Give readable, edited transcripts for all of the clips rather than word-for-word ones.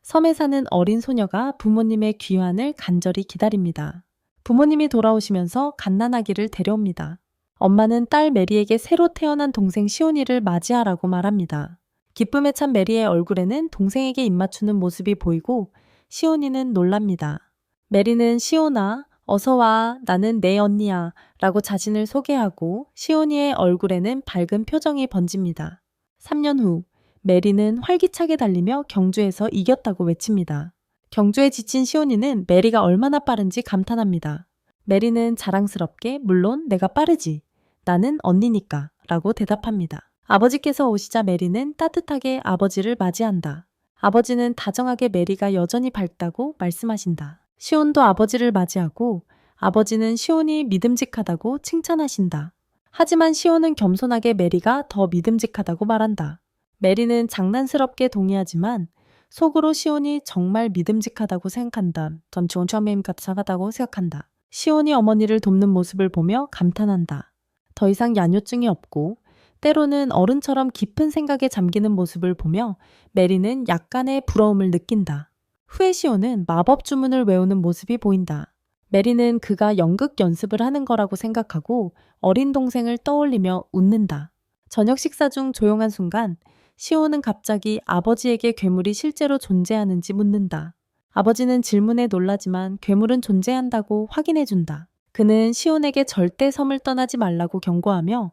섬에 사는 어린 소녀가 부모님의 귀환을 간절히 기다립니다. 부모님이 돌아오시면서 갓난아기를 데려옵니다. 엄마는 딸 메리에게 새로 태어난 동생 시온이를 맞이하라고 말합니다. 기쁨에 찬 메리의 얼굴에는 동생에게 입맞추는 모습이 보이고 시온이는 놀랍니다. 메리는 시온아, 어서와, 나는 내 언니야 라고 자신을 소개하고 시온이의 얼굴에는 밝은 표정이 번집니다. 3년 후, 메리는 활기차게 달리며 경주에서 이겼다고 외칩니다. 경주에 지친 시온이는 메리가 얼마나 빠른지 감탄합니다. 메리는 자랑스럽게 물론 내가 빠르지. 나는 언니니까 라고 대답합니다. 아버지께서 오시자 메리는 따뜻하게 아버지를 맞이한다. 아버지는 다정하게 메리가 여전히 밝다고 말씀하신다. 시온도 아버지를 맞이하고 아버지는 시온이 믿음직하다고 칭찬하신다. 하지만 시온은 겸손하게 메리가 더 믿음직하다고 말한다. 메리는 장난스럽게 동의하지만 속으로 시온이 정말 믿음직하다고 생각한다. 전 좋은 같다고 생각한다. 시온이 어머니를 돕는 모습을 보며 감탄한다. 더 이상 야뇨증이 없고 때로는 어른처럼 깊은 생각에 잠기는 모습을 보며 메리는 약간의 부러움을 느낀다. 후에 시온은 마법 주문을 외우는 모습이 보인다. 메리는 그가 연극 연습을 하는 거라고 생각하고 어린 동생을 떠올리며 웃는다. 저녁 식사 중 조용한 순간 시온은 갑자기 아버지에게 괴물이 실제로 존재하는지 묻는다. 아버지는 질문에 놀라지만 괴물은 존재한다고 확인해준다. 그는 시온에게 절대 섬을 떠나지 말라고 경고하며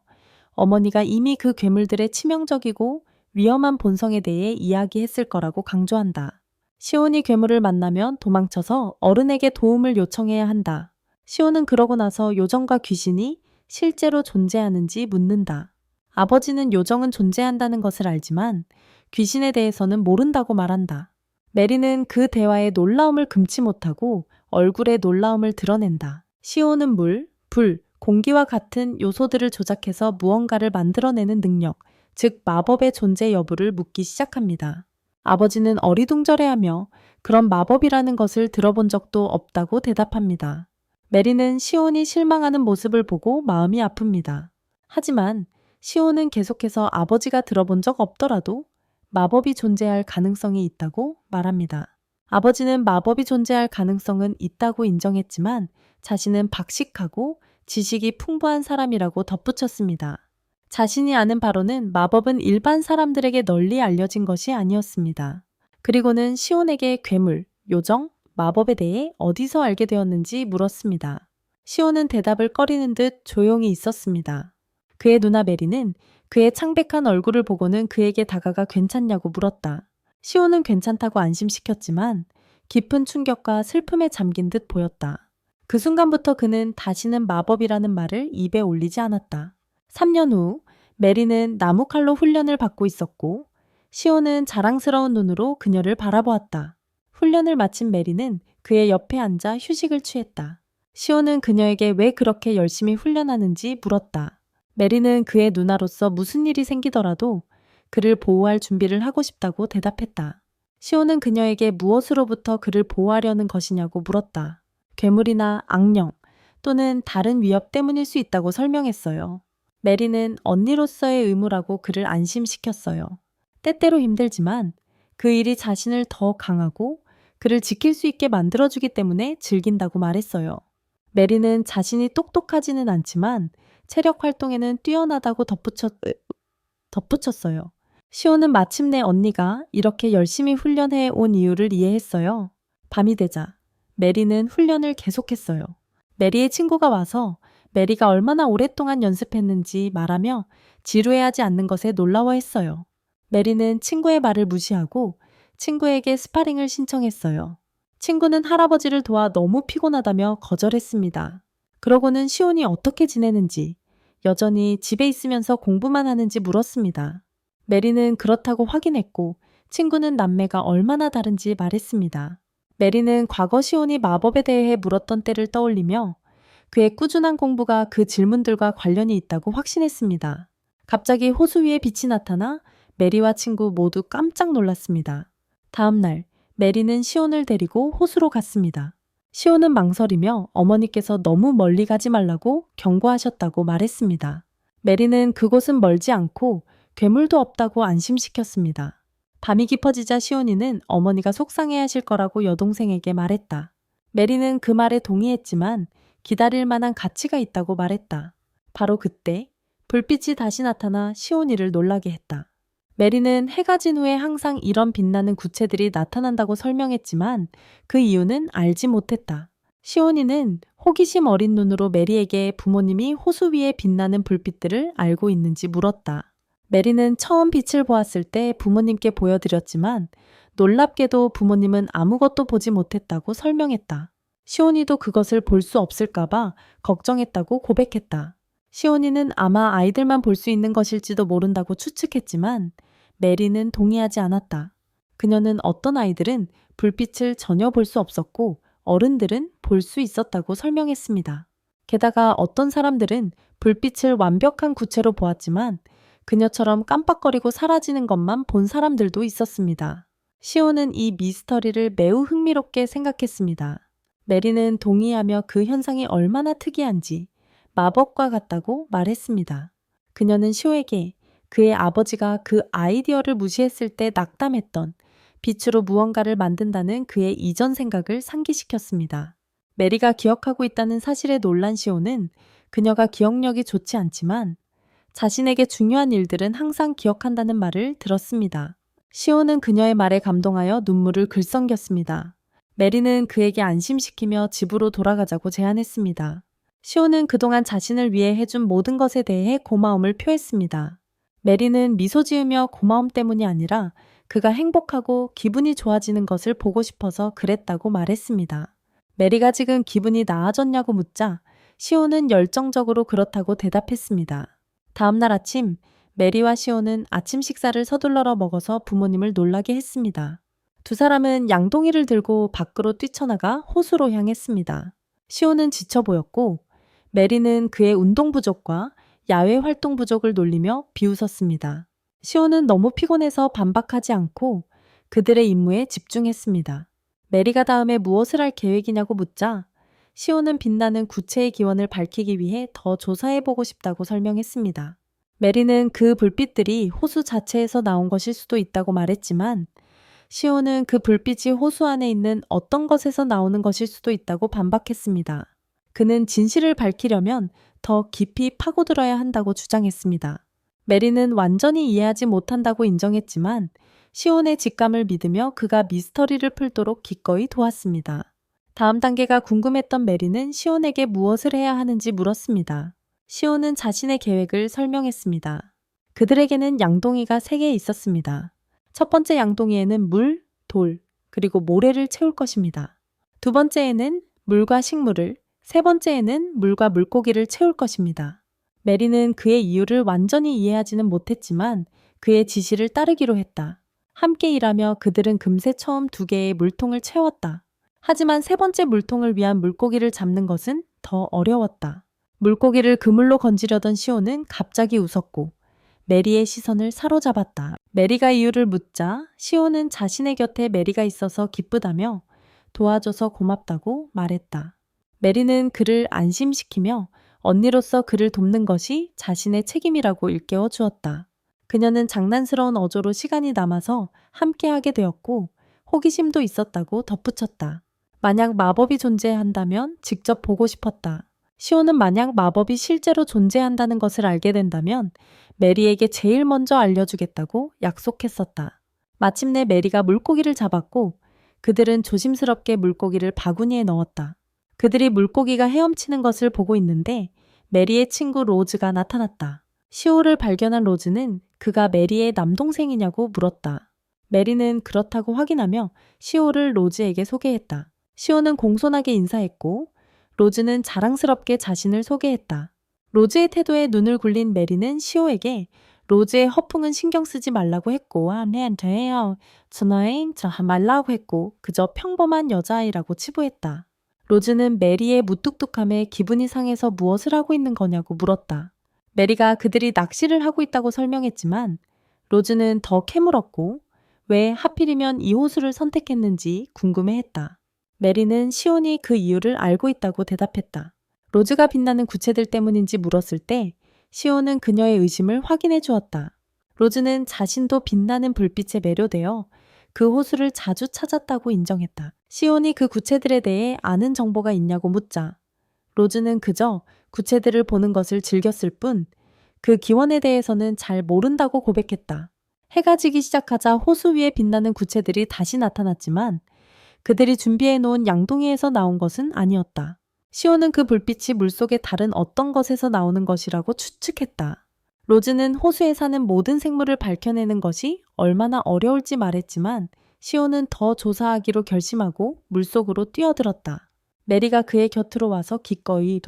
어머니가 이미 그 괴물들의 치명적이고 위험한 본성에 대해 이야기했을 거라고 강조한다. 시온이 괴물을 만나면 도망쳐서 어른에게 도움을 요청해야 한다. 시온은 그러고 나서 요정과 귀신이 실제로 존재하는지 묻는다. 아버지는 요정은 존재한다는 것을 알지만 귀신에 대해서는 모른다고 말한다. 메리는 그 대화에 놀라움을 금치 못하고 얼굴에 놀라움을 드러낸다. 시온은 물, 불, 공기와 같은 요소들을 조작해서 무언가를 만들어내는 능력, 즉 마법의 존재 여부를 묻기 시작합니다. 아버지는 어리둥절해하며 그런 마법이라는 것을 들어본 적도 없다고 대답합니다. 메리는 시온이 실망하는 모습을 보고 마음이 아픕니다. 하지만 시온은 계속해서 아버지가 들어본 적 없더라도 마법이 존재할 가능성이 있다고 말합니다. 아버지는 마법이 존재할 가능성은 있다고 인정했지만 자신은 박식하고 지식이 풍부한 사람이라고 덧붙였습니다. 자신이 아는 바로는 마법은 일반 사람들에게 널리 알려진 것이 아니었습니다. 그리고는 시온에게 괴물, 요정, 마법에 대해 어디서 알게 되었는지 물었습니다. 시온은 대답을 꺼리는 듯 조용히 있었습니다. 그의 누나 메리는 그의 창백한 얼굴을 보고는 그에게 다가가 괜찮냐고 물었다. 시온은 괜찮다고 안심시켰지만 깊은 충격과 슬픔에 잠긴 듯 보였다. 그 순간부터 그는 다시는 마법이라는 말을 입에 올리지 않았다. 3년 후 메리는 나무칼로 훈련을 받고 있었고 시온은 자랑스러운 눈으로 그녀를 바라보았다. 훈련을 마친 메리는 그의 옆에 앉아 휴식을 취했다. 시온은 그녀에게 왜 그렇게 열심히 훈련하는지 물었다. 메리는 그의 누나로서 무슨 일이 생기더라도 그를 보호할 준비를 하고 싶다고 대답했다. 시온은 그녀에게 무엇으로부터 그를 보호하려는 것이냐고 물었다. 괴물이나 악령 또는 다른 위협 때문일 수 있다고 설명했어요. 메리는 언니로서의 의무라고 그를 안심시켰어요. 때때로 힘들지만 그 일이 자신을 더 강하고 그를 지킬 수 있게 만들어주기 때문에 즐긴다고 말했어요. 메리는 자신이 똑똑하지는 않지만 체력 활동에는 뛰어나다고 덧붙였어요. 시온은 마침내 언니가 이렇게 열심히 훈련해 온 이유를 이해했어요. 밤이 되자 메리는 훈련을 계속했어요. 메리의 친구가 와서 메리가 얼마나 오랫동안 연습했는지 말하며 지루해하지 않는 것에 놀라워했어요. 메리는 친구의 말을 무시하고 친구에게 스파링을 신청했어요. 친구는 할아버지를 도와 너무 피곤하다며 거절했습니다. 그러고는 시온이 어떻게 지내는지, 여전히 집에 있으면서 공부만 하는지 물었습니다. 메리는 그렇다고 확인했고 친구는 남매가 얼마나 다른지 말했습니다. 메리는 과거 시온이 마법에 대해 물었던 때를 떠올리며 그의 꾸준한 공부가 그 질문들과 관련이 있다고 확신했습니다. 갑자기 호수 위에 빛이 나타나 메리와 친구 모두 깜짝 놀랐습니다. 다음 날 메리는 시온을 데리고 호수로 갔습니다. 시온은 망설이며 어머니께서 너무 멀리 가지 말라고 경고하셨다고 말했습니다. 메리는 그곳은 멀지 않고 괴물도 없다고 안심시켰습니다. 밤이 깊어지자 시온이는 어머니가 속상해하실 거라고 여동생에게 말했다. 메리는 그 말에 동의했지만 기다릴 만한 가치가 있다고 말했다. 바로 그때 불빛이 다시 나타나 시온이를 놀라게 했다. 메리는 해가 진 후에 항상 이런 빛나는 구체들이 나타난다고 설명했지만 그 이유는 알지 못했다. 시온이는 호기심 어린 눈으로 메리에게 부모님이 호수 위에 빛나는 불빛들을 알고 있는지 물었다. 메리는 처음 빛을 보았을 때 부모님께 보여드렸지만 놀랍게도 부모님은 아무것도 보지 못했다고 설명했다. 시온이도 그것을 볼 수 없을까봐 걱정했다고 고백했다. 시온이는 아마 아이들만 볼 수 있는 것일지도 모른다고 추측했지만 메리는 동의하지 않았다. 그녀는 어떤 아이들은 불빛을 전혀 볼 수 없었고 어른들은 볼 수 있었다고 설명했습니다. 게다가 어떤 사람들은 불빛을 완벽한 구체로 보았지만 그녀처럼 깜빡거리고 사라지는 것만 본 사람들도 있었습니다. 시온은 이 미스터리를 매우 흥미롭게 생각했습니다. 메리는 동의하며 그 현상이 얼마나 특이한지 마법과 같다고 말했습니다. 그녀는 시오에게 그의 아버지가 그 아이디어를 무시했을 때 낙담했던 빛으로 무언가를 만든다는 그의 이전 생각을 상기시켰습니다. 메리가 기억하고 있다는 사실에 놀란 시오는 그녀가 기억력이 좋지 않지만 자신에게 중요한 일들은 항상 기억한다는 말을 들었습니다. 시오는 그녀의 말에 감동하여 눈물을 글썽겼습니다. 메리는 그에게 안심시키며 집으로 돌아가자고 제안했습니다. 시오는 그동안 자신을 위해 해준 모든 것에 대해 고마움을 표했습니다. 메리는 미소 지으며 고마움 때문이 아니라 그가 행복하고 기분이 좋아지는 것을 보고 싶어서 그랬다고 말했습니다. 메리가 지금 기분이 나아졌냐고 묻자 시오는 열정적으로 그렇다고 대답했습니다. 다음 날 아침 메리와 시오는 아침 식사를 서둘러 먹어서 부모님을 놀라게 했습니다. 두 사람은 양동이를 들고 밖으로 뛰쳐나가 호수로 향했습니다. 시오는 지쳐 보였고 메리는 그의 운동 부족과 야외 활동 부족을 놀리며 비웃었습니다. 시오는 너무 피곤해서 반박하지 않고 그들의 임무에 집중했습니다. 메리가 다음에 무엇을 할 계획이냐고 묻자 시오는 빛나는 구체의 기원을 밝히기 위해 더 조사해보고 싶다고 설명했습니다. 메리는 그 불빛들이 호수 자체에서 나온 것일 수도 있다고 말했지만 시오는 그 불빛이 호수 안에 있는 어떤 것에서 나오는 것일 수도 있다고 반박했습니다. 그는 진실을 밝히려면 더 깊이 파고들어야 한다고 주장했습니다. 메리는 완전히 이해하지 못한다고 인정했지만 시온의 직감을 믿으며 그가 미스터리를 풀도록 기꺼이 도왔습니다. 다음 단계가 궁금했던 메리는 시온에게 무엇을 해야 하는지 물었습니다. 시온은 자신의 계획을 설명했습니다. 그들에게는 양동이가 3개 있었습니다. 첫 번째 양동이에는 물, 돌, 그리고 모래를 채울 것입니다. 두 번째에는 물과 식물을, 세 번째에는 물과 물고기를 채울 것입니다. 메리는 그의 이유를 완전히 이해하지는 못했지만 그의 지시를 따르기로 했다. 함께 일하며 그들은 금세 처음 2개의 물통을 채웠다. 하지만 세 번째 물통을 위한 물고기를 잡는 것은 더 어려웠다. 물고기를 그물로 건지려던 시온은 갑자기 웃었고 메리의 시선을 사로잡았다. 메리가 이유를 묻자 시온은 자신의 곁에 메리가 있어서 기쁘다며 도와줘서 고맙다고 말했다. 메리는 그를 안심시키며 언니로서 그를 돕는 것이 자신의 책임이라고 일깨워 주었다. 그녀는 장난스러운 어조로 시간이 남아서 함께하게 되었고 호기심도 있었다고 덧붙였다. 만약 마법이 존재한다면 직접 보고 싶었다. 시온은 만약 마법이 실제로 존재한다는 것을 알게 된다면 메리에게 제일 먼저 알려주겠다고 약속했었다. 마침내 메리가 물고기를 잡았고 그들은 조심스럽게 물고기를 바구니에 넣었다. 그들이 물고기가 헤엄치는 것을 보고 있는데 메리의 친구 로즈가 나타났다. 시오를 발견한 로즈는 그가 메리의 남동생이냐고 물었다. 메리는 그렇다고 확인하며 시오를 로즈에게 소개했다. 시오는 공손하게 인사했고 로즈는 자랑스럽게 자신을 소개했다. 로즈의 태도에 눈을 굴린 메리는 시오에게 로즈의 허풍은 신경 쓰지 말라고 했고 안해요. 저너잉 저 말라고 했고 그저 평범한 여자아이라고 치부했다. 로즈는 메리의 무뚝뚝함에 기분이 상해서 무엇을 하고 있는 거냐고 물었다. 메리가 그들이 낚시를 하고 있다고 설명했지만 로즈는 더 캐물었고 왜 하필이면 이 호수를 선택했는지 궁금해했다. 메리는 시온이 그 이유를 알고 있다고 대답했다. 로즈가 빛나는 구체들 때문인지 물었을 때 시온은 그녀의 의심을 확인해 주었다. 로즈는 자신도 빛나는 불빛에 매료되어 그 호수를 자주 찾았다고 인정했다. 시온이 그 구체들에 대해 아는 정보가 있냐고 묻자 로즈는 그저 구체들을 보는 것을 즐겼을 뿐 그 기원에 대해서는 잘 모른다고 고백했다. 해가 지기 시작하자 호수 위에 빛나는 구체들이 다시 나타났지만 그들이 준비해 놓은 양동이에서 나온 것은 아니었다. 시온은 그 불빛이 물속의 다른 어떤 것에서 나오는 것이라고 추측했다. 로즈는 호수에 사는 모든 생물을 밝혀내는 것이 얼마나 어려울지 말했지만 시온은 더 조사하기로 결심하고 물속으로 뛰어들었다. 메리가 그의 곁으로 와서 기꺼이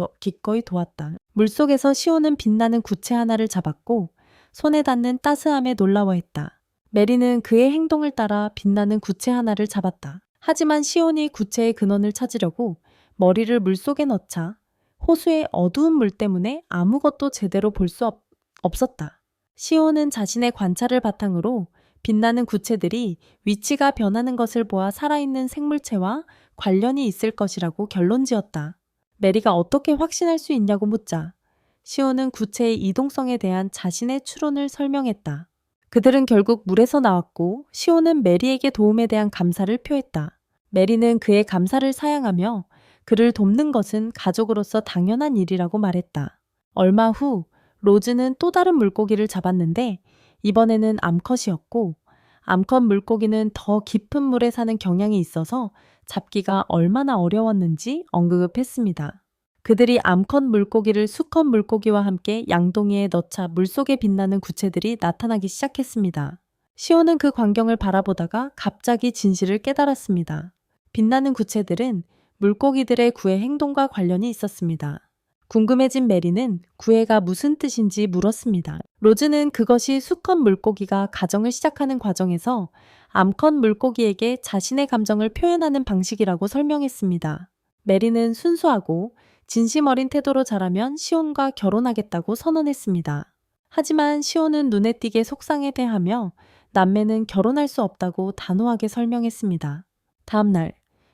도왔다. 물속에서 시온은 빛나는 구체 하나를 잡았고 손에 닿는 따스함에 놀라워했다. 메리는 그의 행동을 따라 빛나는 구체 하나를 잡았다. 하지만 시온이 구체의 근원을 찾으려고 머리를 물속에 넣자 호수의 어두운 물 때문에 아무것도 제대로 볼 수 없었다. 시온은 자신의 관찰을 바탕으로 빛나는 구체들이 위치가 변하는 것을 보아 살아있는 생물체와 관련이 있을 것이라고 결론지었다. 메리가 어떻게 확신할 수 있냐고 묻자 시온은 구체의 이동성에 대한 자신의 추론을 설명했다. 그들은 결국 물에서 나왔고 시온은 메리에게 도움에 대한 감사를 표했다. 메리는 그의 감사를 사양하며 그를 돕는 것은 가족으로서 당연한 일이라고 말했다. 얼마 후 로즈는 또 다른 물고기를 잡았는데 이번에는 암컷이었고 암컷 물고기는 더 깊은 물에 사는 경향이 있어서 잡기가 얼마나 어려웠는지 언급했습니다. 그들이 암컷 물고기를 수컷 물고기와 함께 양동이에 넣자 물속에 빛나는 구체들이 나타나기 시작했습니다. 시온은 그 광경을 바라보다가 갑자기 진실을 깨달았습니다. 빛나는 구체들은 물고기들의 구의 행동과 관련이 있었습니다. 궁금해진 메리는 구애가 무슨 뜻인지 물었습니다. 로즈는 그것이 수컷 물고기가 가정을 시작하는 과정에서 암컷 물고기에게 자신의 감정을 표현하는 방식이라고 설명했습니다. 메리는 순수하고 진심 어린 태도로 자라면 시온과 결혼하겠다고 선언했습니다. 하지만 시온은 눈에 띄게 속상해하며 남매는 결혼할 수 없다고 단호하게 설명했습니다. 다음 날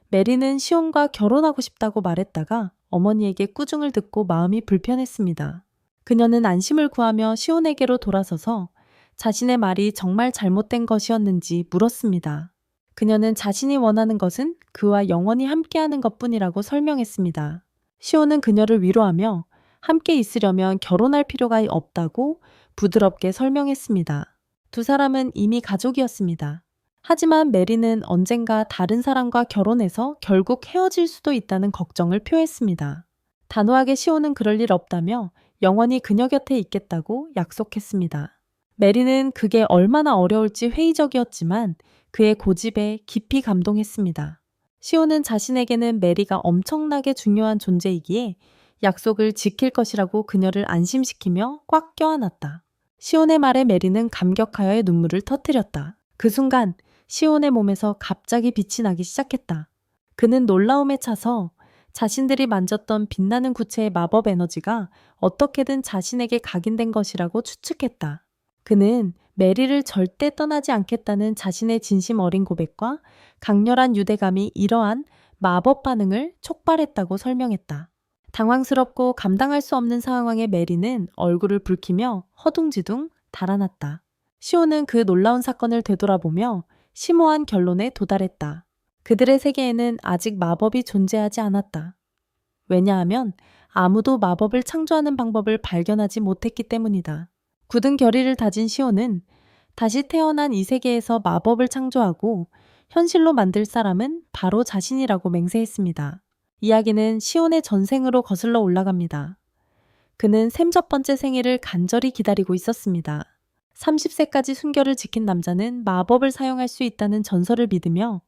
메리는 시온과 결혼하고 싶다고 말했다가 어머니에게 꾸중을 듣고 마음이 불편했습니다. 그녀는 안심을 구하며 시온에게로 돌아서서 자신의 말이 정말 잘못된 것이었는지 물었습니다. 그녀는 자신이 원하는 것은 그와 영원히 함께하는 것뿐이라고 설명했습니다. 시온은 그녀를 위로하며 함께 있으려면 결혼할 필요가 없다고 부드럽게 설명했습니다. 두 사람은 이미 가족이었습니다. 하지만 메리는 언젠가 다른 사람과 결혼해서 결국 헤어질 수도 있다는 걱정을 표했습니다. 단호하게 시온은 그럴 일 없다며 영원히 그녀 곁에 있겠다고 약속했습니다. 메리는 그게 얼마나 어려울지 회의적이었지만 그의 고집에 깊이 감동했습니다. 시온은 자신에게는 메리가 엄청나게 중요한 존재이기에 약속을 지킬 것이라고 그녀를 안심시키며 꽉 껴안았다. 시온의 말에 메리는 감격하여 눈물을 터뜨렸다. 그 순간 시온의 몸에서 갑자기 빛이 나기 시작했다. 그는 놀라움에 차서 자신들이 만졌던 빛나는 구체의 마법 에너지가 어떻게든 자신에게 각인된 것이라고 추측했다. 그는 메리를 절대 떠나지 않겠다는 자신의 진심 어린 고백과 강렬한 유대감이 이러한 마법 반응을 촉발했다고 설명했다. 당황스럽고 감당할 수 없는 상황에 메리는 얼굴을 붉히며 허둥지둥 달아났다. 시온은 그 놀라운 사건을 되돌아보며 심오한 결론에 도달했다. 그들의 세계에는 아직 마법이 존재하지 않았다. 왜냐하면 아무도 마법을 창조하는 방법을 발견하지 못했기 때문이다. 굳은 결의를 다진 시온은 다시 태어난 이 세계에서 마법을 창조하고 현실로 만들 사람은 바로 자신이라고 맹세했습니다. 이야기는 시온의 전생으로 거슬러 올라갑니다. 그는 샘 첫 번째 생일을 간절히 기다리고 있었습니다. 30세까지 순결을 지킨 남자는 마법을 사용할 수 있다는 전설을 믿으며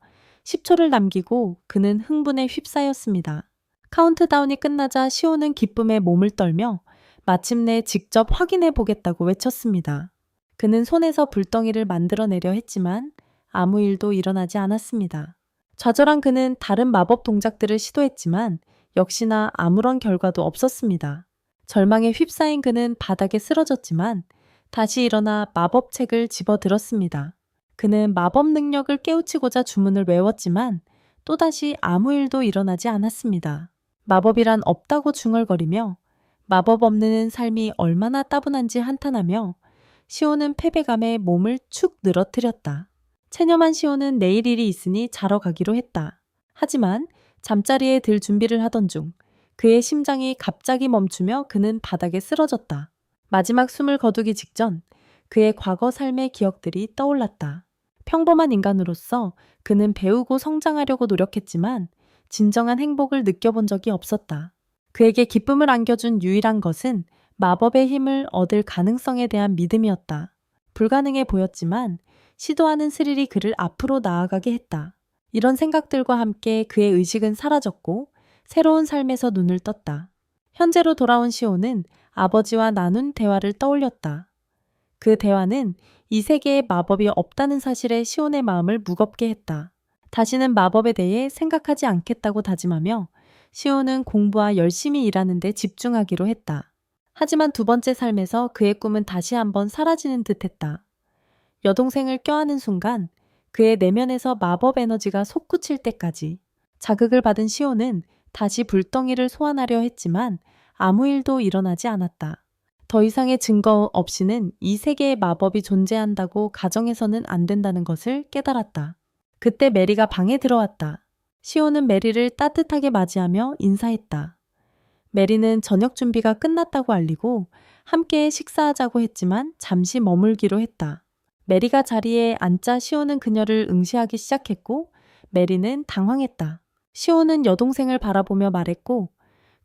10초를 남기고 그는 흥분에 휩싸였습니다. 카운트다운이 끝나자 시온은 기쁨에 몸을 떨며 마침내 직접 확인해 보겠다고 외쳤습니다. 그는 손에서 불덩이를 만들어내려 했지만 아무 일도 일어나지 않았습니다. 좌절한 그는 다른 마법 동작들을 시도했지만 역시나 아무런 결과도 없었습니다. 절망에 휩싸인 그는 바닥에 쓰러졌지만 다시 일어나 마법책을 집어들었습니다. 그는 마법 능력을 깨우치고자 주문을 외웠지만 또다시 아무 일도 일어나지 않았습니다. 마법이란 없다고 중얼거리며 마법 없는 삶이 얼마나 따분한지 한탄하며 시온은 패배감에 몸을 축 늘어뜨렸다. 체념한 시온은 내일 일이 있으니 자러 가기로 했다. 하지만 잠자리에 들 준비를 하던 중 그의 심장이 갑자기 멈추며 그는 바닥에 쓰러졌다. 마지막 숨을 거두기 직전 그의 과거 삶의 기억들이 떠올랐다. 평범한 인간으로서 그는 배우고 성장하려고 노력했지만 진정한 행복을 느껴본 적이 없었다. 그에게 기쁨을 안겨준 유일한 것은 마법의 힘을 얻을 가능성에 대한 믿음이었다. 불가능해 보였지만 시도하는 스릴이 그를 앞으로 나아가게 했다. 이런 생각들과 함께 그의 의식은 사라졌고 새로운 삶에서 눈을 떴다. 현재로 돌아온 시온은 아버지와 나눈 대화를 떠올렸다. 그 대화는 이 세계에 마법이 없다는 사실에 시온의 마음을 무겁게 했다. 다시는 마법에 대해 생각하지 않겠다고 다짐하며 시온은 공부와 열심히 일하는 데 집중하기로 했다. 하지만 두 번째 삶에서 그의 꿈은 다시 한번 사라지는 듯했다. 여동생을 껴안은 순간 그의 내면에서 마법 에너지가 솟구칠 때까지 자극을 받은 시온은 다시 불덩이를 소환하려 했지만 아무 일도 일어나지 않았다. 더 이상의 증거 없이는 이 세계에 마법이 존재한다고 가정해서는 안 된다는 것을 깨달았다. 그때 메리가 방에 들어왔다. 시온은 메리를 따뜻하게 맞이하며 인사했다. 메리는 저녁 준비가 끝났다고 알리고 함께 식사하자고 했지만 잠시 머물기로 했다. 메리가 자리에 앉자 시온은 그녀를 응시하기 시작했고 메리는 당황했다. 시온은 여동생을 바라보며 말했고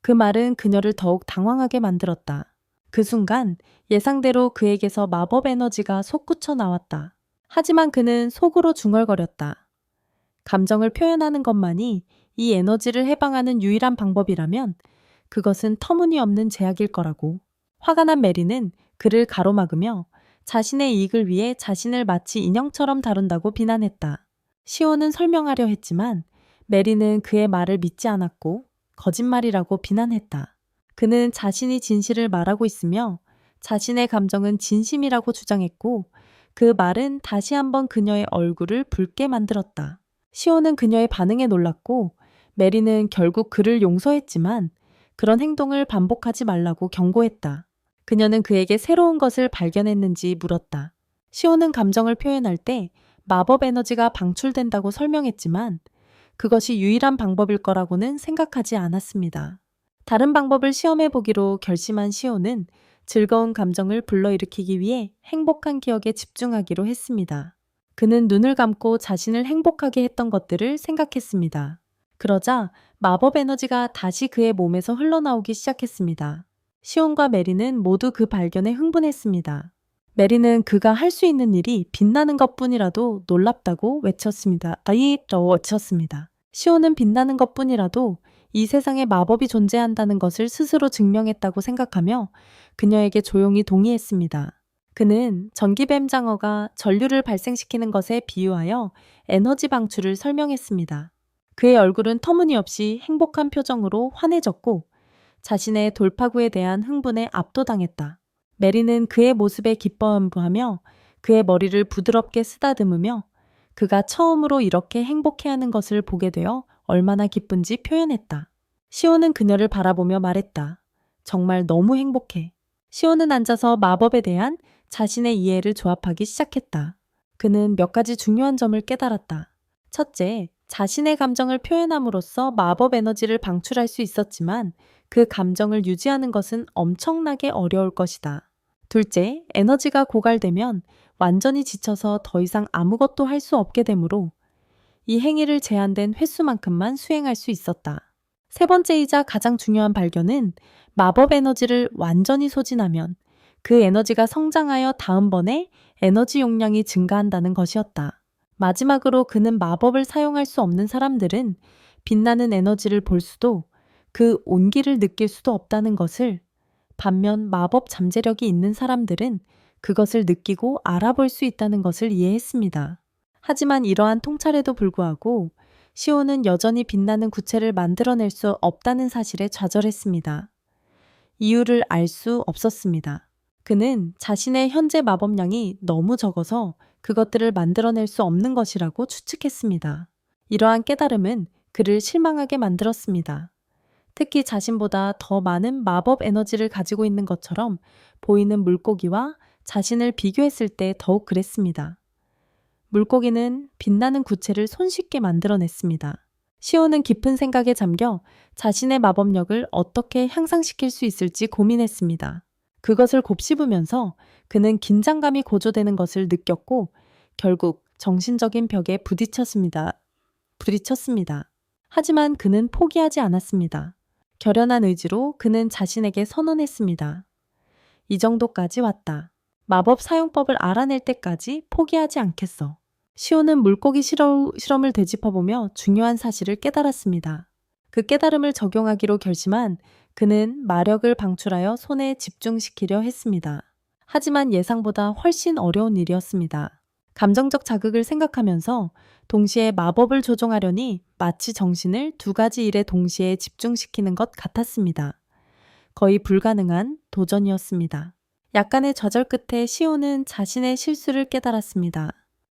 그 말은 그녀를 더욱 당황하게 만들었다. 그 순간 예상대로 그에게서 마법 에너지가 솟구쳐 나왔다. 하지만 그는 속으로 중얼거렸다. 감정을 표현하는 것만이 이 에너지를 해방하는 유일한 방법이라면 그것은 터무니없는 제약일 거라고. 화가 난 메리는 그를 가로막으며 자신의 이익을 위해 자신을 마치 인형처럼 다룬다고 비난했다. 시온은 설명하려 했지만 메리는 그의 말을 믿지 않았고 거짓말이라고 비난했다. 그는 자신이 진실을 말하고 있으며 자신의 감정은 진심이라고 주장했고 그 말은 다시 한번 그녀의 얼굴을 붉게 만들었다. 시온은 그녀의 반응에 놀랐고 메리는 결국 그를 용서했지만 그런 행동을 반복하지 말라고 경고했다. 그녀는 그에게 새로운 것을 발견했는지 물었다. 시온은 감정을 표현할 때 마법 에너지가 방출된다고 설명했지만 그것이 유일한 방법일 거라고는 생각하지 않았습니다. 다른 방법을 시험해 보기로 결심한 시온은 즐거운 감정을 불러일으키기 위해 행복한 기억에 집중하기로 했습니다. 그는 눈을 감고 자신을 행복하게 했던 것들을 생각했습니다. 그러자 마법 에너지가 다시 그의 몸에서 흘러나오기 시작했습니다. 시온과 메리는 모두 그 발견에 흥분했습니다. 메리는 그가 할 수 있는 일이 빛나는 것뿐이라도 놀랍다고 외쳤습니다. 시온은 빛나는 것뿐이라도 이 세상에 마법이 존재한다는 것을 스스로 증명했다고 생각하며 그녀에게 조용히 동의했습니다. 그는 전기뱀장어가 전류를 발생시키는 것에 비유하여 에너지 방출을 설명했습니다. 그의 얼굴은 터무니없이 행복한 표정으로 환해졌고 자신의 돌파구에 대한 흥분에 압도당했다. 메리는 그의 모습에 기뻐하며 그의 머리를 부드럽게 쓰다듬으며 그가 처음으로 이렇게 행복해하는 것을 보게 되어 얼마나 기쁜지 표현했다. 시온은 그녀를 바라보며 말했다. 정말 너무 행복해. 시온은 앉아서 마법에 대한 자신의 이해를 조합하기 시작했다. 그는 몇 가지 중요한 점을 깨달았다. 첫째, 자신의 감정을 표현함으로써 마법 에너지를 방출할 수 있었지만 그 감정을 유지하는 것은 엄청나게 어려울 것이다. 둘째, 에너지가 고갈되면 완전히 지쳐서 더 이상 아무것도 할 수 없게 되므로 이 행위를 제한된 횟수만큼만 수행할 수 있었다. 세 번째이자 가장 중요한 발견은 마법 에너지를 완전히 소진하면 그 에너지가 성장하여 다음번에 에너지 용량이 증가한다는 것이었다. 마지막으로 그는 마법을 사용할 수 없는 사람들은 빛나는 에너지를 볼 수도 그 온기를 느낄 수도 없다는 것을, 반면 마법 잠재력이 있는 사람들은 그것을 느끼고 알아볼 수 있다는 것을 이해했습니다. 하지만 이러한 통찰에도 불구하고 시온은 여전히 빛나는 구체를 만들어낼 수 없다는 사실에 좌절했습니다. 이유를 알 수 없었습니다. 그는 자신의 현재 마법량이 너무 적어서 그것들을 만들어낼 수 없는 것이라고 추측했습니다. 이러한 깨달음은 그를 실망하게 만들었습니다. 특히 자신보다 더 많은 마법 에너지를 가지고 있는 것처럼 보이는 물고기와 자신을 비교했을 때 더욱 그랬습니다. 물고기는 빛나는 구체를 손쉽게 만들어냈습니다. 시온은 깊은 생각에 잠겨 자신의 마법력을 어떻게 향상시킬 수 있을지 고민했습니다. 그것을 곱씹으면서 그는 긴장감이 고조되는 것을 느꼈고 결국 정신적인 벽에 부딪혔습니다. 하지만 그는 포기하지 않았습니다. 결연한 의지로 그는 자신에게 선언했습니다. 이 정도까지 왔다. 마법 사용법을 알아낼 때까지 포기하지 않겠어. 시온은 물고기 실험을 되짚어보며 중요한 사실을 깨달았습니다. 그 깨달음을 적용하기로 결심한 그는 마력을 방출하여 손에 집중시키려 했습니다. 하지만 예상보다 훨씬 어려운 일이었습니다. 감정적 자극을 생각하면서 동시에 마법을 조종하려니 마치 정신을 두 가지 일에 동시에 집중시키는 것 같았습니다. 거의 불가능한 도전이었습니다. 약간의 좌절 끝에 시온은 자신의 실수를 깨달았습니다.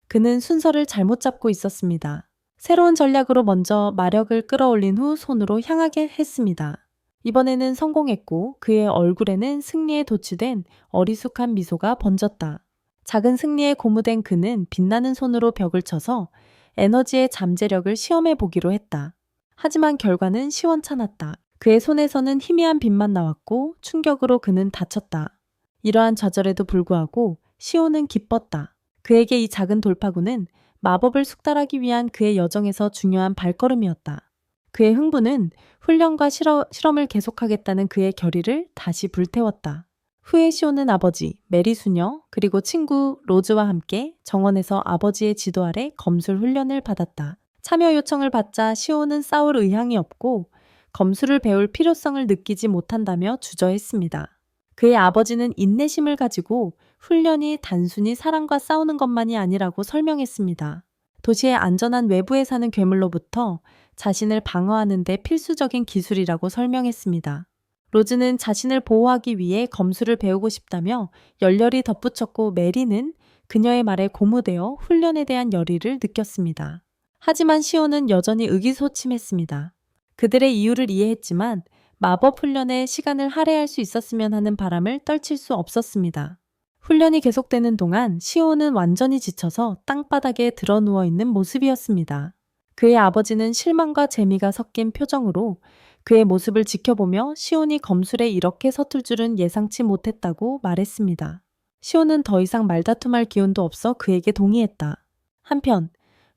그는 순서를 잘못 잡고 있었습니다. 새로운 전략으로 먼저 마력을 끌어올린 후 손으로 향하게 했습니다. 이번에는 성공했고 그의 얼굴에는 승리에 도취된 어리숙한 미소가 번졌다. 작은 승리에 고무된 그는 빛나는 손으로 벽을 쳐서 에너지의 잠재력을 시험해 보기로 했다. 하지만 결과는 시원찮았다. 그의 손에서는 희미한 빛만 나왔고 충격으로 그는 다쳤다. 이러한 좌절에도 불구하고 시온은 기뻤다. 그에게 이 작은 돌파구는 마법을 숙달하기 위한 그의 여정에서 중요한 발걸음이었다. 그의 흥분은 훈련과 실험을 계속하겠다는 그의 결의를 다시 불태웠다. 후에 시온은 아버지, 메리 수녀, 그리고 친구 로즈와 함께 정원에서 아버지의 지도 아래 검술 훈련을 받았다. 참여 요청을 받자 시온은 싸울 의향이 없고 검술을 배울 필요성을 느끼지 못한다며 주저했습니다. 그의 아버지는 인내심을 가지고 훈련이 단순히 사람과 싸우는 것만이 아니라고 설명했습니다. 도시의 안전한 외부에 사는 괴물로부터 자신을 방어하는 데 필수적인 기술이라고 설명했습니다. 로즈는 자신을 보호하기 위해 검술을 배우고 싶다며 열렬히 덧붙였고 메리는 그녀의 말에 고무되어 훈련에 대한 열의를 느꼈습니다. 하지만 시온은 여전히 의기소침했습니다. 그들의 이유를 이해했지만 마법 훈련에 시간을 할애할 수 있었으면 하는 바람을 떨칠 수 없었습니다. 훈련이 계속되는 동안 시온은 완전히 지쳐서 땅바닥에 드러누워 있는 모습이었습니다. 그의 아버지는 실망과 재미가 섞인 표정으로 그의 모습을 지켜보며 시온이 검술에 이렇게 서툴 줄은 예상치 못했다고 말했습니다. 시온은 더 이상 말다툼할 기운도 없어 그에게 동의했다. 한편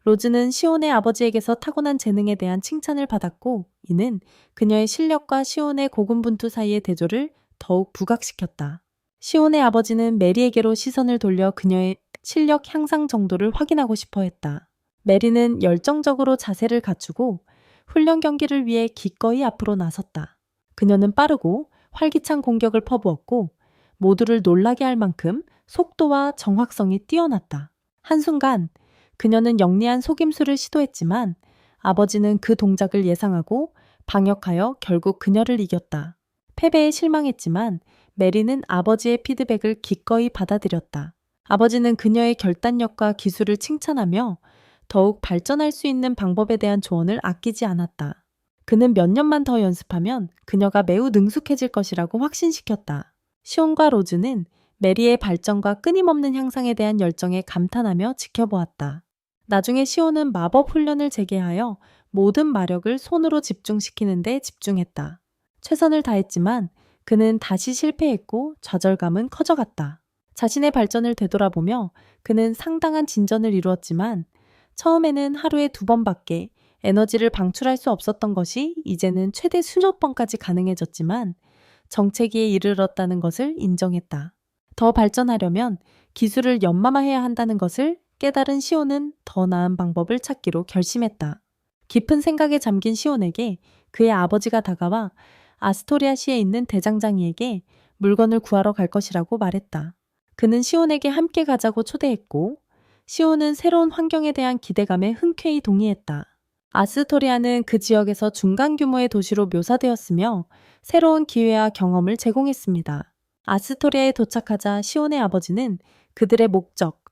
로즈는 시온의 아버지에게서 타고난 재능에 대한 칭찬을 받았고 이는 그녀의 실력과 시온의 고군분투 사이의 대조를 더욱 부각시켰다. 시온의 아버지는 메리에게로 시선을 돌려 그녀의 실력 향상 정도를 확인하고 싶어 했다. 메리는 열정적으로 자세를 갖추고 훈련 경기를 위해 기꺼이 앞으로 나섰다. 그녀는 빠르고 활기찬 공격을 퍼부었고 모두를 놀라게 할 만큼 속도와 정확성이 뛰어났다. 한순간 그녀는 영리한 속임수를 시도했지만 아버지는 그 동작을 예상하고 방역하여 결국 그녀를 이겼다. 패배에 실망했지만 메리는 아버지의 피드백을 기꺼이 받아들였다. 아버지는 그녀의 결단력과 기술을 칭찬하며 더욱 발전할 수 있는 방법에 대한 조언을 아끼지 않았다. 그는 몇 년만 더 연습하면 그녀가 매우 능숙해질 것이라고 확신시켰다. 시온과 로즈는 메리의 발전과 끊임없는 향상에 대한 열정에 감탄하며 지켜보았다. 나중에 시온은 마법 훈련을 재개하여 모든 마력을 손으로 집중시키는 데 집중했다. 최선을 다했지만 그는 다시 실패했고 좌절감은 커져갔다. 자신의 발전을 되돌아보며 그는 상당한 진전을 이루었지만 처음에는 하루에 2번밖에 에너지를 방출할 수 없었던 것이 이제는 최대 수십 번까지 가능해졌지만 정체기에 이르렀다는 것을 인정했다. 더 발전하려면 기술을 연마해야 한다는 것을 깨달은 시온은 더 나은 방법을 찾기로 결심했다. 깊은 생각에 잠긴 시온에게 그의 아버지가 다가와 아스토리아시에 있는 대장장이에게 물건을 구하러 갈 것이라고 말했다. 그는 시온에게 함께 가자고 초대했고 시온은 새로운 환경에 대한 기대감에 흔쾌히 동의했다. 아스토리아는 그 지역에서 중간 규모의 도시로 묘사되었으며 새로운 기회와 경험을 제공했습니다. 아스토리아에 도착하자 시온의 아버지는 그들의 목적,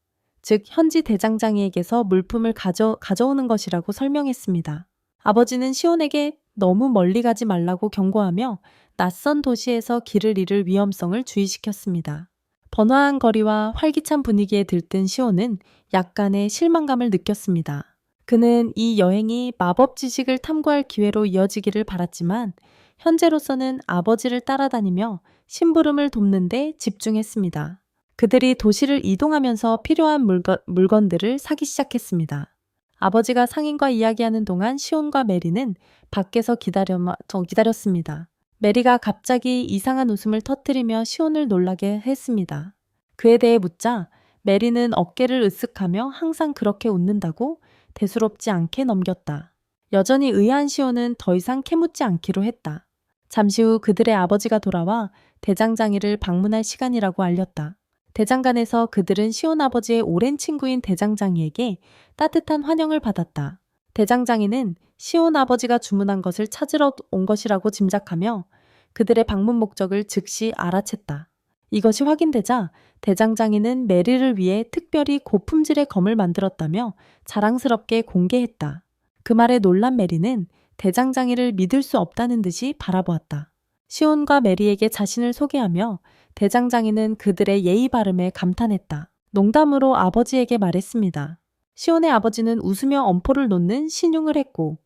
즉 현지 대장장이에게서 물품을 가져오는 것이라고 설명했습니다. 아버지는 시온에게 너무 멀리 가지 말라고 경고하며 낯선 도시에서 길을 잃을 위험성을 주의시켰습니다. 번화한 거리와 활기찬 분위기에 들뜬 시온은 약간의 실망감을 느꼈습니다. 그는 이 여행이 마법 지식을 탐구할 기회로 이어지기를 바랐지만 현재로서는 아버지를 따라다니며 심부름을 돕는 데 집중했습니다. 그들이 도시를 이동하면서 필요한 물건들을 사기 시작했습니다. 아버지가 상인과 이야기하는 동안 시온과 메리는 밖에서 기다렸습니다. 메리가 갑자기 이상한 웃음을 터뜨리며 시온을 놀라게 했습니다. 그에 대해 묻자 메리는 어깨를 으쓱하며 항상 그렇게 웃는다고 대수롭지 않게 넘겼다. 여전히 의아한 시온은 더 이상 캐묻지 않기로 했다. 잠시 후 그들의 아버지가 돌아와 대장장이를 방문할 시간이라고 알렸다. 대장간에서 그들은 시온 아버지의 오랜 친구인 대장장이에게 따뜻한 환영을 받았다. 대장장이는 시온 아버지가 주문한 것을 찾으러 온 것이라고 짐작하며 그들의 방문 목적을 즉시 알아챘다. 이것이 확인되자 대장장이는 메리를 위해 특별히 고품질의 검을 만들었다며 자랑스럽게 공개했다. 그 말에 놀란 메리는 대장장이를 믿을 수 없다는 듯이 바라보았다. 시온과 메리에게 자신을 소개하며 대장장이는 그들의 예의 바름에 감탄했다. 농담으로 아버지에게 말했습니다. 시온의 아버지는 웃으며 엄포를 놓는 신용을 했고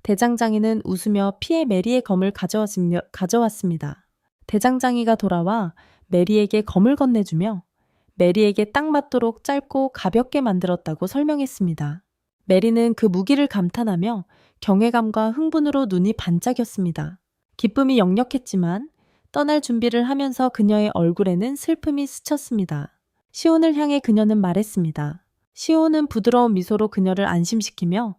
대장장이는 웃으며 피해 메리의 검을 가져왔습니다. 대장장이가 돌아와 메리에게 검을 건네주며 메리에게 딱 맞도록 짧고 가볍게 만들었다고 설명했습니다. 메리는 그 무기를 감탄하며 경외감과 흥분으로 눈이 반짝였습니다. 기쁨이 역력했지만 떠날 준비를 하면서 그녀의 얼굴에는 슬픔이 스쳤습니다. 시온을 향해 그녀는 말했습니다. 시온은 부드러운 미소로 그녀를 안심시키며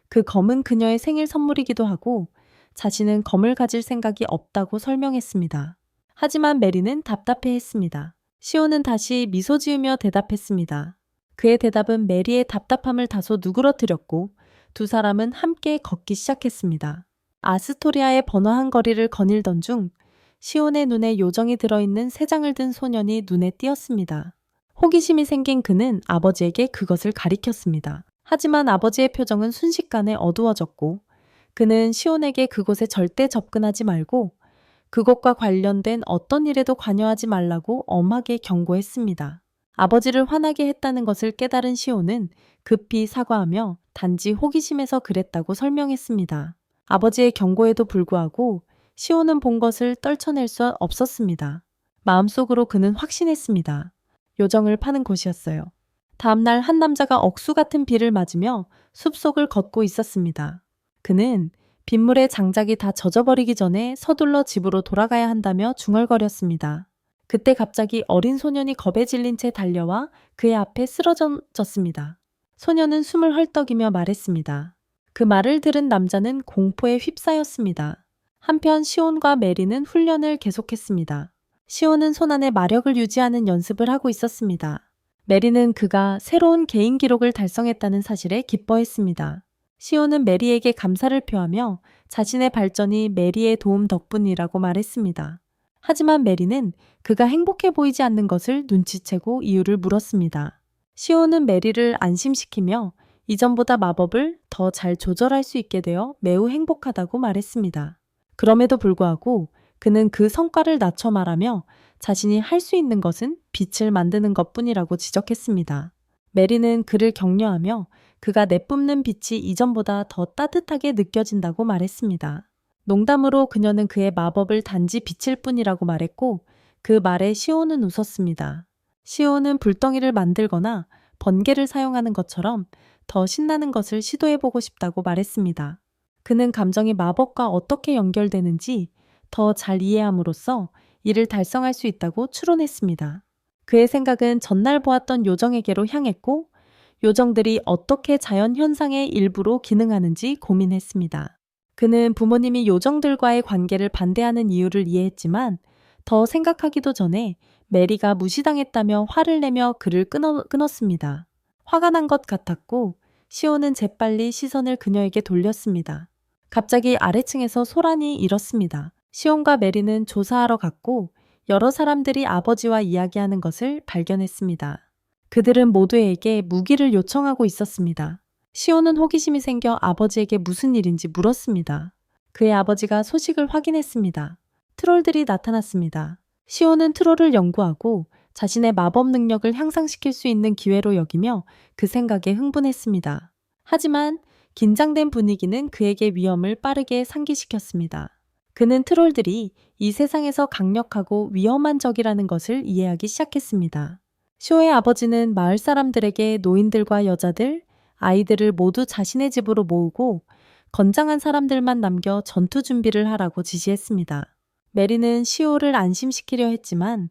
그 검은 그녀의 생일 선물이기도 하고 자신은 검을 가질 생각이 없다고 설명했습니다. 하지만 메리는 답답해했습니다. 시온은 다시 미소 지으며 대답했습니다. 그의 대답은 메리의 답답함을 다소 누그러뜨렸고 두 사람은 함께 걷기 시작했습니다. 아스토리아의 번화한 거리를 거닐던 중 시온의 눈에 요정이 들어있는 세 장을 든 소년이 눈에 띄었습니다. 호기심이 생긴 그는 아버지에게 그것을 가리켰습니다. 하지만 아버지의 표정은 순식간에 어두워졌고 그는 시온에게 그곳에 절대 접근하지 말고 그것과 관련된 어떤 일에도 관여하지 말라고 엄하게 경고했습니다. 아버지를 화나게 했다는 것을 깨달은 시온은 급히 사과하며 단지 호기심에서 그랬다고 설명했습니다. 아버지의 경고에도 불구하고 시온은 본 것을 떨쳐낼 수 없었습니다. 마음속으로 그는 확신했습니다. 요정을 파는 곳이었어요. 다음날 한 남자가 억수 같은 비를 맞으며 숲속을 걷고 있었습니다. 그는 빗물에 장작이 다 젖어버리기 전에 서둘러 집으로 돌아가야 한다며 중얼거렸습니다. 그때 갑자기 어린 소년이 겁에 질린 채 달려와 그의 앞에 쓰러졌습니다. 소년은 숨을 헐떡이며 말했습니다. 그 말을 들은 남자는 공포에 휩싸였습니다. 한편 시온과 메리는 훈련을 계속했습니다. 시온은 손안에 마력을 유지하는 연습을 하고 있었습니다. 메리는 그가 새로운 개인 기록을 달성했다는 사실에 기뻐했습니다. 시온은 메리에게 감사를 표하며 자신의 발전이 메리의 도움 덕분이라고 말했습니다. 하지만 메리는 그가 행복해 보이지 않는 것을 눈치채고 이유를 물었습니다. 시온은 메리를 안심시키며 이전보다 마법을 더 잘 조절할 수 있게 되어 매우 행복하다고 말했습니다. 그럼에도 불구하고 그는 그 성과를 낮춰 말하며 자신이 할 수 있는 것은 빛을 만드는 것뿐이라고 지적했습니다. 메리는 그를 격려하며 그가 내뿜는 빛이 이전보다 더 따뜻하게 느껴진다고 말했습니다. 농담으로 그녀는 그의 마법을 단지 빛일 뿐이라고 말했고 그 말에 시온은 웃었습니다. 시온은 불덩이를 만들거나 번개를 사용하는 것처럼 더 신나는 것을 시도해보고 싶다고 말했습니다. 그는 감정이 마법과 어떻게 연결되는지 더 잘 이해함으로써 이를 달성할 수 있다고 추론했습니다. 그의 생각은 전날 보았던 요정에게로 향했고 요정들이 어떻게 자연현상의 일부로 기능하는지 고민했습니다. 그는 부모님이 요정들과의 관계를 반대하는 이유를 이해했지만 더 생각하기도 전에 메리가 무시당했다며 화를 내며 그를 끊었습니다. 화가 난 것 같았고 시온은 재빨리 시선을 그녀에게 돌렸습니다. 갑자기 아래층에서 소란이 일었습니다. 시온과 메리는 조사하러 갔고 여러 사람들이 아버지와 이야기하는 것을 발견했습니다. 그들은 모두에게 무기를 요청하고 있었습니다. 시온은 호기심이 생겨 아버지에게 무슨 일인지 물었습니다. 그의 아버지가 소식을 확인했습니다. 트롤들이 나타났습니다. 시온은 트롤을 연구하고 자신의 마법 능력을 향상시킬 수 있는 기회로 여기며 그 생각에 흥분했습니다. 하지만 긴장된 분위기는 그에게 위험을 빠르게 상기시켰습니다. 그는 트롤들이 이 세상에서 강력하고 위험한 적이라는 것을 이해하기 시작했습니다. 쇼의 아버지는 마을 사람들에게 노인들과 여자들, 아이들을 모두 자신의 집으로 모으고 건장한 사람들만 남겨 전투 준비를 하라고 지시했습니다. 메리는 시오를 안심시키려 했지만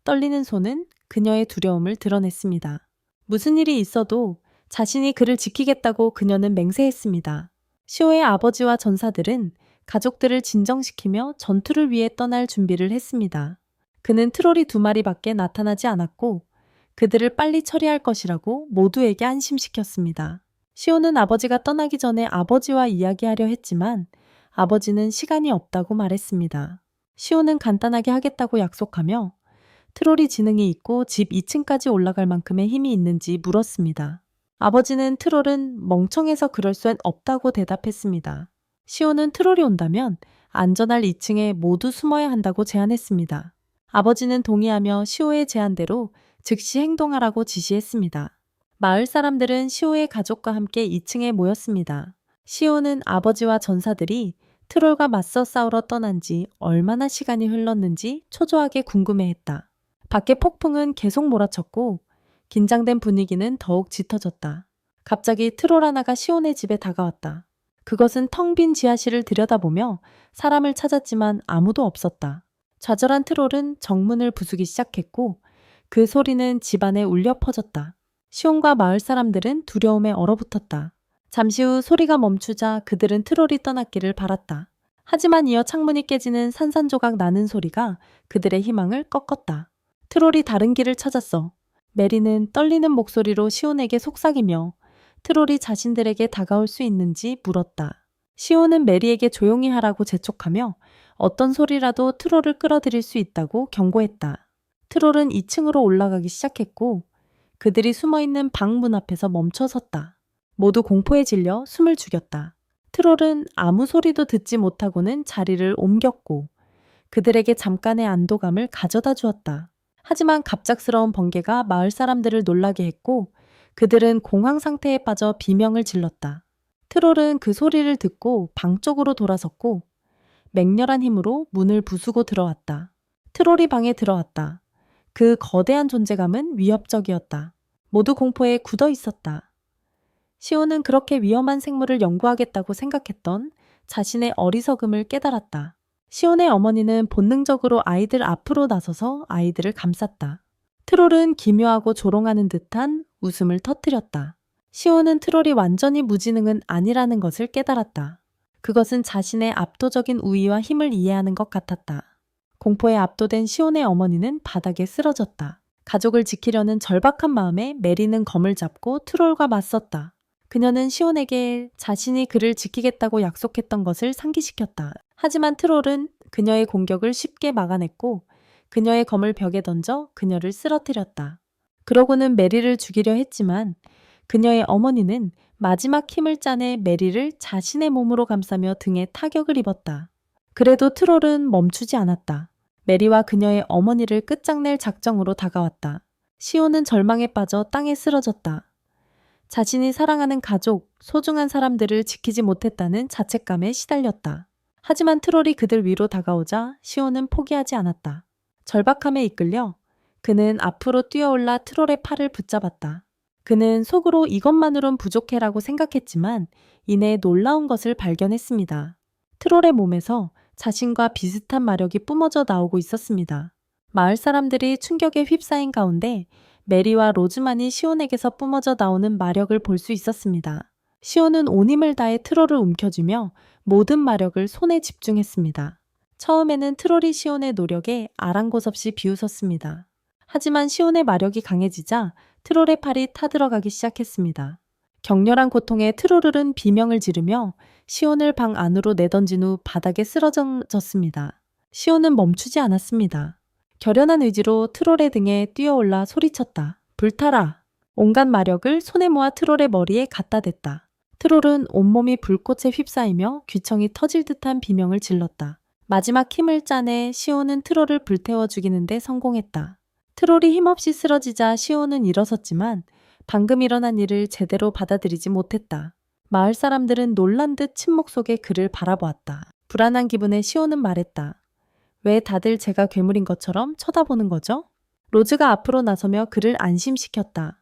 떨리는 손은 그녀의 두려움을 드러냈습니다. 무슨 일이 있어도 자신이 그를 지키겠다고 그녀는 맹세했습니다. 시오의 아버지와 전사들은 가족들을 진정시키며 전투를 위해 떠날 준비를 했습니다. 그는 트롤이 2마리밖에 나타나지 않았고 그들을 빨리 처리할 것이라고 모두에게 안심시켰습니다. 시오는 아버지가 떠나기 전에 아버지와 이야기하려 했지만 아버지는 시간이 없다고 말했습니다. 시오는 간단하게 하겠다고 약속하며 트롤이 지능이 있고 집 2층까지 올라갈 만큼의 힘이 있는지 물었습니다. 아버지는 트롤은 멍청해서 그럴 수 없다고 대답했습니다. 시오는 트롤이 온다면 안전할 2층에 모두 숨어야 한다고 제안했습니다. 아버지는 동의하며 시오의 제안대로 즉시 행동하라고 지시했습니다. 마을 사람들은 시오의 가족과 함께 2층에 모였습니다. 시오는 아버지와 전사들이 트롤과 맞서 싸우러 떠난 지 얼마나 시간이 흘렀는지 초조하게 궁금해했다. 밖에 폭풍은 계속 몰아쳤고 긴장된 분위기는 더욱 짙어졌다. 갑자기 트롤 하나가 시온의 집에 다가왔다. 그것은 텅 빈 지하실을 들여다보며 사람을 찾았지만 아무도 없었다. 좌절한 트롤은 정문을 부수기 시작했고 그 소리는 집안에 울려 퍼졌다. 시온과 마을 사람들은 두려움에 얼어붙었다. 잠시 후 소리가 멈추자 그들은 트롤이 떠났기를 바랐다. 하지만 이어 창문이 깨지는 산산조각 나는 소리가 그들의 희망을 꺾었다. 트롤이 다른 길을 찾았어. 메리는 떨리는 목소리로 시온에게 속삭이며 트롤이 자신들에게 다가올 수 있는지 물었다. 시온은 메리에게 조용히 하라고 재촉하며 어떤 소리라도 트롤을 끌어들일 수 있다고 경고했다. 트롤은 2층으로 올라가기 시작했고 그들이 숨어있는 방 문 앞에서 멈춰섰다. 모두 공포에 질려 숨을 죽였다. 트롤은 아무 소리도 듣지 못하고는 자리를 옮겼고 그들에게 잠깐의 안도감을 가져다 주었다. 하지만 갑작스러운 번개가 마을 사람들을 놀라게 했고 그들은 공황 상태에 빠져 비명을 질렀다. 트롤은 그 소리를 듣고 방 쪽으로 돌아섰고 맹렬한 힘으로 문을 부수고 들어왔다. 트롤이 방에 들어왔다. 그 거대한 존재감은 위협적이었다. 모두 공포에 굳어 있었다. 시온은 그렇게 위험한 생물을 연구하겠다고 생각했던 자신의 어리석음을 깨달았다. 시온의 어머니는 본능적으로 아이들 앞으로 나서서 아이들을 감쌌다. 트롤은 기묘하고 조롱하는 듯한 웃음을 터뜨렸다. 시온은 트롤이 완전히 무지능은 아니라는 것을 깨달았다. 그것은 자신의 압도적인 우위와 힘을 이해하는 것 같았다. 공포에 압도된 시온의 어머니는 바닥에 쓰러졌다. 가족을 지키려는 절박한 마음에 메리는 검을 잡고 트롤과 맞섰다. 그녀는 시온에게 자신이 그를 지키겠다고 약속했던 것을 상기시켰다. 하지만 트롤은 그녀의 공격을 쉽게 막아냈고 그녀의 검을 벽에 던져 그녀를 쓰러뜨렸다. 그러고는 메리를 죽이려 했지만 그녀의 어머니는 마지막 힘을 짜내 메리를 자신의 몸으로 감싸며 등에 타격을 입었다. 그래도 트롤은 멈추지 않았다. 메리와 그녀의 어머니를 끝장낼 작정으로 다가왔다. 시온은 절망에 빠져 땅에 쓰러졌다. 자신이 사랑하는 가족, 소중한 사람들을 지키지 못했다는 자책감에 시달렸다. 하지만 트롤이 그들 위로 다가오자 시온은 포기하지 않았다. 절박함에 이끌려 그는 앞으로 뛰어올라 트롤의 팔을 붙잡았다. 그는 속으로 이것만으론 부족해라고 생각했지만 이내 놀라운 것을 발견했습니다. 트롤의 몸에서 자신과 비슷한 마력이 뿜어져 나오고 있었습니다. 마을 사람들이 충격에 휩싸인 가운데 메리와 로즈만이 시온에게서 뿜어져 나오는 마력을 볼 수 있었습니다. 시온은 온 힘을 다해 트롤을 움켜쥐며 모든 마력을 손에 집중했습니다. 처음에는 트롤이 시온의 노력에 아랑곳없이 비웃었습니다. 하지만 시온의 마력이 강해지자 트롤의 팔이 타들어가기 시작했습니다. 격렬한 고통에 트롤은 비명을 지르며 시온을 방 안으로 내던진 후 바닥에 쓰러졌습니다. 시온은 멈추지 않았습니다. 결연한 의지로 트롤의 등에 뛰어올라 소리쳤다. 불타라! 온갖 마력을 손에 모아 트롤의 머리에 갖다 댔다. 트롤은 온몸이 불꽃에 휩싸이며 귀청이 터질 듯한 비명을 질렀다. 마지막 힘을 짜내 시온은 트롤을 불태워 죽이는 데 성공했다. 트롤이 힘없이 쓰러지자 시온은 일어섰지만 방금 일어난 일을 제대로 받아들이지 못했다. 마을 사람들은 놀란 듯 침묵 속에 그를 바라보았다. 불안한 기분에 시온은 말했다. 왜 다들 제가 괴물인 것처럼 쳐다보는 거죠? 로즈가 앞으로 나서며 그를 안심시켰다.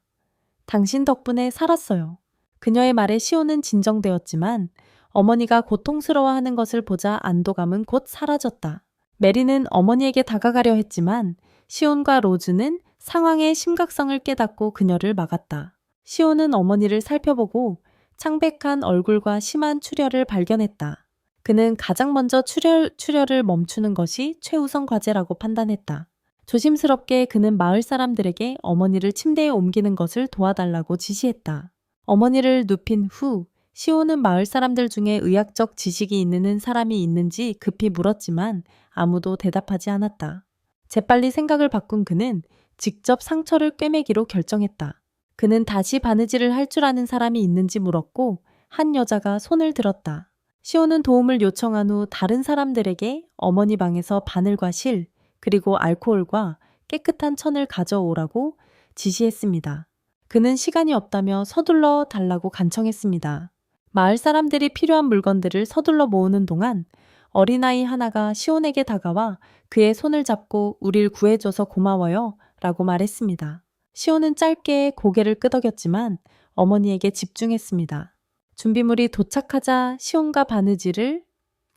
당신 덕분에 살았어요. 그녀의 말에 시온은 진정되었지만 어머니가 고통스러워하는 것을 보자 안도감은 곧 사라졌다. 메리는 어머니에게 다가가려 했지만 시온과 로즈는 상황의 심각성을 깨닫고 그녀를 막았다. 시온은 어머니를 살펴보고 창백한 얼굴과 심한 출혈을 발견했다. 그는 가장 먼저 출혈을 멈추는 것이 최우선 과제라고 판단했다. 조심스럽게 그는 마을 사람들에게 어머니를 침대에 옮기는 것을 도와달라고 지시했다. 어머니를 눕힌 후 시온은 마을 사람들 중에 의학적 지식이 있는 사람이 있는지 급히 물었지만 아무도 대답하지 않았다. 재빨리 생각을 바꾼 그는 직접 상처를 꿰매기로 결정했다. 그는 다시 바느질을 할 줄 아는 사람이 있는지 물었고 한 여자가 손을 들었다. 시온은 도움을 요청한 후 다른 사람들에게 어머니 방에서 바늘과 실, 그리고 알코올과 깨끗한 천을 가져오라고 지시했습니다. 그는 시간이 없다며 서둘러 달라고 간청했습니다. 마을 사람들이 필요한 물건들을 서둘러 모으는 동안 어린아이 하나가 시온에게 다가와 그의 손을 잡고 우릴 구해줘서 고마워요 라고 말했습니다. 시온은 짧게 고개를 끄덕였지만 어머니에게 집중했습니다. 준비물이 도착하자 시온과 바느질을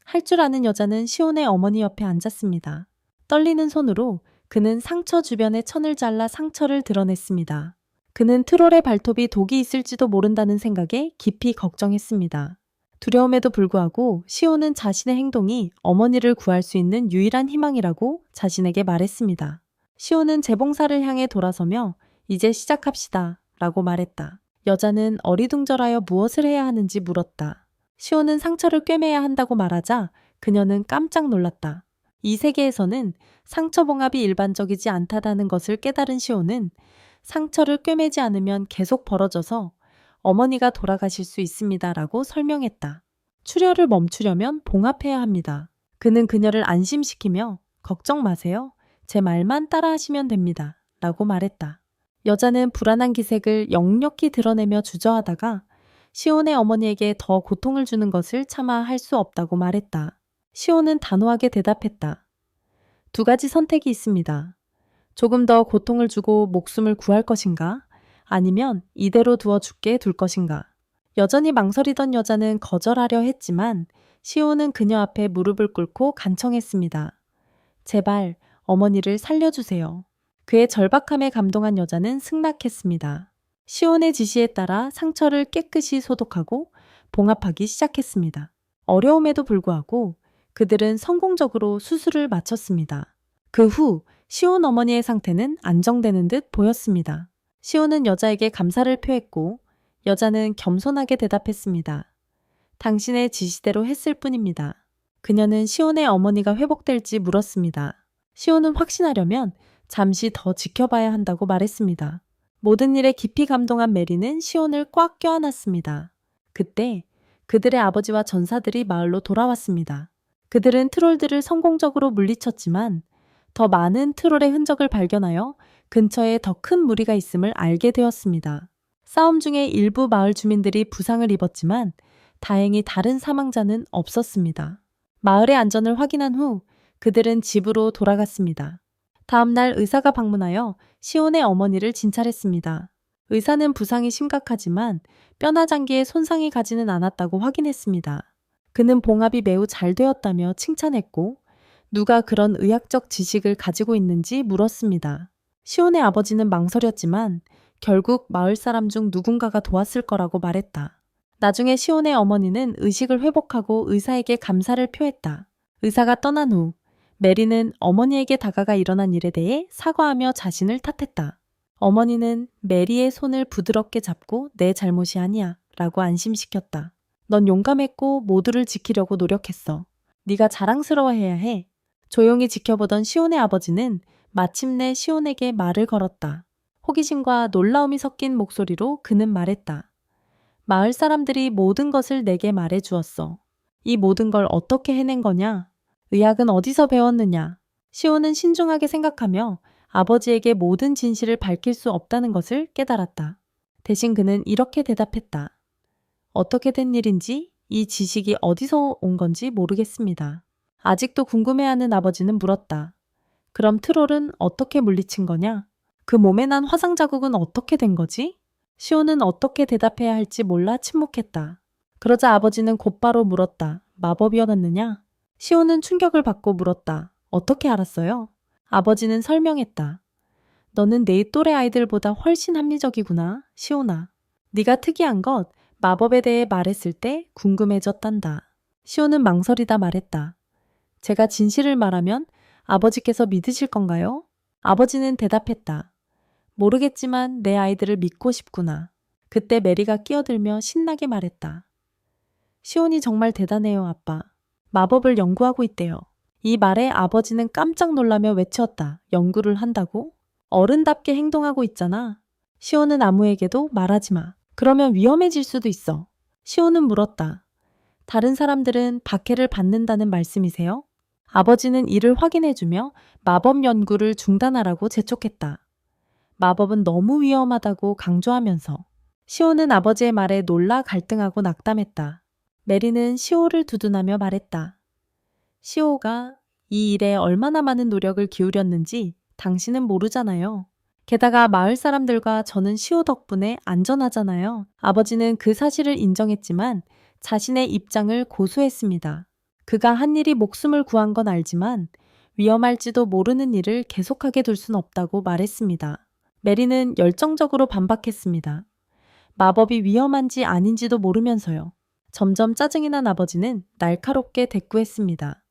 할 줄 아는 여자는 시온의 어머니 옆에 앉았습니다. 떨리는 손으로 그는 상처 주변에 천을 잘라 상처를 드러냈습니다. 그는 트롤의 발톱이 독이 있을지도 모른다는 생각에 깊이 걱정했습니다. 두려움에도 불구하고 시온은 자신의 행동이 어머니를 구할 수 있는 유일한 희망이라고 자신에게 말했습니다. 시온은 재봉사를 향해 돌아서며 이제 시작합시다 라고 말했다. 여자는 어리둥절하여 무엇을 해야 하는지 물었다. 시온은 상처를 꿰매야 한다고 말하자 그녀는 깜짝 놀랐다. 이 세계에서는 상처 봉합이 일반적이지 않다는 것을 깨달은 시온은 상처를 꿰매지 않으면 계속 벌어져서 어머니가 돌아가실 수 있습니다 라고 설명했다. 출혈을 멈추려면 봉합해야 합니다. 그는 그녀를 안심시키며 걱정 마세요. 제 말만 따라하시면 됩니다 라고 말했다. 여자는 불안한 기색을 역력히 드러내며 주저하다가 시온의 어머니에게 더 고통을 주는 것을 차마 할 수 없다고 말했다. 시온은 단호하게 대답했다. 두 가지 선택이 있습니다. 조금 더 고통을 주고 목숨을 구할 것인가? 아니면 이대로 두어 죽게 둘 것인가? 여전히 망설이던 여자는 거절하려 했지만 시온은 그녀 앞에 무릎을 꿇고 간청했습니다. 제발 어머니를 살려주세요. 그의 절박함에 감동한 여자는 승낙했습니다. 시온의 지시에 따라 상처를 깨끗이 소독하고 봉합하기 시작했습니다. 어려움에도 불구하고 그들은 성공적으로 수술을 마쳤습니다. 그 후 시온 어머니의 상태는 안정되는 듯 보였습니다. 시온은 여자에게 감사를 표했고 여자는 겸손하게 대답했습니다. 당신의 지시대로 했을 뿐입니다. 그녀는 시온의 어머니가 회복될지 물었습니다. 시온은 확신하려면 잠시 더 지켜봐야 한다고 말했습니다. 모든 일에 깊이 감동한 메리는 시온을 꽉 껴안았습니다. 그때 그들의 아버지와 전사들이 마을로 돌아왔습니다. 그들은 트롤들을 성공적으로 물리쳤지만 더 많은 트롤의 흔적을 발견하여 근처에 더 큰 무리가 있음을 알게 되었습니다. 싸움 중에 일부 마을 주민들이 부상을 입었지만 다행히 다른 사망자는 없었습니다. 마을의 안전을 확인한 후 그들은 집으로 돌아갔습니다. 다음 날 의사가 방문하여 시온의 어머니를 진찰했습니다. 의사는 부상이 심각하지만 뼈나 장기에 손상이 가지는 않았다고 확인했습니다. 그는 봉합이 매우 잘 되었다며 칭찬했고 누가 그런 의학적 지식을 가지고 있는지 물었습니다. 시온의 아버지는 망설였지만 결국 마을 사람 중 누군가가 도왔을 거라고 말했다. 나중에 시온의 어머니는 의식을 회복하고 의사에게 감사를 표했다. 의사가 떠난 후 메리는 어머니에게 다가가 일어난 일에 대해 사과하며 자신을 탓했다. 어머니는 메리의 손을 부드럽게 잡고 내 잘못이 아니야 라고 안심시켰다. 넌 용감했고 모두를 지키려고 노력했어. 네가 자랑스러워해야 해. 조용히 지켜보던 시온의 아버지는 마침내 시온에게 말을 걸었다. 호기심과 놀라움이 섞인 목소리로 그는 말했다. 마을 사람들이 모든 것을 내게 말해 주었어. 이 모든 걸 어떻게 해낸 거냐? 의학은 어디서 배웠느냐? 시온은 신중하게 생각하며 아버지에게 모든 진실을 밝힐 수 없다는 것을 깨달았다. 대신 그는 이렇게 대답했다. 어떻게 된 일인지 이 지식이 어디서 온 건지 모르겠습니다. 아직도 궁금해하는 아버지는 물었다. 그럼 트롤은 어떻게 물리친 거냐? 그 몸에 난 화상 자국은 어떻게 된 거지? 시온은 어떻게 대답해야 할지 몰라 침묵했다. 그러자 아버지는 곧바로 물었다. 마법이었느냐? 시온은 충격을 받고 물었다. 어떻게 알았어요? 아버지는 설명했다. 너는 내 또래 아이들보다 훨씬 합리적이구나, 시온아. 네가 특이한 것, 마법에 대해 말했을 때 궁금해졌단다. 시온은 망설이다 말했다. 제가 진실을 말하면 아버지께서 믿으실 건가요? 아버지는 대답했다. 모르겠지만 내 아이들을 믿고 싶구나. 그때 메리가 끼어들며 신나게 말했다. 시온이 정말 대단해요, 아빠. 마법을 연구하고 있대요. 이 말에 아버지는 깜짝 놀라며 외쳤다. 연구를 한다고? 어른답게 행동하고 있잖아. 시온은 아무에게도 말하지 마. 그러면 위험해질 수도 있어. 시온은 물었다. 다른 사람들은 박해를 받는다는 말씀이세요? 아버지는 이를 확인해주며 마법 연구를 중단하라고 재촉했다. 마법은 너무 위험하다고 강조하면서 시온은 아버지의 말에 놀라 갈등하고 낙담했다. 메리는 시오를 두둔하며 말했다. 시오가 이 일에 얼마나 많은 노력을 기울였는지 당신은 모르잖아요. 게다가 마을 사람들과 저는 시오 덕분에 안전하잖아요. 아버지는 그 사실을 인정했지만 자신의 입장을 고수했습니다. 그가 한 일이 목숨을 구한 건 알지만 위험할지도 모르는 일을 계속하게 둘 순 없다고 말했습니다. 메리는 열정적으로 반박했습니다. 마법이 위험한지 아닌지도 모르면서요. 점점 짜증이 난 아버지는 날카롭게 대꾸했습니다.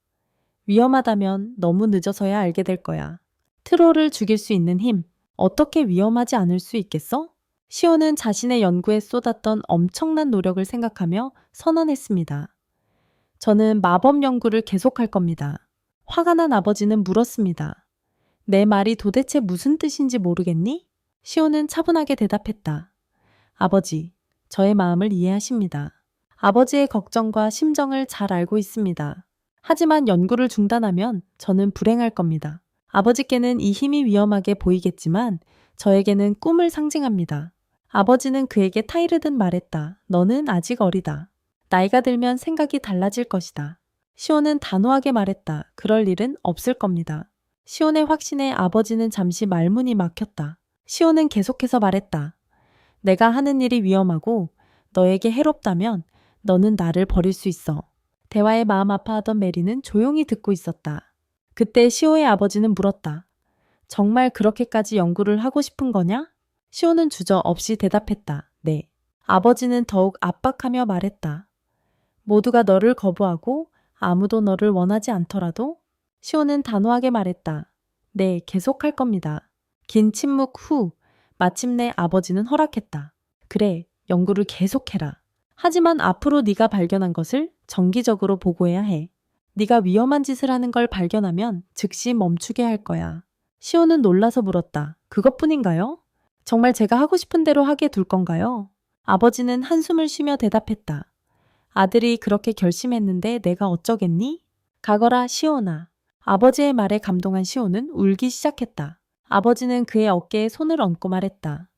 위험하다면 너무 늦어서야 알게 될 거야. 트롤을 죽일 수 있는 힘, 어떻게 위험하지 않을 수 있겠어? 시온은 자신의 연구에 쏟았던 엄청난 노력을 생각하며 선언했습니다. 저는 마법 연구를 계속할 겁니다. 화가 난 아버지는 물었습니다. 내 말이 도대체 무슨 뜻인지 모르겠니? 시온은 차분하게 대답했다. 아버지, 저의 마음을 이해하십니다. 아버지의 걱정과 심정을 잘 알고 있습니다. 하지만 연구를 중단하면 저는 불행할 겁니다. 아버지께는 이 힘이 위험하게 보이겠지만 저에게는 꿈을 상징합니다. 아버지는 그에게 타이르듯 말했다. 너는 아직 어리다. 나이가 들면 생각이 달라질 것이다. 시온은 단호하게 말했다. 그럴 일은 없을 겁니다. 시온의 확신에 아버지는 잠시 말문이 막혔다. 시온은 계속해서 말했다. 내가 하는 일이 위험하고 너에게 해롭다면 너는 나를 버릴 수 있어. 대화에 마음 아파하던 메리는 조용히 듣고 있었다. 그때 시오의 아버지는 물었다. 정말 그렇게까지 연구를 하고 싶은 거냐? 시오는 주저없이 대답했다. 네. 아버지는 더욱 압박하며 말했다. 모두가 너를 거부하고 아무도 너를 원하지 않더라도? 시오는 단호하게 말했다. 네, 계속할 겁니다. 긴 침묵 후 마침내 아버지는 허락했다. 그래, 연구를 계속해라. 하지만 앞으로 네가 발견한 것을 정기적으로 보고해야 해. 네가 위험한 짓을 하는 걸 발견하면 즉시 멈추게 할 거야. 시온은 놀라서 물었다. 그것뿐인가요? 정말 제가 하고 싶은 대로 하게 둘 건가요? 아버지는 한숨을 쉬며 대답했다. 아들이 그렇게 결심했는데 내가 어쩌겠니? 가거라, 시온아. 아버지의 말에 감동한 시온은 울기 시작했다. 아버지는 그의 어깨에 손을 얹고 말했다.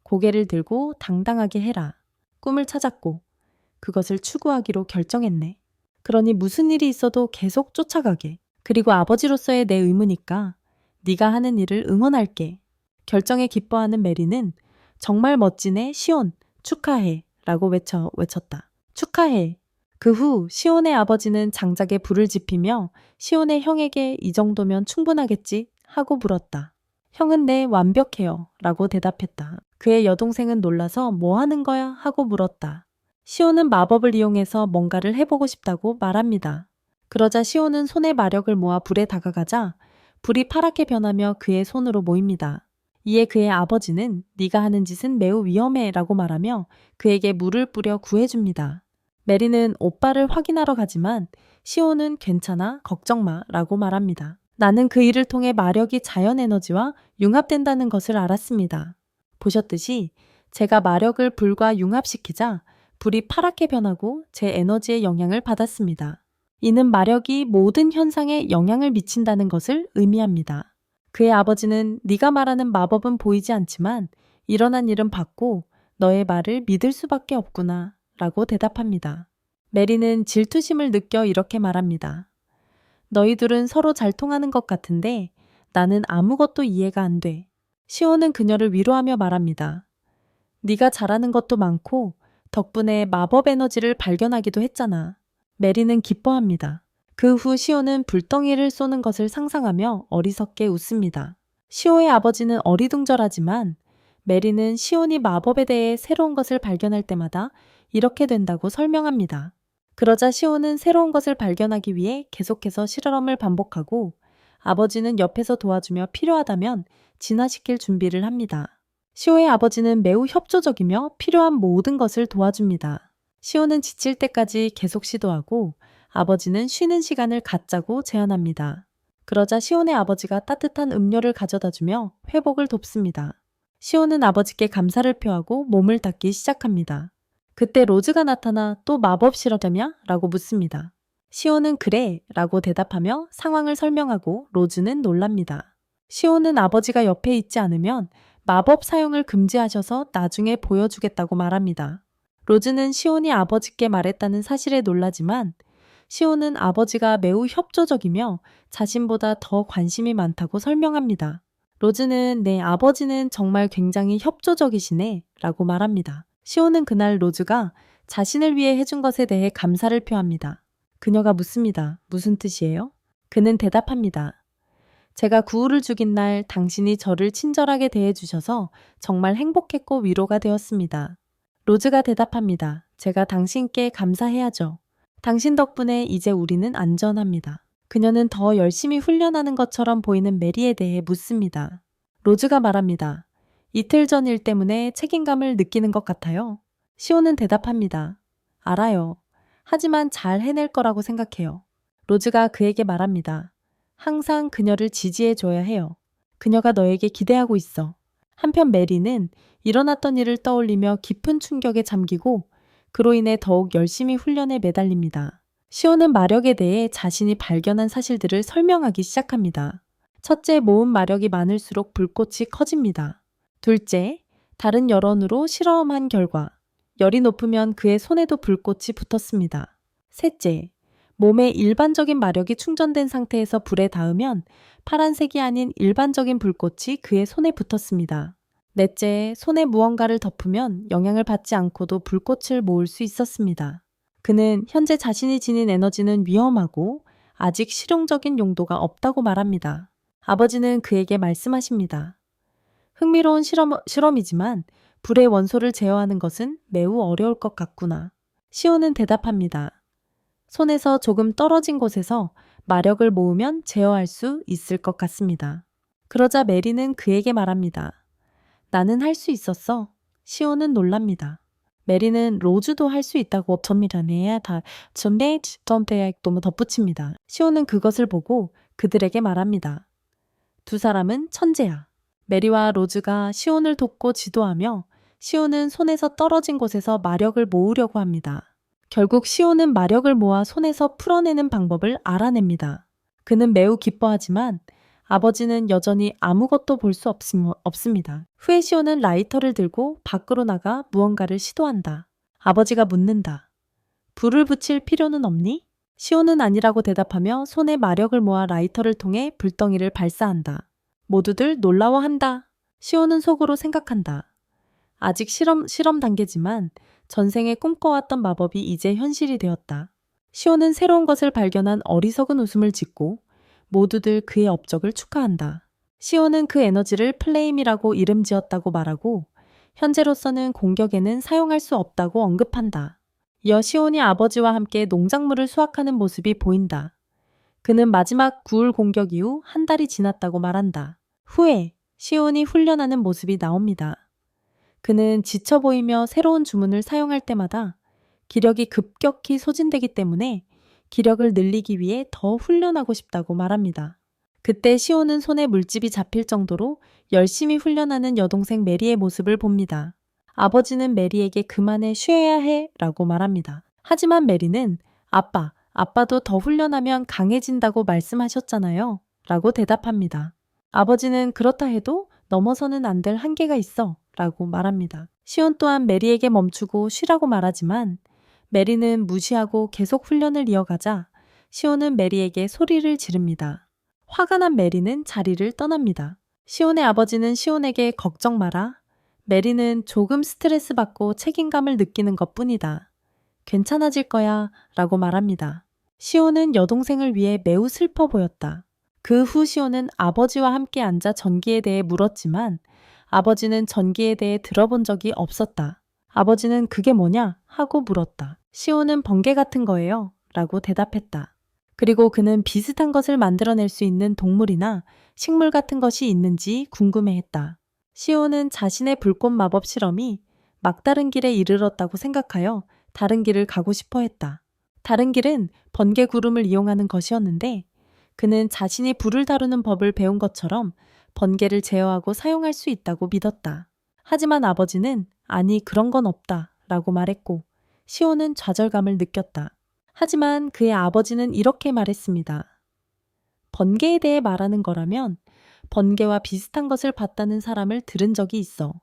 고개를 들고 당당하게 해라. 꿈을 찾았고 그것을 추구하기로 결정했네. 그러니 무슨 일이 있어도 계속 쫓아가게. 그리고 아버지로서의 내 의무니까 네가 하는 일을 응원할게. 결정에 기뻐하는 메리는 정말 멋지네, 시온. 축하해. 라고 외쳤다. 축하해. 그 후 시온의 아버지는 장작에 불을 지피며 시온의 형에게 이 정도면 충분하겠지? 하고 물었다. 형은 네, 완벽해요. 라고 대답했다. 그의 여동생은 놀라서 뭐 하는 거야? 하고 물었다. 시온은 마법을 이용해서 뭔가를 해보고 싶다고 말합니다. 그러자 시온은 손에 마력을 모아 불에 다가가자 불이 파랗게 변하며 그의 손으로 모입니다. 이에 그의 아버지는 네가 하는 짓은 매우 위험해 라고 말하며 그에게 물을 뿌려 구해줍니다. 메리는 오빠를 확인하러 가지만 시온은 괜찮아, 걱정 마 라고 말합니다. 나는 그 일을 통해 마력이 자연 에너지와 융합된다는 것을 알았습니다. 보셨듯이 제가 마력을 불과 융합시키자 불이 파랗게 변하고 제 에너지의 영향을 받았습니다. 이는 마력이 모든 현상에 영향을 미친다는 것을 의미합니다. 그의 아버지는 네가 말하는 마법은 보이지 않지만 일어난 일은 봤고 너의 말을 믿을 수밖에 없구나 라고 대답합니다. 메리는 질투심을 느껴 이렇게 말합니다. 너희들은 서로 잘 통하는 것 같은데 나는 아무것도 이해가 안 돼. 시온은 그녀를 위로하며 말합니다. 네가 잘하는 것도 많고 덕분에 마법 에너지를 발견하기도 했잖아. 메리는 기뻐합니다. 그 후 시온은 불덩이를 쏘는 것을 상상하며 어리석게 웃습니다. 시오의 아버지는 어리둥절하지만 메리는 시온이 마법에 대해 새로운 것을 발견할 때마다 이렇게 된다고 설명합니다. 그러자 시온은 새로운 것을 발견하기 위해 계속해서 실험을 반복하고 아버지는 옆에서 도와주며 필요하다면 진화시킬 준비를 합니다. 시오의 아버지는 매우 협조적이며 필요한 모든 것을 도와줍니다. 시오는 지칠 때까지 계속 시도하고 아버지는 쉬는 시간을 갖자고 제안합니다. 그러자 시온의 아버지가 따뜻한 음료를 가져다주며 회복을 돕습니다. 시온은 아버지께 감사를 표하고 몸을 닦기 시작합니다. 그때 로즈가 나타나 또 마법 실험이냐? 라고 묻습니다. 시온은 그래 라고 대답하며 상황을 설명하고 로즈는 놀랍니다. 시온은 아버지가 옆에 있지 않으면 마법 사용을 금지하셔서 나중에 보여주겠다고 말합니다. 로즈는 시온이 아버지께 말했다는 사실에 놀라지만 시온은 아버지가 매우 협조적이며 자신보다 더 관심이 많다고 설명합니다. 로즈는 네, 아버지는 정말 굉장히 협조적이시네 라고 말합니다. 시온은 그날 로즈가 자신을 위해 해준 것에 대해 감사를 표합니다. 그녀가 묻습니다. 무슨 뜻이에요? 그는 대답합니다. 제가 구우를 죽인 날 당신이 저를 친절하게 대해주셔서 정말 행복했고 위로가 되었습니다. 로즈가 대답합니다. 제가 당신께 감사해야죠. 당신 덕분에 이제 우리는 안전합니다. 그녀는 더 열심히 훈련하는 것처럼 보이는 메리에 대해 묻습니다. 로즈가 말합니다. 이틀 전 일 때문에 책임감을 느끼는 것 같아요. 시온은 대답합니다. 알아요. 하지만 잘 해낼 거라고 생각해요. 로즈가 그에게 말합니다. 항상 그녀를 지지해줘야 해요. 그녀가 너에게 기대하고 있어. 한편 메리는 일어났던 일을 떠올리며 깊은 충격에 잠기고 그로 인해 더욱 열심히 훈련에 매달립니다. 시온은 마력에 대해 자신이 발견한 사실들을 설명하기 시작합니다. 첫째, 모은 마력이 많을수록 불꽃이 커집니다. 둘째, 다른 열원으로 실험한 결과 열이 높으면 그의 손에도 불꽃이 붙었습니다. 셋째, 몸에 일반적인 마력이 충전된 상태에서 불에 닿으면 파란색이 아닌 일반적인 불꽃이 그의 손에 붙었습니다. 넷째, 손에 무언가를 덮으면 영향을 받지 않고도 불꽃을 모을 수 있었습니다. 그는 현재 자신이 지닌 에너지는 위험하고 아직 실용적인 용도가 없다고 말합니다. 아버지는 그에게 말씀하십니다. 흥미로운 실험이지만 불의 원소를 제어하는 것은 매우 어려울 것 같구나. 시온은 대답합니다. 손에서 조금 떨어진 곳에서 마력을 모으면 제어할 수 있을 것 같습니다. 그러자 메리는 그에게 말합니다. 나는 할 수 있었어. 시온은 놀랍니다. 메리는 로즈도 할 수 있다고 전미라네야 다 전메이트 덤대에 너무 덧붙입니다. 시온은 그것을 보고 그들에게 말합니다. 두 사람은 천재야. 메리와 로즈가 시온을 돕고 지도하며 시온은 손에서 떨어진 곳에서 마력을 모으려고 합니다. 결국 시온은 마력을 모아 손에서 풀어내는 방법을 알아냅니다. 그는 매우 기뻐하지만 아버지는 여전히 아무것도 볼 수 없습니다. 후에 시온은 라이터를 들고 밖으로 나가 무언가를 시도한다. 아버지가 묻는다. 불을 붙일 필요는 없니? 시온은 아니라고 대답하며 손에 마력을 모아 라이터를 통해 불덩이를 발사한다. 모두들 놀라워한다. 시온은 속으로 생각한다. 아직 실험 단계지만 전생에 꿈꿔왔던 마법이 이제 현실이 되었다. 시온은 새로운 것을 발견한 어리석은 웃음을 짓고 모두들 그의 업적을 축하한다. 시온은 그 에너지를 플레임이라고 이름 지었다고 말하고 현재로서는 공격에는 사용할 수 없다고 언급한다. 이어 시온이 아버지와 함께 농작물을 수확하는 모습이 보인다. 그는 마지막 구울 공격 이후 한 달이 지났다고 말한다. 후에 시온이 훈련하는 모습이 나옵니다. 그는 지쳐 보이며 새로운 주문을 사용할 때마다 기력이 급격히 소진되기 때문에 기력을 늘리기 위해 더 훈련하고 싶다고 말합니다. 그때 시온은 손에 물집이 잡힐 정도로 열심히 훈련하는 여동생 메리의 모습을 봅니다. 아버지는 메리에게 그만해 쉬어야 해 라고 말합니다. 하지만 메리는 아빠도 더 훈련하면 강해진다고 말씀하셨잖아요 라고 대답합니다. 아버지는 그렇다 해도 넘어서는 안 될 한계가 있어 라고 말합니다. 시온 또한 메리에게 멈추고 쉬라고 말하지만 메리는 무시하고 계속 훈련을 이어가자 시온은 메리에게 소리를 지릅니다. 화가 난 메리는 자리를 떠납니다. 시온의 아버지는 시온에게 걱정 마라. 메리는 조금 스트레스 받고 책임감을 느끼는 것 뿐이다. 괜찮아질 거야 라고 말합니다. 시온은 여동생을 위해 매우 슬퍼 보였다. 그 후 시온은 아버지와 함께 앉아 전기에 대해 물었지만 아버지는 전기에 대해 들어본 적이 없었다. 아버지는 그게 뭐냐? 하고 물었다. 시온은 번개 같은 거예요 라고 대답했다. 그리고 그는 비슷한 것을 만들어낼 수 있는 동물이나 식물 같은 것이 있는지 궁금해했다. 시온은 자신의 불꽃 마법 실험이 막다른 길에 이르렀다고 생각하여 다른 길을 가고 싶어 했다. 다른 길은 번개 구름을 이용하는 것이었는데 그는 자신이 불을 다루는 법을 배운 것처럼 번개를 제어하고 사용할 수 있다고 믿었다. 하지만 아버지는 아니 그런 건 없다 라고 말했고 시온은 좌절감을 느꼈다. 하지만 그의 아버지는 이렇게 말했습니다. 번개에 대해 말하는 거라면 번개와 비슷한 것을 봤다는 사람을 들은 적이 있어.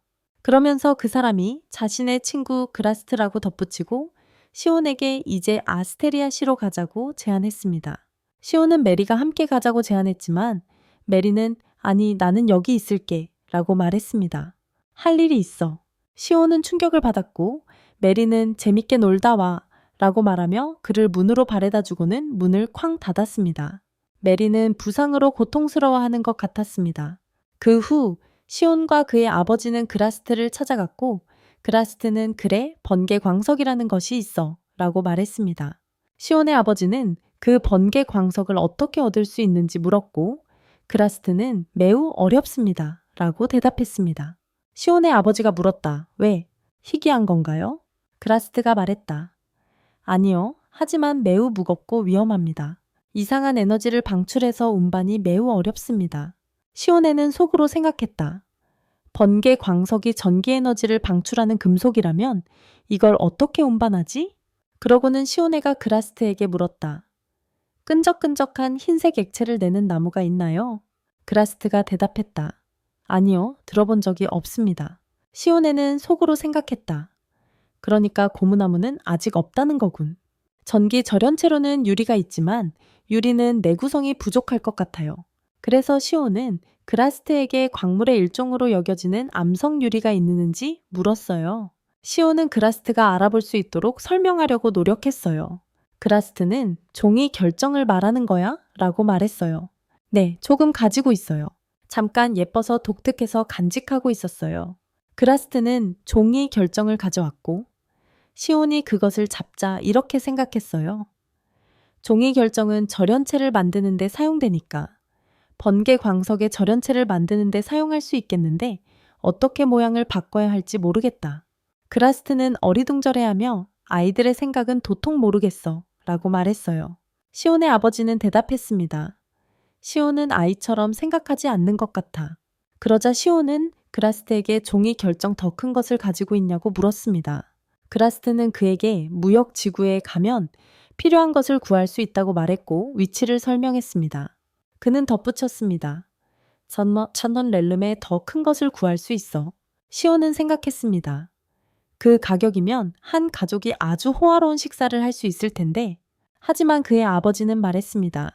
그러면서 그 사람이 자신의 친구 그라스트라고 덧붙이고 시온에게 이제 아스테리아시로 가자고 제안했습니다. 시온은 메리가 함께 가자고 제안했지만 메리는 아니 나는 여기 있을게 라고 말했습니다. 할 일이 있어. 시온은 충격을 받았고 메리는 재밌게 놀다 와 라고 말하며 그를 문으로 바래다 주고는 문을 쾅 닫았습니다. 메리는 부상으로 고통스러워하는 것 같았습니다. 그 후 시온과 그의 아버지는 그라스트를 찾아갔고 그라스트는 그래 번개 광석이라는 것이 있어 라고 말했습니다. 시온의 아버지는 그 번개 광석을 어떻게 얻을 수 있는지 물었고 그라스트는 매우 어렵습니다 라고 대답했습니다. 시온의 아버지가 물었다. 왜? 희귀한 건가요? 그라스트가 말했다. 아니요. 하지만 매우 무겁고 위험합니다. 이상한 에너지를 방출해서 운반이 매우 어렵습니다. 시온에는 속으로 생각했다. 번개 광석이 전기 에너지를 방출하는 금속이라면 이걸 어떻게 운반하지? 그러고는 시온에가 그라스트에게 물었다. 끈적끈적한 흰색 액체를 내는 나무가 있나요? 그라스트가 대답했다. 아니요, 들어본 적이 없습니다. 시온에는 속으로 생각했다. 그러니까 고무나무는 아직 없다는 거군. 전기 절연체로는 유리가 있지만 유리는 내구성이 부족할 것 같아요. 그래서 시온은 그라스트에게 광물의 일종으로 여겨지는 암석 유리가 있는지 물었어요. 시온은 그라스트가 알아볼 수 있도록 설명하려고 노력했어요. 그라스트는 종이 결정을 말하는 거야? 라고 말했어요. 네, 조금 가지고 있어요. 잠깐 예뻐서 독특해서 간직하고 있었어요. 그라스트는 종이 결정을 가져왔고 시온이 그것을 잡자 이렇게 생각했어요. 종이 결정은 절연체를 만드는 데 사용되니까 번개 광석의 절연체를 만드는 데 사용할 수 있겠는데 어떻게 모양을 바꿔야 할지 모르겠다. 그라스트는 어리둥절해하며 아이들의 생각은 도통 모르겠어 라고 말했어요. 시온의 아버지는 대답했습니다. 시온은 아이처럼 생각하지 않는 것 같아. 그러자 시온은 그라스트에게 종이 결정 더 큰 것을 가지고 있냐고 물었습니다. 그라스트는 그에게 무역 지구에 가면 필요한 것을 구할 수 있다고 말했고 위치를 설명했습니다. 그는 덧붙였습니다. 천원 렐름에 더 큰 것을 구할 수 있어. 시온은 생각했습니다. 그 가격이면 한 가족이 아주 호화로운 식사를 할 수 있을 텐데 하지만 그의 아버지는 말했습니다.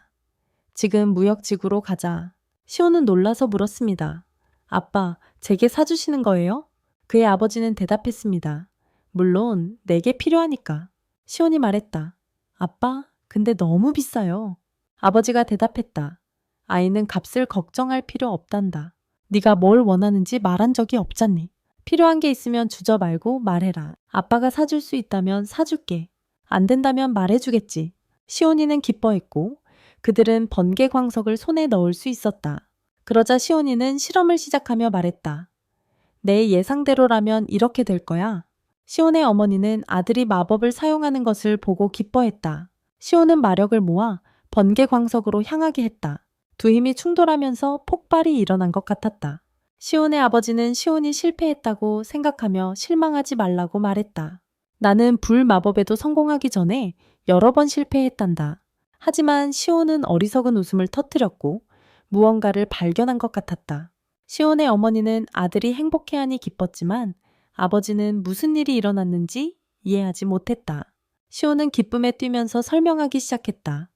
지금 무역지구로 가자. 시온은 놀라서 물었습니다. 아빠, 제게 사주시는 거예요? 그의 아버지는 대답했습니다. 물론 내게 필요하니까. 시온이 말했다. 아빠, 근데 너무 비싸요. 아버지가 대답했다. 아이는 값을 걱정할 필요 없단다. 네가 뭘 원하는지 말한 적이 없잖니. 필요한 게 있으면 주저 말고 말해라. 아빠가 사줄 수 있다면 사줄게. 안 된다면 말해주겠지. 시온이는 기뻐했고 그들은 번개 광석을 손에 넣을 수 있었다. 그러자 시온이는 실험을 시작하며 말했다. 내 예상대로라면 이렇게 될 거야. 시온의 어머니는 아들이 마법을 사용하는 것을 보고 기뻐했다. 시온은 마력을 모아 번개 광석으로 향하게 했다. 두 힘이 충돌하면서 폭발이 일어난 것 같았다. 시온의 아버지는 시온이 실패했다고 생각하며 실망하지 말라고 말했다. 나는 불 마법에도 성공하기 전에 여러 번 실패했단다. 하지만 시온은 어리석은 웃음을 터뜨렸고 무언가를 발견한 것 같았다. 시온의 어머니는 아들이 행복해하니 기뻤지만 아버지는 무슨 일이 일어났는지 이해하지 못했다. 시온은 기쁨에 뛰면서 설명하기 시작했다.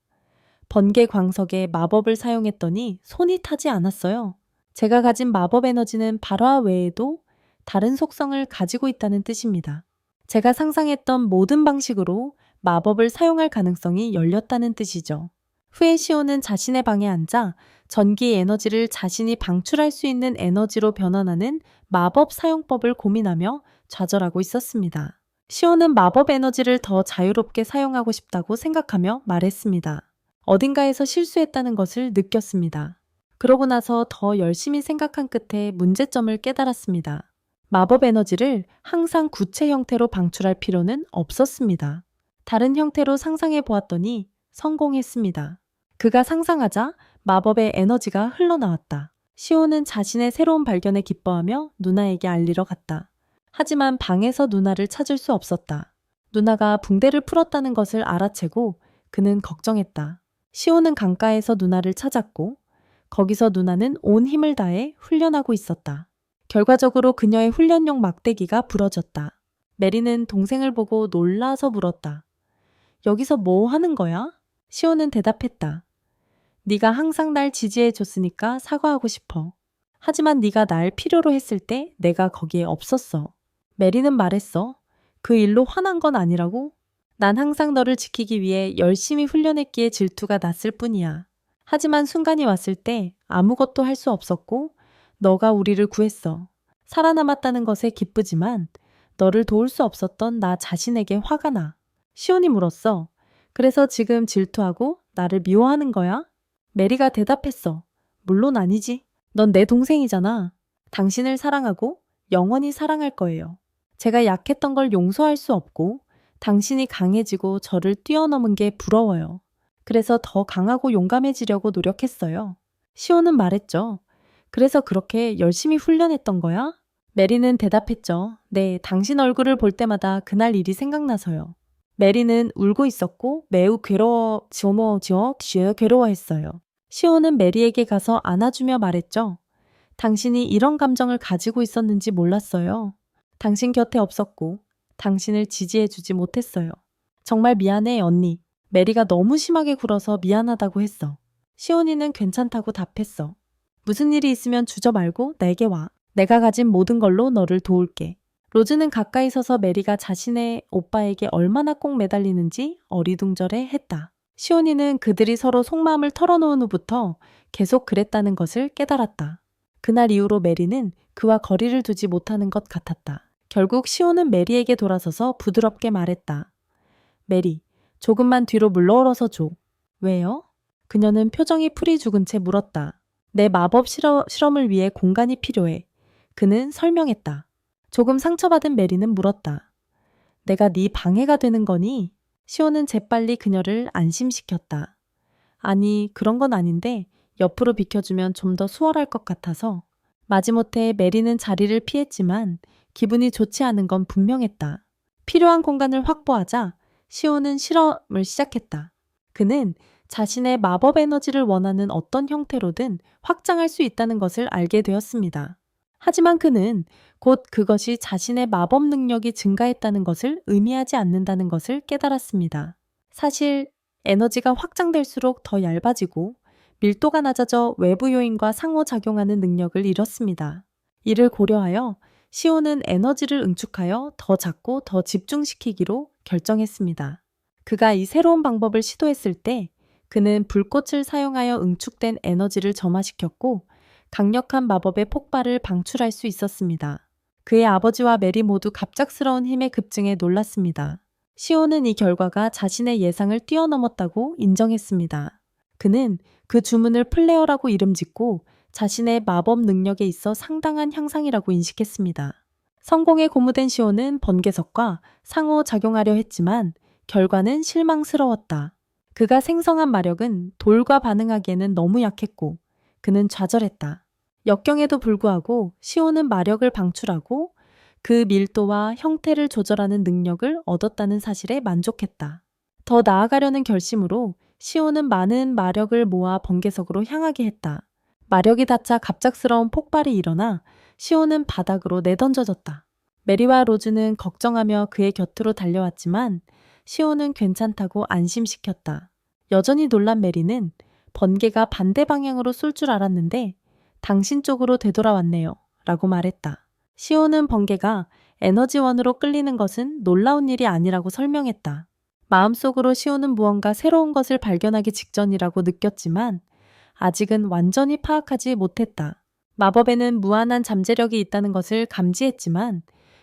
번개 광석에 마법을 사용했더니 손이 타지 않았어요. 제가 가진 마법 에너지는 발화 외에도 다른 속성을 가지고 있다는 뜻입니다. 제가 상상했던 모든 방식으로 마법을 사용할 가능성이 열렸다는 뜻이죠. 후에 시온은 자신의 방에 앉아 전기 에너지를 자신이 방출할 수 있는 에너지로 변환하는 마법 사용법을 고민하며 좌절하고 있었습니다. 시온은 마법 에너지를 더 자유롭게 사용하고 싶다고 생각하며 말했습니다. 어딘가에서 실수했다는 것을 느꼈습니다. 그러고 나서 더 열심히 생각한 끝에 문제점을 깨달았습니다. 마법 에너지를 항상 구체 형태로 방출할 필요는 없었습니다. 다른 형태로 상상해 보았더니 성공했습니다. 그가 상상하자 마법의 에너지가 흘러나왔다. 시온은 자신의 새로운 발견에 기뻐하며 누나에게 알리러 갔다. 하지만 방에서 누나를 찾을 수 없었다. 누나가 붕대를 풀었다는 것을 알아채고 그는 걱정했다. 시온은 강가에서 누나를 찾았고 거기서 누나는 온 힘을 다해 훈련하고 있었다. 결과적으로 그녀의 훈련용 막대기가 부러졌다. 메리는 동생을 보고 놀라서 물었다. 여기서 뭐 하는 거야? 시온은 대답했다. 네가 항상 날 지지해 줬으니까 사과하고 싶어. 하지만 네가 날 필요로 했을 때 내가 거기에 없었어. 메리는 말했어. 그 일로 화난 건 아니라고? 난 항상 너를 지키기 위해 열심히 훈련했기에 질투가 났을 뿐이야. 하지만 순간이 왔을 때 아무것도 할 수 없었고 너가 우리를 구했어. 살아남았다는 것에 기쁘지만 너를 도울 수 없었던 나 자신에게 화가 나. 시온이 물었어. 그래서 지금 질투하고 나를 미워하는 거야? 메리가 대답했어. 물론 아니지. 넌 내 동생이잖아. 당신을 사랑하고 영원히 사랑할 거예요. 제가 약했던 걸 용서할 수 없고 당신이 강해지고 저를 뛰어넘은 게 부러워요. 그래서 더 강하고 용감해지려고 노력했어요. 시온은 말했죠. 그래서 그렇게 열심히 훈련했던 거야? 메리는 대답했죠. 네, 당신 얼굴을 볼 때마다 그날 일이 생각나서요. 메리는 울고 있었고 매우 괴로워했어요. 시온은 메리에게 가서 안아주며 말했죠. 당신이 이런 감정을 가지고 있었는지 몰랐어요. 당신 곁에 없었고 당신을 지지해주지 못했어요. 정말 미안해, 언니. 메리가 너무 심하게 굴어서 미안하다고 했어. 시온이는 괜찮다고 답했어. 무슨 일이 있으면 주저 말고 내게 와. 내가 가진 모든 걸로 너를 도울게. 로즈는 가까이 서서 메리가 자신의 오빠에게 얼마나 꼭 매달리는지 어리둥절해 했다. 시온이는 그들이 서로 속마음을 털어놓은 후부터 계속 그랬다는 것을 깨달았다. 그날 이후로 메리는 그와 거리를 두지 못하는 것 같았다. 결국 시온은 메리에게 돌아서서 부드럽게 말했다. 메리, 조금만 뒤로 물러올어서 줘. 왜요? 그녀는 표정이 풀이 죽은 채 물었다. 내 마법 실험을 위해 공간이 필요해. 그는 설명했다. 조금 상처받은 메리는 물었다. 내가 네 방해가 되는 거니? 시온은 재빨리 그녀를 안심시켰다. 아니, 그런 건 아닌데 옆으로 비켜주면 좀 더 수월할 것 같아서. 마지못해 메리는 자리를 피했지만 기분이 좋지 않은 건 분명했다. 필요한 공간을 확보하자 시온은 실험을 시작했다. 그는 자신의 마법 에너지를 원하는 어떤 형태로든 확장할 수 있다는 것을 알게 되었습니다. 하지만 그는 곧 그것이 자신의 마법 능력이 증가했다는 것을 의미하지 않는다는 것을 깨달았습니다. 사실 에너지가 확장될수록 더 얇아지고 밀도가 낮아져 외부 요인과 상호작용하는 능력을 잃었습니다. 이를 고려하여 시온은 에너지를 응축하여 더 작고 더 집중시키기로 결정했습니다. 그가 이 새로운 방법을 시도했을 때 그는 불꽃을 사용하여 응축된 에너지를 점화시켰고 강력한 마법의 폭발을 방출할 수 있었습니다. 그의 아버지와 메리 모두 갑작스러운 힘의 급증에 놀랐습니다. 시온은 이 결과가 자신의 예상을 뛰어넘었다고 인정했습니다. 그는 그 주문을 플레어라고 이름 짓고 자신의 마법 능력에 있어 상당한 향상이라고 인식했습니다. 성공에 고무된 시온은 번개석과 상호작용하려 했지만 결과는 실망스러웠다. 그가 생성한 마력은 돌과 반응하기에는 너무 약했고 그는 좌절했다. 역경에도 불구하고 시온은 마력을 방출하고 그 밀도와 형태를 조절하는 능력을 얻었다는 사실에 만족했다. 더 나아가려는 결심으로 시온은 많은 마력을 모아 번개석으로 향하게 했다. 마력이 닿자 갑작스러운 폭발이 일어나 시온은 바닥으로 내던져졌다. 메리와 로즈는 걱정하며 그의 곁으로 달려왔지만 시온은 괜찮다고 안심시켰다. 여전히 놀란 메리는 번개가 반대 방향으로 쏠 줄 알았는데 당신 쪽으로 되돌아왔네요. 라고 말했다. 시온은 번개가 에너지원으로 끌리는 것은 놀라운 일이 아니라고 설명했다. 마음속으로 시온은 무언가 새로운 것을 발견하기 직전이라고 느꼈지만 아직은 완전히 파악하지 못했다. 마법에는 무한한 잠재력이 있다는 것을 감지했지만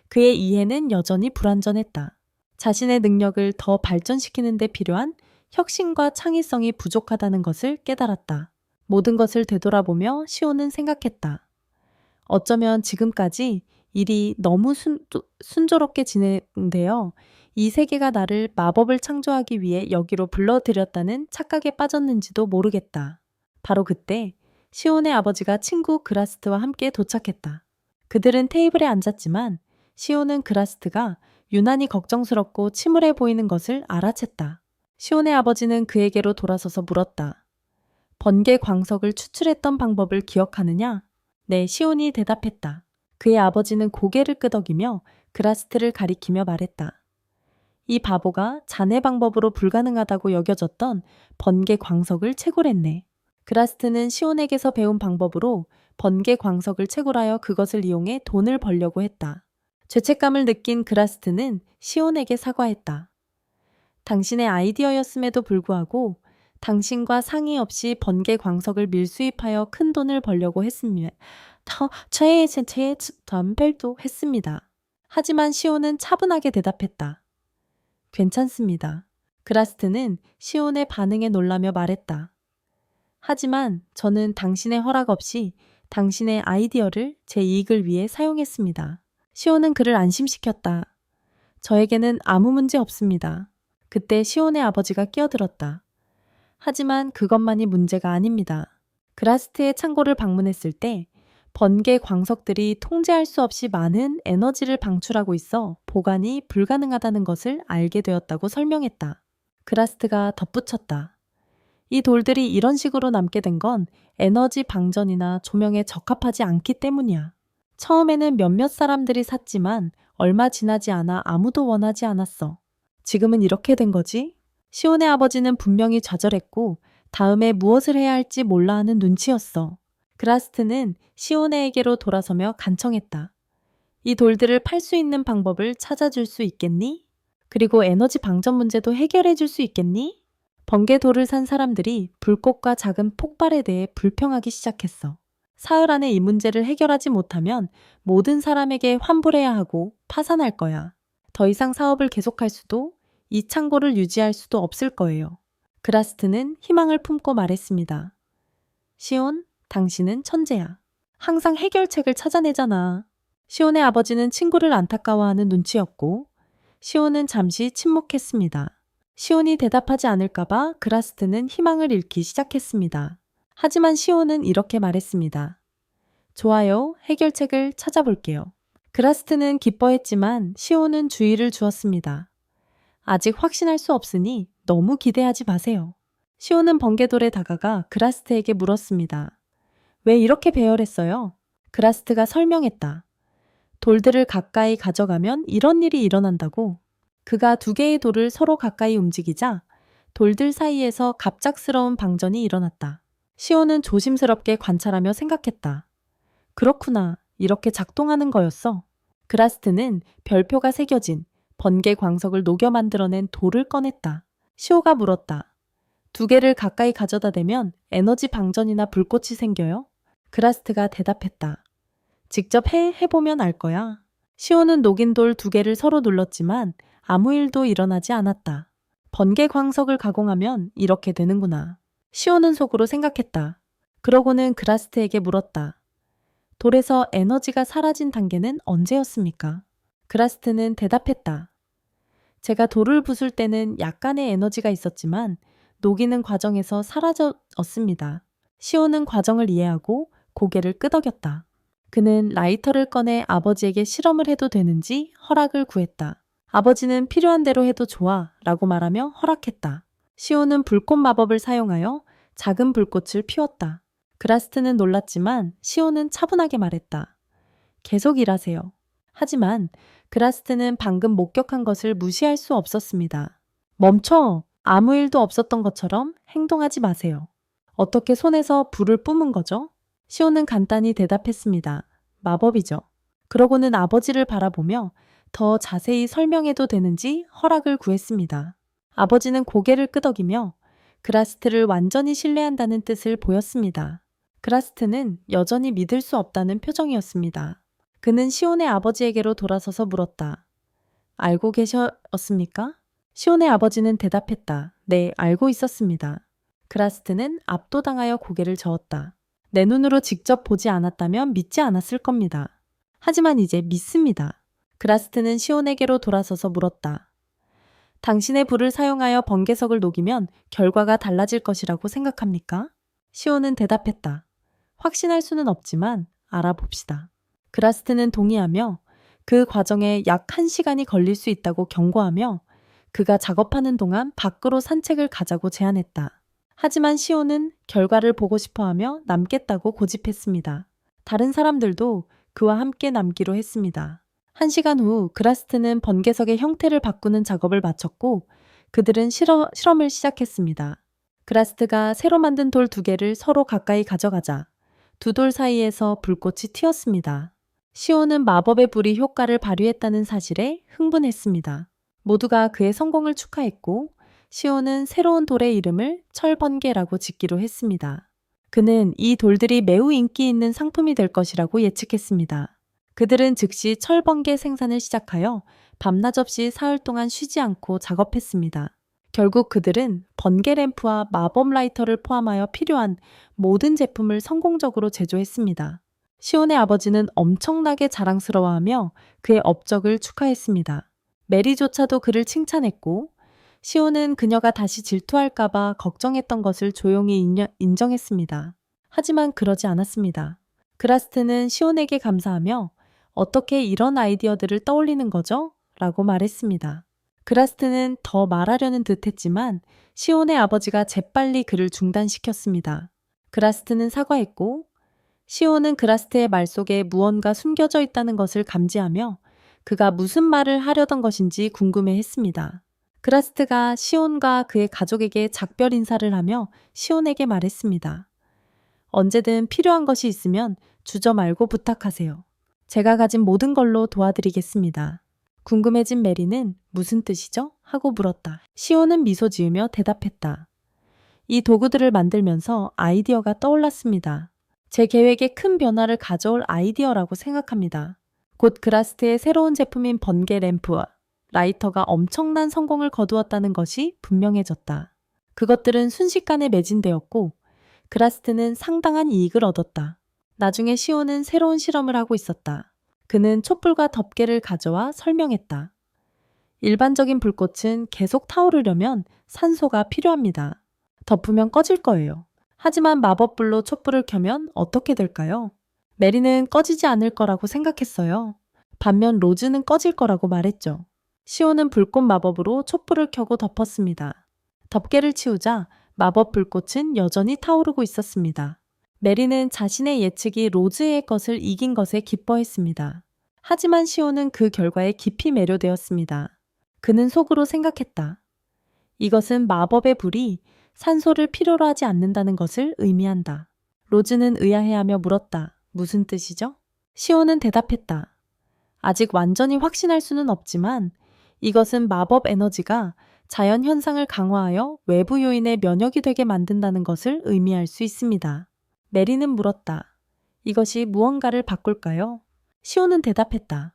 그의 이해는 여전히 불완전했다. 자신의 능력을 더 발전시키는 데 필요한 혁신과 창의성이 부족하다는 것을 깨달았다. 모든 것을 되돌아보며 시온은 생각했다. 어쩌면 지금까지 일이 너무 순조롭게 진행되어 이 세계가 나를 마법을 창조하기 위해 여기로 불러들였다는 착각에 빠졌는지도 모르겠다. 바로 그때 시온의 아버지가 친구 그라스트와 함께 도착했다. 그들은 테이블에 앉았지만 시온은 그라스트가 유난히 걱정스럽고 침울해 보이는 것을 알아챘다. 시온의 아버지는 그에게로 돌아서서 물었다. 번개 광석을 추출했던 방법을 기억하느냐? 네, 시온이 대답했다. 그의 아버지는 고개를 끄덕이며 그라스트를 가리키며 말했다. 이 바보가 자네 방법으로 불가능하다고 여겨졌던 번개 광석을 채굴했네. 그라스트는 시온에게서 배운 방법으로 번개 광석을 채굴하여 그것을 이용해 돈을 벌려고 했다. 죄책감을 느낀 그라스트는 시온에게 사과했다. 당신의 아이디어였음에도 불구하고 당신과 상의 없이 번개 광석을 밀수입하여 큰 돈을 벌려고 했으며 제 덤벨도 했습니다. 하지만 시온은 차분하게 대답했다. 괜찮습니다. 그라스트는 시온의 반응에 놀라며 말했다. 하지만 저는 당신의 허락 없이 당신의 아이디어를 제 이익을 위해 사용했습니다. 시온은 그를 안심시켰다. 저에게는 아무 문제 없습니다. 그때 시온의 아버지가 끼어들었다. 하지만 그것만이 문제가 아닙니다. 그라스트의 창고를 방문했을 때 번개 광석들이 통제할 수 없이 많은 에너지를 방출하고 있어 보관이 불가능하다는 것을 알게 되었다고 설명했다. 그라스트가 덧붙였다. 이 돌들이 이런 식으로 남게 된 건 에너지 방전이나 조명에 적합하지 않기 때문이야. 처음에는 몇몇 사람들이 샀지만 얼마 지나지 않아 아무도 원하지 않았어. 지금은 이렇게 된 거지? 시온의 아버지는 분명히 좌절했고 다음에 무엇을 해야 할지 몰라 하는 눈치였어. 그라스트는 시온에게로 돌아서며 간청했다. 이 돌들을 팔 수 있는 방법을 찾아줄 수 있겠니? 그리고 에너지 방전 문제도 해결해 줄 수 있겠니? 번개돌을 산 사람들이 불꽃과 작은 폭발에 대해 불평하기 시작했어. 사흘 안에 이 문제를 해결하지 못하면 모든 사람에게 환불해야 하고 파산할 거야. 더 이상 사업을 계속할 수도 이 창고를 유지할 수도 없을 거예요. 그라스트는 희망을 품고 말했습니다. 시온, 당신은 천재야. 항상 해결책을 찾아내잖아. 시온의 아버지는 친구를 안타까워하는 눈치였고 시온은 잠시 침묵했습니다. 시온이 대답하지 않을까봐 그라스트는 희망을 잃기 시작했습니다. 하지만 시온은 이렇게 말했습니다. 좋아요, 해결책을 찾아볼게요. 그라스트는 기뻐했지만 시온은 주의를 주었습니다. 아직 확신할 수 없으니 너무 기대하지 마세요. 시온은 번개돌에 다가가 그라스트에게 물었습니다. 왜 이렇게 배열했어요? 그라스트가 설명했다. 돌들을 가까이 가져가면 이런 일이 일어난다고. 그가 두 개의 돌을 서로 가까이 움직이자 돌들 사이에서 갑작스러운 방전이 일어났다. 시온은 조심스럽게 관찰하며 생각했다. 그렇구나. 이렇게 작동하는 거였어. 그라스트는 별표가 새겨진 번개 광석을 녹여 만들어낸 돌을 꺼냈다. 시오가 물었다. 두 개를 가까이 가져다 대면 에너지 방전이나 불꽃이 생겨요? 그라스트가 대답했다. 직접 해보면 알 거야. 시오는 녹인 돌 두 개를 서로 눌렀지만 아무 일도 일어나지 않았다. 번개 광석을 가공하면 이렇게 되는구나. 시오는 속으로 생각했다. 그러고는 그라스트에게 물었다. 돌에서 에너지가 사라진 단계는 언제였습니까? 그라스트는 대답했다. 제가 돌을 부술 때는 약간의 에너지가 있었지만 녹이는 과정에서 사라졌습니다. 시오는 과정을 이해하고 고개를 끄덕였다. 그는 라이터를 꺼내 아버지에게 실험을 해도 되는지 허락을 구했다. 아버지는 필요한 대로 해도 좋아 라고 말하며 허락했다. 시오는 불꽃 마법을 사용하여 작은 불꽃을 피웠다. 그라스트는 놀랐지만 시온은 차분하게 말했다. 계속 일하세요. 하지만 그라스트는 방금 목격한 것을 무시할 수 없었습니다. 멈춰! 아무 일도 없었던 것처럼 행동하지 마세요. 어떻게 손에서 불을 뿜은 거죠? 시온은 간단히 대답했습니다. 마법이죠. 그러고는 아버지를 바라보며 더 자세히 설명해도 되는지 허락을 구했습니다. 아버지는 고개를 끄덕이며 그라스트를 완전히 신뢰한다는 뜻을 보였습니다. 그라스트는 여전히 믿을 수 없다는 표정이었습니다. 그는 시온의 아버지에게로 돌아서서 물었다. 알고 계셨습니까? 시온의 아버지는 대답했다. 네, 알고 있었습니다. 그라스트는 압도당하여 고개를 저었다. 내 눈으로 직접 보지 않았다면 믿지 않았을 겁니다. 하지만 이제 믿습니다. 그라스트는 시온에게로 돌아서서 물었다. 당신의 불을 사용하여 번개석을 녹이면 결과가 달라질 것이라고 생각합니까? 시온은 대답했다. 확신할 수는 없지만 알아봅시다. 그라스트는 동의하며 그 과정에 약 1시간이 걸릴 수 있다고 경고하며 그가 작업하는 동안 밖으로 산책을 가자고 제안했다. 하지만 시온은 결과를 보고 싶어하며 남겠다고 고집했습니다. 다른 사람들도 그와 함께 남기로 했습니다. 1시간 후 그라스트는 번개석의 형태를 바꾸는 작업을 마쳤고 그들은 실험을 시작했습니다. 그라스트가 새로 만든 돌 2개를 서로 가까이 가져가자 두 돌 사이에서 불꽃이 튀었습니다. 시온은 마법의 불이 효과를 발휘했다는 사실에 흥분했습니다. 모두가 그의 성공을 축하했고 시온은 새로운 돌의 이름을 철번개라고 짓기로 했습니다. 그는 이 돌들이 매우 인기 있는 상품이 될 것이라고 예측했습니다. 그들은 즉시 철번개 생산을 시작하여 밤낮 없이 사흘 동안 쉬지 않고 작업했습니다. 결국 그들은 번개 램프와 마법 라이터를 포함하여 필요한 모든 제품을 성공적으로 제조했습니다. 시온의 아버지는 엄청나게 자랑스러워하며 그의 업적을 축하했습니다. 메리조차도 그를 칭찬했고 시온은 그녀가 다시 질투할까봐 걱정했던 것을 조용히 인정했습니다. 하지만 그러지 않았습니다. 그라스트는 시온에게 감사하며 어떻게 이런 아이디어들을 떠올리는 거죠? 라고 말했습니다. 그라스트는 더 말하려는 듯 했지만 시온의 아버지가 재빨리 그를 중단시켰습니다. 그라스트는 사과했고 시온은 그라스트의 말 속에 무언가 숨겨져 있다는 것을 감지하며 그가 무슨 말을 하려던 것인지 궁금해했습니다. 그라스트가 시온과 그의 가족에게 작별 인사를 하며 시온에게 말했습니다. 언제든 필요한 것이 있으면 주저 말고 부탁하세요. 제가 가진 모든 걸로 도와드리겠습니다. 궁금해진 메리는 무슨 뜻이죠? 하고 물었다. 시온은 미소 지으며 대답했다. 이 도구들을 만들면서 아이디어가 떠올랐습니다. 제 계획에 큰 변화를 가져올 아이디어라고 생각합니다. 곧 그라스트의 새로운 제품인 번개 램프와 라이터가 엄청난 성공을 거두었다는 것이 분명해졌다. 그것들은 순식간에 매진되었고 그라스트는 상당한 이익을 얻었다. 나중에 시온은 새로운 실험을 하고 있었다. 그는 촛불과 덮개를 가져와 설명했다. 일반적인 불꽃은 계속 타오르려면 산소가 필요합니다. 덮으면 꺼질 거예요. 하지만 마법불로 촛불을 켜면 어떻게 될까요? 메리는 꺼지지 않을 거라고 생각했어요. 반면 로즈는 꺼질 거라고 말했죠. 시온은 불꽃 마법으로 촛불을 켜고 덮었습니다. 덮개를 치우자 마법 불꽃은 여전히 타오르고 있었습니다. 메리는 자신의 예측이 로즈의 것을 이긴 것에 기뻐했습니다. 하지만 시온은 그 결과에 깊이 매료되었습니다. 그는 속으로 생각했다. 이것은 마법의 불이 산소를 필요로 하지 않는다는 것을 의미한다. 로즈는 의아해하며 물었다. 무슨 뜻이죠? 시온은 대답했다. 아직 완전히 확신할 수는 없지만 이것은 마법 에너지가 자연 현상을 강화하여 외부 요인의 면역이 되게 만든다는 것을 의미할 수 있습니다. 메리는 물었다. 이것이 무언가를 바꿀까요? 시온은 대답했다.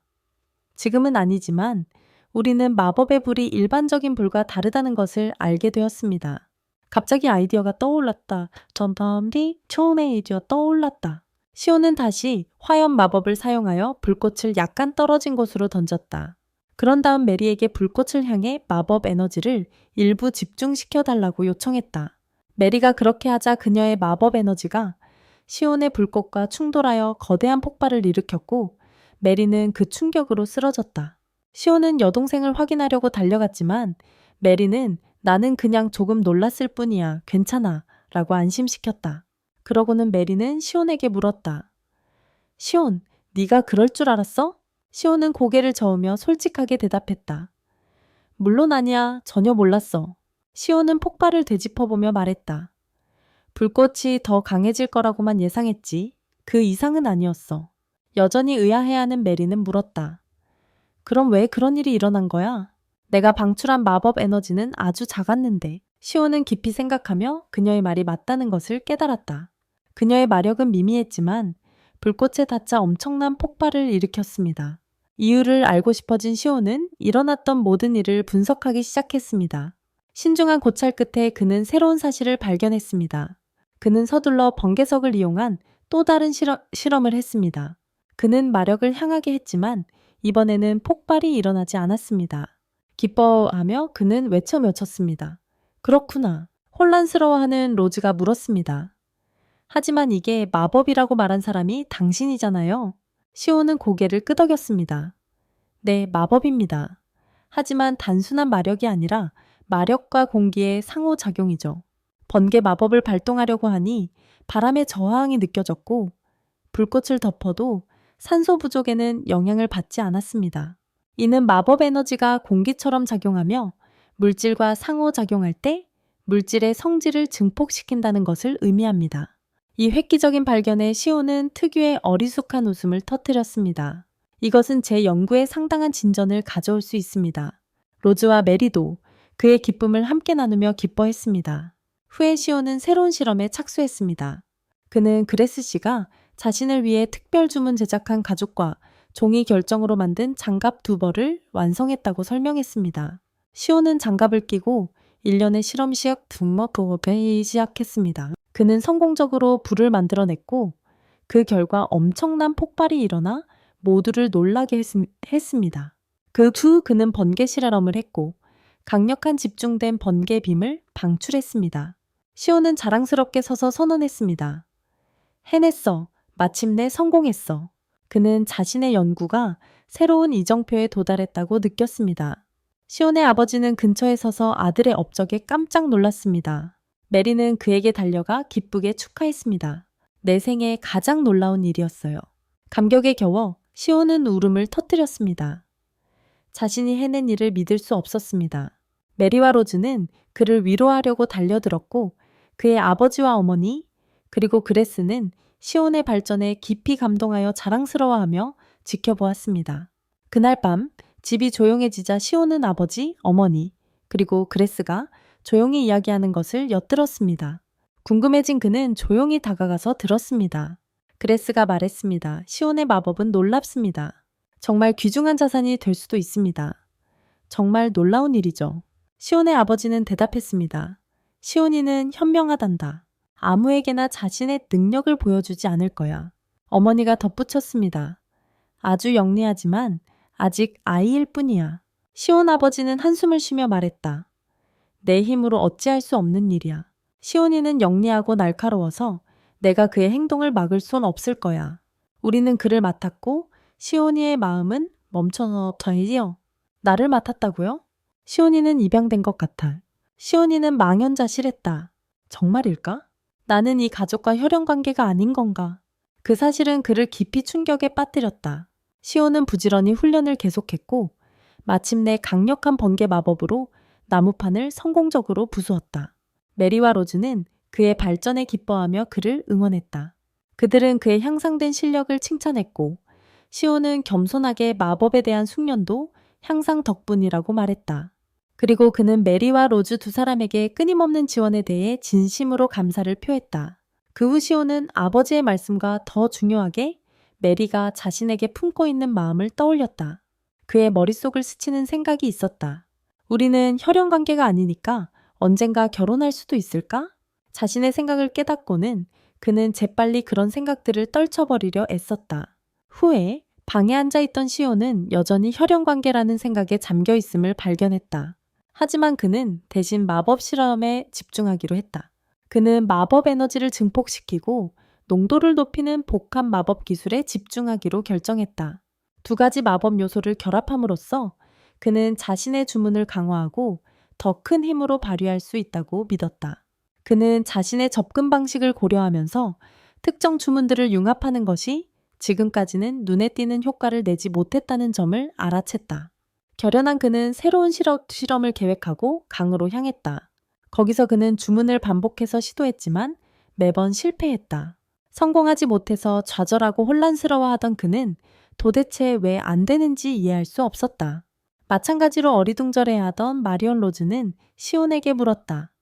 지금은 아니지만 우리는 마법의 불이 일반적인 불과 다르다는 것을 알게 되었습니다. 갑자기 아이디어가 떠올랐다. 전담리 좋은 아이디어 떠올랐다. 시온은 다시 화염 마법을 사용하여 불꽃을 약간 떨어진 곳으로 던졌다. 그런 다음 메리에게 불꽃을 향해 마법 에너지를 일부 집중시켜 달라고 요청했다. 메리가 그렇게 하자 그녀의 마법 에너지가 시온의 불꽃과 충돌하여 거대한 폭발을 일으켰고 메리는 그 충격으로 쓰러졌다. 시온은 여동생을 확인하려고 달려갔지만 메리는 나는 그냥 조금 놀랐을 뿐이야. 괜찮아. 라고 안심시켰다. 그러고는 메리는 시온에게 물었다. 시온, 네가 그럴 줄 알았어? 시온은 고개를 저으며 솔직하게 대답했다. 물론 아니야. 전혀 몰랐어. 시온은 폭발을 되짚어보며 말했다. 불꽃이 더 강해질 거라고만 예상했지. 그 이상은 아니었어. 여전히 의아해하는 메리는 물었다. 그럼 왜 그런 일이 일어난 거야? 내가 방출한 마법 에너지는 아주 작았는데. 시온은 깊이 생각하며 그녀의 말이 맞다는 것을 깨달았다. 그녀의 마력은 미미했지만 불꽃에 닿자 엄청난 폭발을 일으켰습니다. 이유를 알고 싶어진 시온은 일어났던 모든 일을 분석하기 시작했습니다. 신중한 고찰 끝에 그는 새로운 사실을 발견했습니다. 그는 서둘러 번개석을 이용한 또 다른 실험을 했습니다. 그는 마력을 향하게 했지만 이번에는 폭발이 일어나지 않았습니다. 기뻐하며 그는 외쳤습니다. 그렇구나. 혼란스러워하는 로즈가 물었습니다. 하지만 이게 마법이라고 말한 사람이 당신이잖아요. 시온은 고개를 끄덕였습니다. 네, 마법입니다. 하지만 단순한 마력이 아니라 마력과 공기의 상호작용이죠. 번개 마법을 발동하려고 하니 바람의 저항이 느껴졌고 불꽃을 덮어도 산소 부족에는 영향을 받지 않았습니다. 이는 마법 에너지가 공기처럼 작용하며 물질과 상호작용할 때 물질의 성질을 증폭시킨다는 것을 의미합니다. 이 획기적인 발견에 시온은 특유의 어리숙한 웃음을 터뜨렸습니다. 이것은 제 연구에 상당한 진전을 가져올 수 있습니다. 로즈와 메리도 그의 기쁨을 함께 나누며 기뻐했습니다. 후에 시온은 새로운 실험에 착수했습니다. 그는 그레스 씨가 자신을 위해 특별 주문 제작한 가죽과 종이 결정으로 만든 장갑 2벌을 완성했다고 설명했습니다. 시온은 장갑을 끼고 1년의 실험 시약 둠머프업에 시작했습니다. 그는 성공적으로 불을 만들어냈고 그 결과 엄청난 폭발이 일어나 모두를 놀라게 했습니다. 그 후 그는 번개 실험을 했고 강력한 집중된 번개 빔을 방출했습니다. 시온은 자랑스럽게 서서 선언했습니다. 해냈어. 마침내 성공했어. 그는 자신의 연구가 새로운 이정표에 도달했다고 느꼈습니다. 시온의 아버지는 근처에 서서 아들의 업적에 깜짝 놀랐습니다. 메리는 그에게 달려가 기쁘게 축하했습니다. 내 생애 가장 놀라운 일이었어요. 감격에 겨워 시온은 울음을 터뜨렸습니다. 자신이 해낸 일을 믿을 수 없었습니다. 메리와 로즈는 그를 위로하려고 달려들었고 그의 아버지와 어머니 그리고 그레스는 시온의 발전에 깊이 감동하여 자랑스러워하며 지켜보았습니다. 그날 밤 집이 조용해지자 시온은 아버지, 어머니 그리고 그레스가 조용히 이야기하는 것을 엿들었습니다. 궁금해진 그는 조용히 다가가서 들었습니다. 그레스가 말했습니다. 시온의 마법은 놀랍습니다. 정말 귀중한 자산이 될 수도 있습니다. 정말 놀라운 일이죠. 시온의 아버지는 대답했습니다. 시온이는 현명하단다. 아무에게나 자신의 능력을 보여주지 않을 거야. 어머니가 덧붙였습니다. 아주 영리하지만 아직 아이일 뿐이야. 시온 아버지는 한숨을 쉬며 말했다. 내 힘으로 어찌할 수 없는 일이야. 시온이는 영리하고 날카로워서 내가 그의 행동을 막을 수는 없을 거야. 우리는 그를 맡았고 시온이의 마음은 멈춰서이지요. 나를 맡았다고요? 시온이는 입양된 것 같아. 시온이는 망연자실했다. 정말일까? 나는 이 가족과 혈연 관계가 아닌 건가? 그 사실은 그를 깊이 충격에 빠뜨렸다. 시온은 부지런히 훈련을 계속했고 마침내 강력한 번개 마법으로 나무판을 성공적으로 부수었다. 메리와 로즈는 그의 발전에 기뻐하며 그를 응원했다. 그들은 그의 향상된 실력을 칭찬했고 시온은 겸손하게 마법에 대한 숙련도 향상 덕분이라고 말했다. 그리고 그는 메리와 로즈 두 사람에게 끊임없는 지원에 대해 진심으로 감사를 표했다. 그 후 시온은 아버지의 말씀과 더 중요하게 메리가 자신에게 품고 있는 마음을 떠올렸다. 그의 머릿속을 스치는 생각이 있었다. 우리는 혈연 관계가 아니니까 언젠가 결혼할 수도 있을까? 자신의 생각을 깨닫고는 그는 재빨리 그런 생각들을 떨쳐버리려 애썼다. 후에 방에 앉아있던 시온은 여전히 혈연 관계라는 생각에 잠겨 있음을 발견했다. 하지만 그는 대신 마법 실험에 집중하기로 했다. 그는 마법 에너지를 증폭시키고 농도를 높이는 복합 마법 기술에 집중하기로 결정했다. 두 가지 마법 요소를 결합함으로써 그는 자신의 주문을 강화하고 더 큰 힘으로 발휘할 수 있다고 믿었다. 그는 자신의 접근 방식을 고려하면서 특정 주문들을 융합하는 것이 지금까지는 눈에 띄는 효과를 내지 못했다는 점을 알아챘다. 결연한 그는 새로운 실험을 계획하고 강으로 향했다. 거기서 그는 주문을 반복해서 시도했지만 매번 실패했다. 성공하지 못해서 좌절하고 혼란스러워하던 그는 도대체 왜 안 되는지 이해할 수 없었다. 마찬가지로 어리둥절해하던 마리온 로즈는 시온에게 물었다.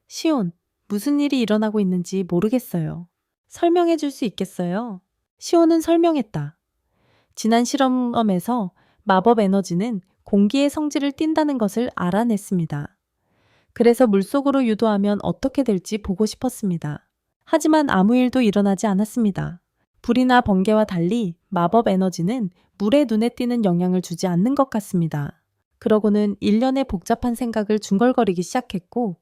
시온, 무슨 일이 일어나고 있는지 모르겠어요. 설명해 줄 수 있겠어요? 시온은 설명했다. 지난 실험에서 마법 에너지는 공기의 성질을 띈다는 것을 알아냈습니다. 그래서 물속으로 유도하면 어떻게 될지 보고 싶었습니다. 하지만 아무 일도 일어나지 않았습니다. 불이나 번개와 달리 마법 에너지는 물의 눈에 띄는 영향을 주지 않는 것 같습니다. 그러고는 일련의 복잡한 생각을 중얼거리기 시작했고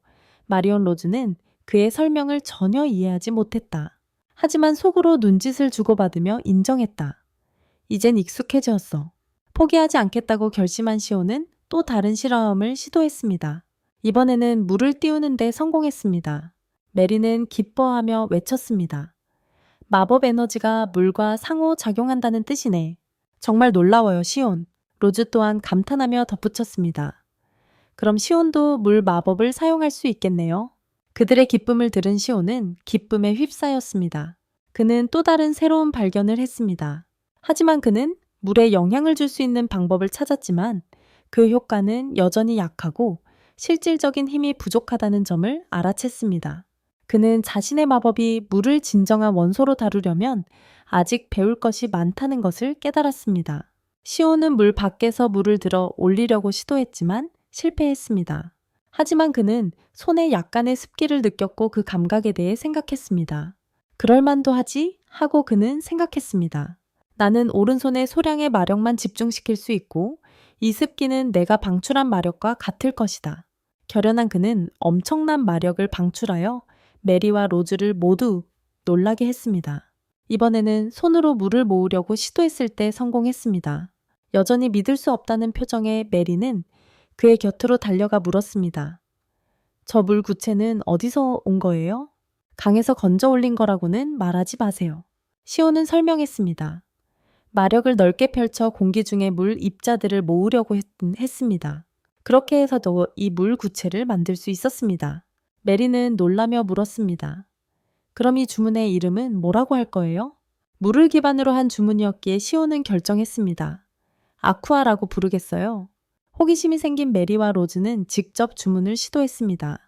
마리온 로즈는 그의 설명을 전혀 이해하지 못했다. 하지만 속으로 눈짓을 주고받으며 인정했다. 이젠 익숙해졌어. 포기하지 않겠다고 결심한 시온은 또 다른 실험을 시도했습니다. 이번에는 물을 띄우는 데 성공했습니다. 메리는 기뻐하며 외쳤습니다. 마법 에너지가 물과 상호작용한다는 뜻이네. 정말 놀라워요, 시온. 로즈 또한 감탄하며 덧붙였습니다. 그럼 시온도 물 마법을 사용할 수 있겠네요. 그들의 기쁨을 들은 시온은 기쁨에 휩싸였습니다. 그는 또 다른 새로운 발견을 했습니다. 하지만 그는 물에 영향을 줄 수 있는 방법을 찾았지만 그 효과는 여전히 약하고 실질적인 힘이 부족하다는 점을 알아챘습니다. 그는 자신의 마법이 물을 진정한 원소로 다루려면 아직 배울 것이 많다는 것을 깨달았습니다. 시온은 물 밖에서 물을 들어 올리려고 시도했지만 실패했습니다. 하지만 그는 손에 약간의 습기를 느꼈고 그 감각에 대해 생각했습니다. 그럴만도 하지 하고 그는 생각했습니다. 나는 오른손의 소량의 마력만 집중시킬 수 있고 이 습기는 내가 방출한 마력과 같을 것이다. 결연한 그는 엄청난 마력을 방출하여 메리와 로즈를 모두 놀라게 했습니다. 이번에는 손으로 물을 모으려고 시도했을 때 성공했습니다. 여전히 믿을 수 없다는 표정의 메리는 그의 곁으로 달려가 물었습니다. 저 물 구체는 어디서 온 거예요? 강에서 건져 올린 거라고는 말하지 마세요. 시온은 설명했습니다. 마력을 넓게 펼쳐 공기 중에 물 입자들을 모으려고 했습니다. 그렇게 해서도 이 물 구체를 만들 수 있었습니다. 메리는 놀라며 물었습니다. 그럼 이 주문의 이름은 뭐라고 할 거예요? 물을 기반으로 한 주문이었기에 시온은 결정했습니다. 아쿠아라고 부르겠어요. 호기심이 생긴 메리와 로즈는 직접 주문을 시도했습니다.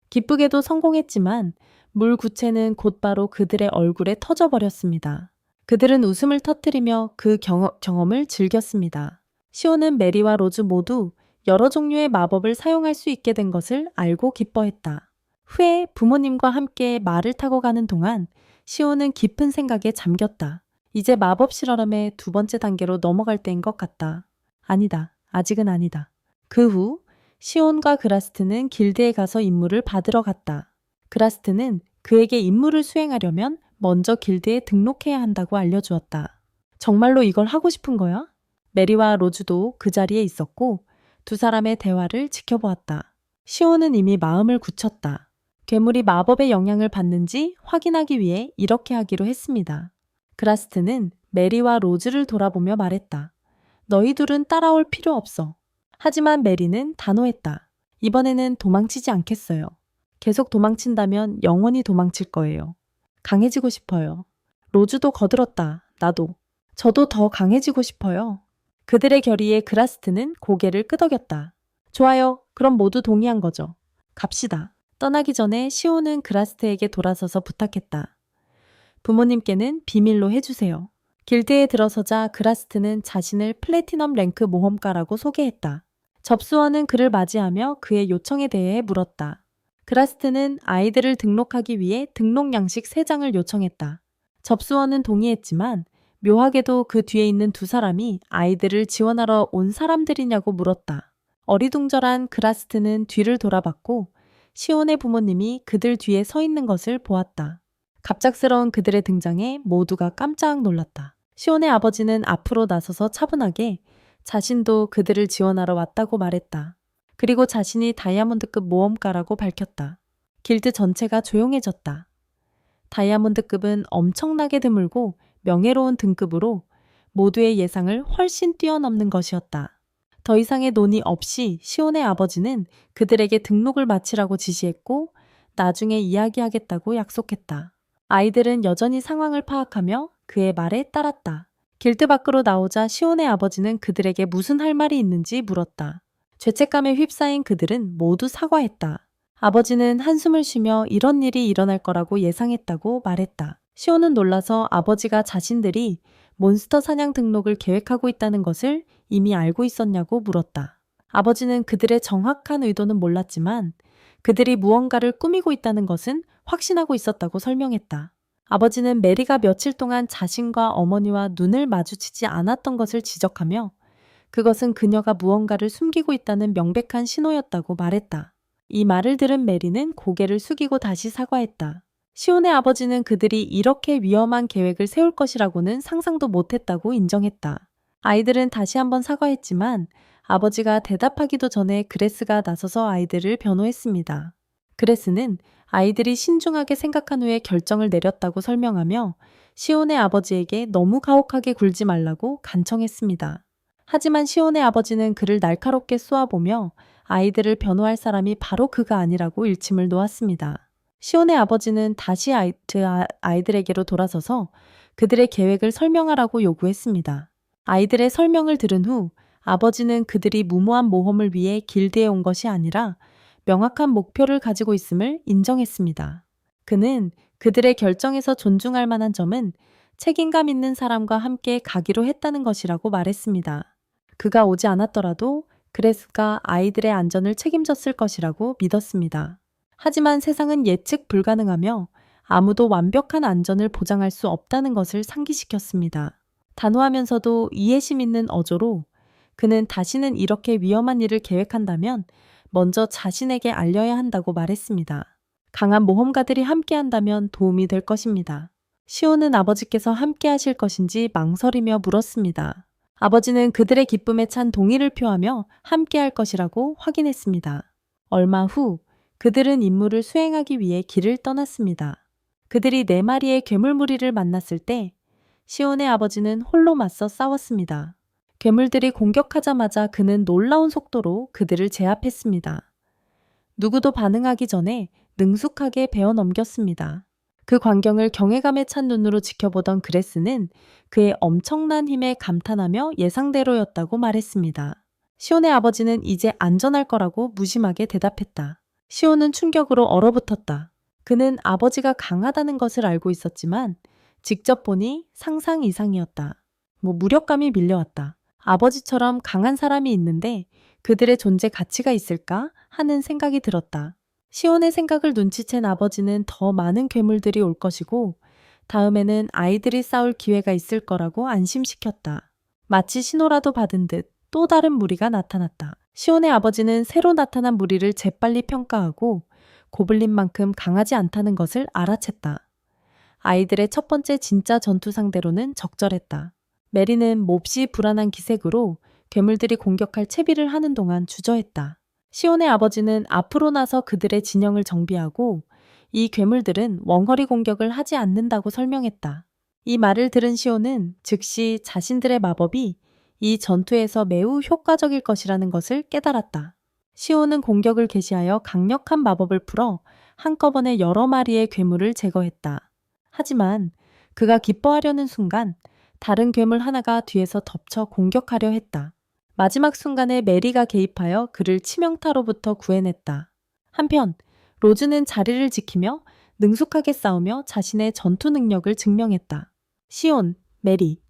기쁘게도 성공했지만 물 구체는 곧바로 그들의 얼굴에 터져버렸습니다. 그들은 웃음을 터뜨리며 그 경험을 즐겼습니다. 시온은 메리와 로즈 모두 여러 종류의 마법을 사용할 수 있게 된 것을 알고 기뻐했다. 후에 부모님과 함께 말을 타고 가는 동안 시온은 깊은 생각에 잠겼다. 이제 마법 실험의 두 번째 단계로 넘어갈 때인 것 같다. 아니다. 아직은 아니다. 그 후 시온과 그라스트는 길드에 가서 임무를 받으러 갔다. 그라스트는 그에게 임무를 수행하려면 먼저 길드에 등록해야 한다고 알려주었다. 정말로 이걸 하고 싶은 거야? 메리와 로즈도 그 자리에 있었고 두 사람의 대화를 지켜보았다. 시온은 이미 마음을 굳혔다. 괴물이 마법의 영향을 받는지 확인하기 위해 이렇게 하기로 했습니다. 그라스트는 메리와 로즈를 돌아보며 말했다. 너희 둘은 따라올 필요 없어. 하지만 메리는 단호했다. 이번에는 도망치지 않겠어요. 계속 도망친다면 영원히 도망칠 거예요. 강해지고 싶어요. 로즈도 거들었다. 나도. 저도 더 강해지고 싶어요. 그들의 결의에 그라스트는 고개를 끄덕였다. 좋아요. 그럼 모두 동의한 거죠. 갑시다. 떠나기 전에 시온은 그라스트에게 돌아서서 부탁했다. 부모님께는 비밀로 해주세요. 길드에 들어서자 그라스트는 자신을 플래티넘 랭크 모험가라고 소개했다. 접수원은 그를 맞이하며 그의 요청에 대해 물었다. 그라스트는 아이들을 등록하기 위해 등록 양식 3장을 요청했다. 접수원은 동의했지만 묘하게도 그 뒤에 있는 두 사람이 아이들을 지원하러 온 사람들이냐고 물었다. 어리둥절한 그라스트는 뒤를 돌아봤고 시온의 부모님이 그들 뒤에 서 있는 것을 보았다. 갑작스러운 그들의 등장에 모두가 깜짝 놀랐다. 시온의 아버지는 앞으로 나서서 차분하게 자신도 그들을 지원하러 왔다고 말했다. 그리고 자신이 다이아몬드급 모험가라고 밝혔다. 길드 전체가 조용해졌다. 다이아몬드급은 엄청나게 드물고 명예로운 등급으로 모두의 예상을 훨씬 뛰어넘는 것이었다. 더 이상의 논의 없이 시온의 아버지는 그들에게 등록을 마치라고 지시했고 나중에 이야기하겠다고 약속했다. 아이들은 여전히 상황을 파악하며 그의 말에 따랐다. 길드 밖으로 나오자 시온의 아버지는 그들에게 무슨 할 말이 있는지 물었다. 죄책감에 휩싸인 그들은 모두 사과했다. 아버지는 한숨을 쉬며 이런 일이 일어날 거라고 예상했다고 말했다. 시온은 놀라서 아버지가 자신들이 몬스터 사냥 등록을 계획하고 있다는 것을 이미 알고 있었냐고 물었다. 아버지는 그들의 정확한 의도는 몰랐지만 그들이 무언가를 꾸미고 있다는 것은 확신하고 있었다고 설명했다. 아버지는 메리가 며칠 동안 자신과 어머니와 눈을 마주치지 않았던 것을 지적하며 그것은 그녀가 무언가를 숨기고 있다는 명백한 신호였다고 말했다. 이 말을 들은 메리는 고개를 숙이고 다시 사과했다. 시온의 아버지는 그들이 이렇게 위험한 계획을 세울 것이라고는 상상도 못했다고 인정했다. 아이들은 다시 한번 사과했지만 아버지가 대답하기도 전에 그레스가 나서서 아이들을 변호했습니다. 그레스는 아이들이 신중하게 생각한 후에 결정을 내렸다고 설명하며 시온의 아버지에게 너무 가혹하게 굴지 말라고 간청했습니다. 하지만 시온의 아버지는 그를 날카롭게 쏘아보며 아이들을 변호할 사람이 바로 그가 아니라고 일침을 놓았습니다. 시온의 아버지는 다시 아이들에게로 돌아서서 그들의 계획을 설명하라고 요구했습니다. 아이들의 설명을 들은 후 아버지는 그들이 무모한 모험을 위해 길드에 온 것이 아니라 명확한 목표를 가지고 있음을 인정했습니다. 그는 그들의 결정에서 존중할 만한 점은 책임감 있는 사람과 함께 가기로 했다는 것이라고 말했습니다. 그가 오지 않았더라도 그레스가 아이들의 안전을 책임졌을 것이라고 믿었습니다. 하지만 세상은 예측 불가능하며 아무도 완벽한 안전을 보장할 수 없다는 것을 상기시켰습니다. 단호하면서도 이해심 있는 어조로 그는 다시는 이렇게 위험한 일을 계획한다면 먼저 자신에게 알려야 한다고 말했습니다. 강한 모험가들이 함께한다면 도움이 될 것입니다. 시온은 아버지께서 함께하실 것인지 망설이며 물었습니다. 아버지는 그들의 기쁨에 찬 동의를 표하며 함께할 것이라고 확인했습니다. 얼마 후 그들은 임무를 수행하기 위해 길을 떠났습니다. 그들이 4마리의 괴물무리를 만났을 때 시온의 아버지는 홀로 맞서 싸웠습니다. 괴물들이 공격하자마자 그는 놀라운 속도로 그들을 제압했습니다. 누구도 반응하기 전에 능숙하게 베어 넘겼습니다. 그 광경을 경외감에 찬 눈으로 지켜보던 그레스는 그의 엄청난 힘에 감탄하며 예상대로였다고 말했습니다. 시온의 아버지는 이제 안전할 거라고 무심하게 대답했다. 시온은 충격으로 얼어붙었다. 그는 아버지가 강하다는 것을 알고 있었지만 직접 보니 상상 이상이었다. 무력감이 밀려왔다. 아버지처럼 강한 사람이 있는데 그들의 존재 가치가 있을까 하는 생각이 들었다. 시온의 생각을 눈치챈 아버지는 더 많은 괴물들이 올 것이고 다음에는 아이들이 싸울 기회가 있을 거라고 안심시켰다. 마치 신호라도 받은 듯 또 다른 무리가 나타났다. 시온의 아버지는 새로 나타난 무리를 재빨리 평가하고 고블린만큼 강하지 않다는 것을 알아챘다. 아이들의 첫 번째 진짜 전투 상대로는 적절했다. 메리는 몹시 불안한 기색으로 괴물들이 공격할 채비를 하는 동안 주저했다. 시온의 아버지는 앞으로 나서 그들의 진영을 정비하고 이 괴물들은 원거리 공격을 하지 않는다고 설명했다. 이 말을 들은 시온은 즉시 자신들의 마법이 이 전투에서 매우 효과적일 것이라는 것을 깨달았다. 시온은 공격을 개시하여 강력한 마법을 풀어 한꺼번에 여러 마리의 괴물을 제거했다. 하지만 그가 기뻐하려는 순간 다른 괴물 하나가 뒤에서 덮쳐 공격하려 했다. 마지막 순간에 메리가 개입하여 그를 치명타로부터 구해냈다. 한편 로즈는 자리를 지키며 능숙하게 싸우며 자신의 전투 능력을 증명했다. 시온, 메리,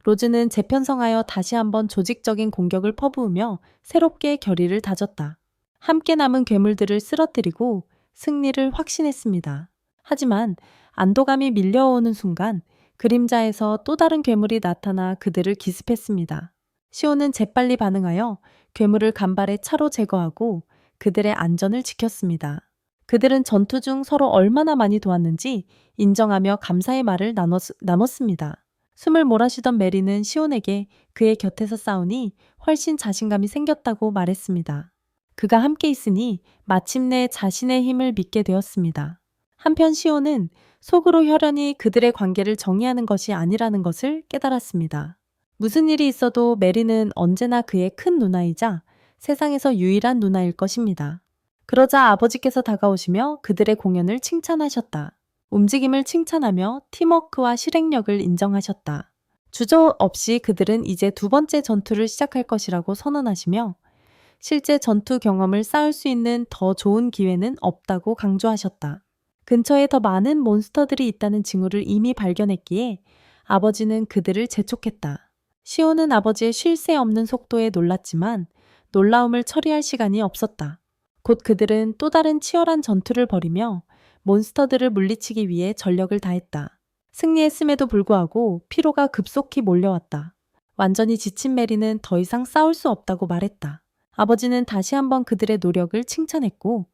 로즈는 재편성하여 다시 한번 조직적인 공격을 퍼부으며 새롭게 결의를 다졌다. 함께 남은 괴물들을 쓰러뜨리고 승리를 확신했습니다. 하지만 안도감이 밀려오는 순간 그림자에서 또 다른 괴물이 나타나 그들을 기습했습니다. 시온은 재빨리 반응하여 괴물을 간발의 차로 제거하고 그들의 안전을 지켰습니다. 그들은 전투 중 서로 얼마나 많이 도왔는지 인정하며 감사의 말을 나눴습니다. 숨을 몰아쉬던 메리는 시온에게 그의 곁에서 싸우니 훨씬 자신감이 생겼다고 말했습니다. 그가 함께 있으니 마침내 자신의 힘을 믿게 되었습니다. 한편 시온은 속으로 혈연이 그들의 관계를 정의하는 것이 아니라는 것을 깨달았습니다. 무슨 일이 있어도 메리는 언제나 그의 큰 누나이자 세상에서 유일한 누나일 것입니다. 그러자 아버지께서 다가오시며 그들의 공연을 칭찬하셨다. 움직임을 칭찬하며 팀워크와 실행력을 인정하셨다. 주저없이 그들은 이제 두 번째 전투를 시작할 것이라고 선언하시며 실제 전투 경험을 쌓을 수 있는 더 좋은 기회는 없다고 강조하셨다. 근처에 더 많은 몬스터들이 있다는 징후를 이미 발견했기에 아버지는 그들을 재촉했다. 시온은 아버지의 쉴 새 없는 속도에 놀랐지만 놀라움을 처리할 시간이 없었다. 곧 그들은 또 다른 치열한 전투를 벌이며 몬스터들을 물리치기 위해 전력을 다했다. 승리했음에도 불구하고 피로가 급속히 몰려왔다. 완전히 지친 메리는 더 이상 싸울 수 없다고 말했다. 아버지는 다시 한번 그들의 노력을 칭찬했고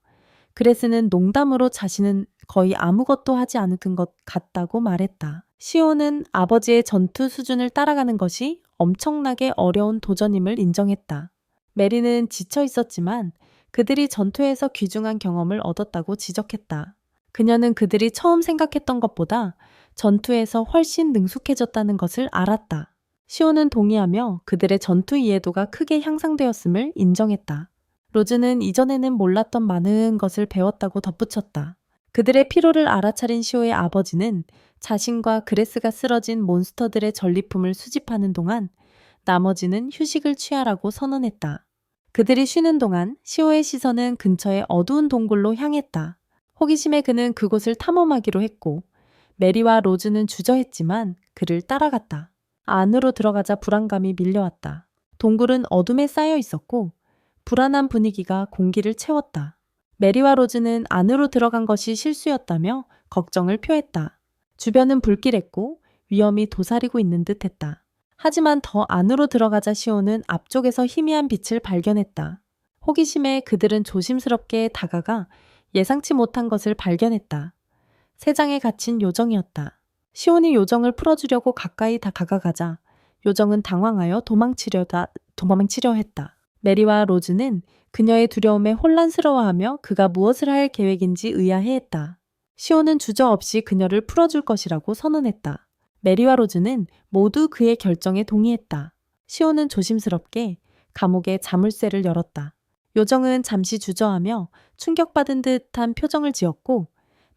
그레스는 농담으로 자신은 거의 아무것도 하지 않은 것 같다고 말했다. 시온은 아버지의 전투 수준을 따라가는 것이 엄청나게 어려운 도전임을 인정했다. 메리는 지쳐 있었지만 그들이 전투에서 귀중한 경험을 얻었다고 지적했다. 그녀는 그들이 처음 생각했던 것보다 전투에서 훨씬 능숙해졌다는 것을 알았다. 시온은 동의하며 그들의 전투 이해도가 크게 향상되었음을 인정했다. 로즈는 이전에는 몰랐던 많은 것을 배웠다고 덧붙였다. 그들의 피로를 알아차린 시오의 아버지는 자신과 그레스가 쓰러진 몬스터들의 전리품을 수집하는 동안 나머지는 휴식을 취하라고 선언했다. 그들이 쉬는 동안 시오의 시선은 근처의 어두운 동굴로 향했다. 호기심에 그는 그곳을 탐험하기로 했고 메리와 로즈는 주저했지만 그를 따라갔다. 안으로 들어가자 불안감이 밀려왔다. 동굴은 어둠에 쌓여 있었고 불안한 분위기가 공기를 채웠다. 메리와 로즈는 안으로 들어간 것이 실수였다며 걱정을 표했다. 주변은 불길했고 위험이 도사리고 있는 듯했다. 하지만 더 안으로 들어가자 시온은 앞쪽에서 희미한 빛을 발견했다. 호기심에 그들은 조심스럽게 다가가 예상치 못한 것을 발견했다. 세 장에 갇힌 요정이었다. 시온이 요정을 풀어주려고 가까이 다가가자 요정은 당황하여 도망치려 했다. 메리와 로즈는 그녀의 두려움에 혼란스러워하며 그가 무엇을 할 계획인지 의아해했다. 시온은 주저없이 그녀를 풀어줄 것이라고 선언했다. 메리와 로즈는 모두 그의 결정에 동의했다. 시온은 조심스럽게 감옥의 자물쇠를 열었다. 요정은 잠시 주저하며 충격받은 듯한 표정을 지었고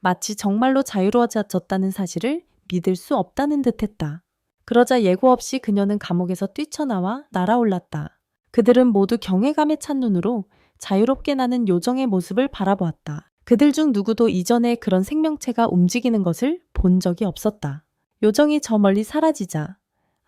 마치 정말로 자유로워졌다는 사실을 믿을 수 없다는 듯했다. 그러자 예고 없이 그녀는 감옥에서 뛰쳐나와 날아올랐다. 그들은 모두 경외감에 찬 눈으로 자유롭게 나는 요정의 모습을 바라보았다. 그들 중 누구도 이전에 그런 생명체가 움직이는 것을 본 적이 없었다. 요정이 저 멀리 사라지자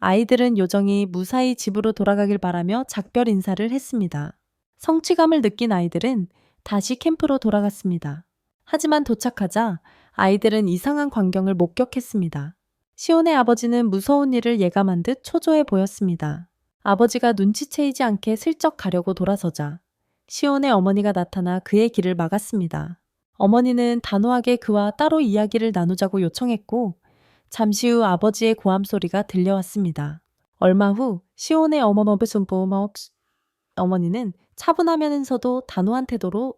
아이들은 요정이 무사히 집으로 돌아가길 바라며 작별 인사를 했습니다. 성취감을 느낀 아이들은 다시 캠프로 돌아갔습니다. 하지만 도착하자 아이들은 이상한 광경을 목격했습니다. 시온의 아버지는 무서운 일을 예감한 듯 초조해 보였습니다. 아버지가 눈치채이지 않게 슬쩍 가려고 돌아서자 시온의 어머니가 나타나 그의 길을 막았습니다. 어머니는 단호하게 그와 따로 이야기를 나누자고 요청했고 잠시 후 아버지의 고함 소리가 들려왔습니다. 얼마 후 시온의 어머니는 차분하면서도 단호한 태도로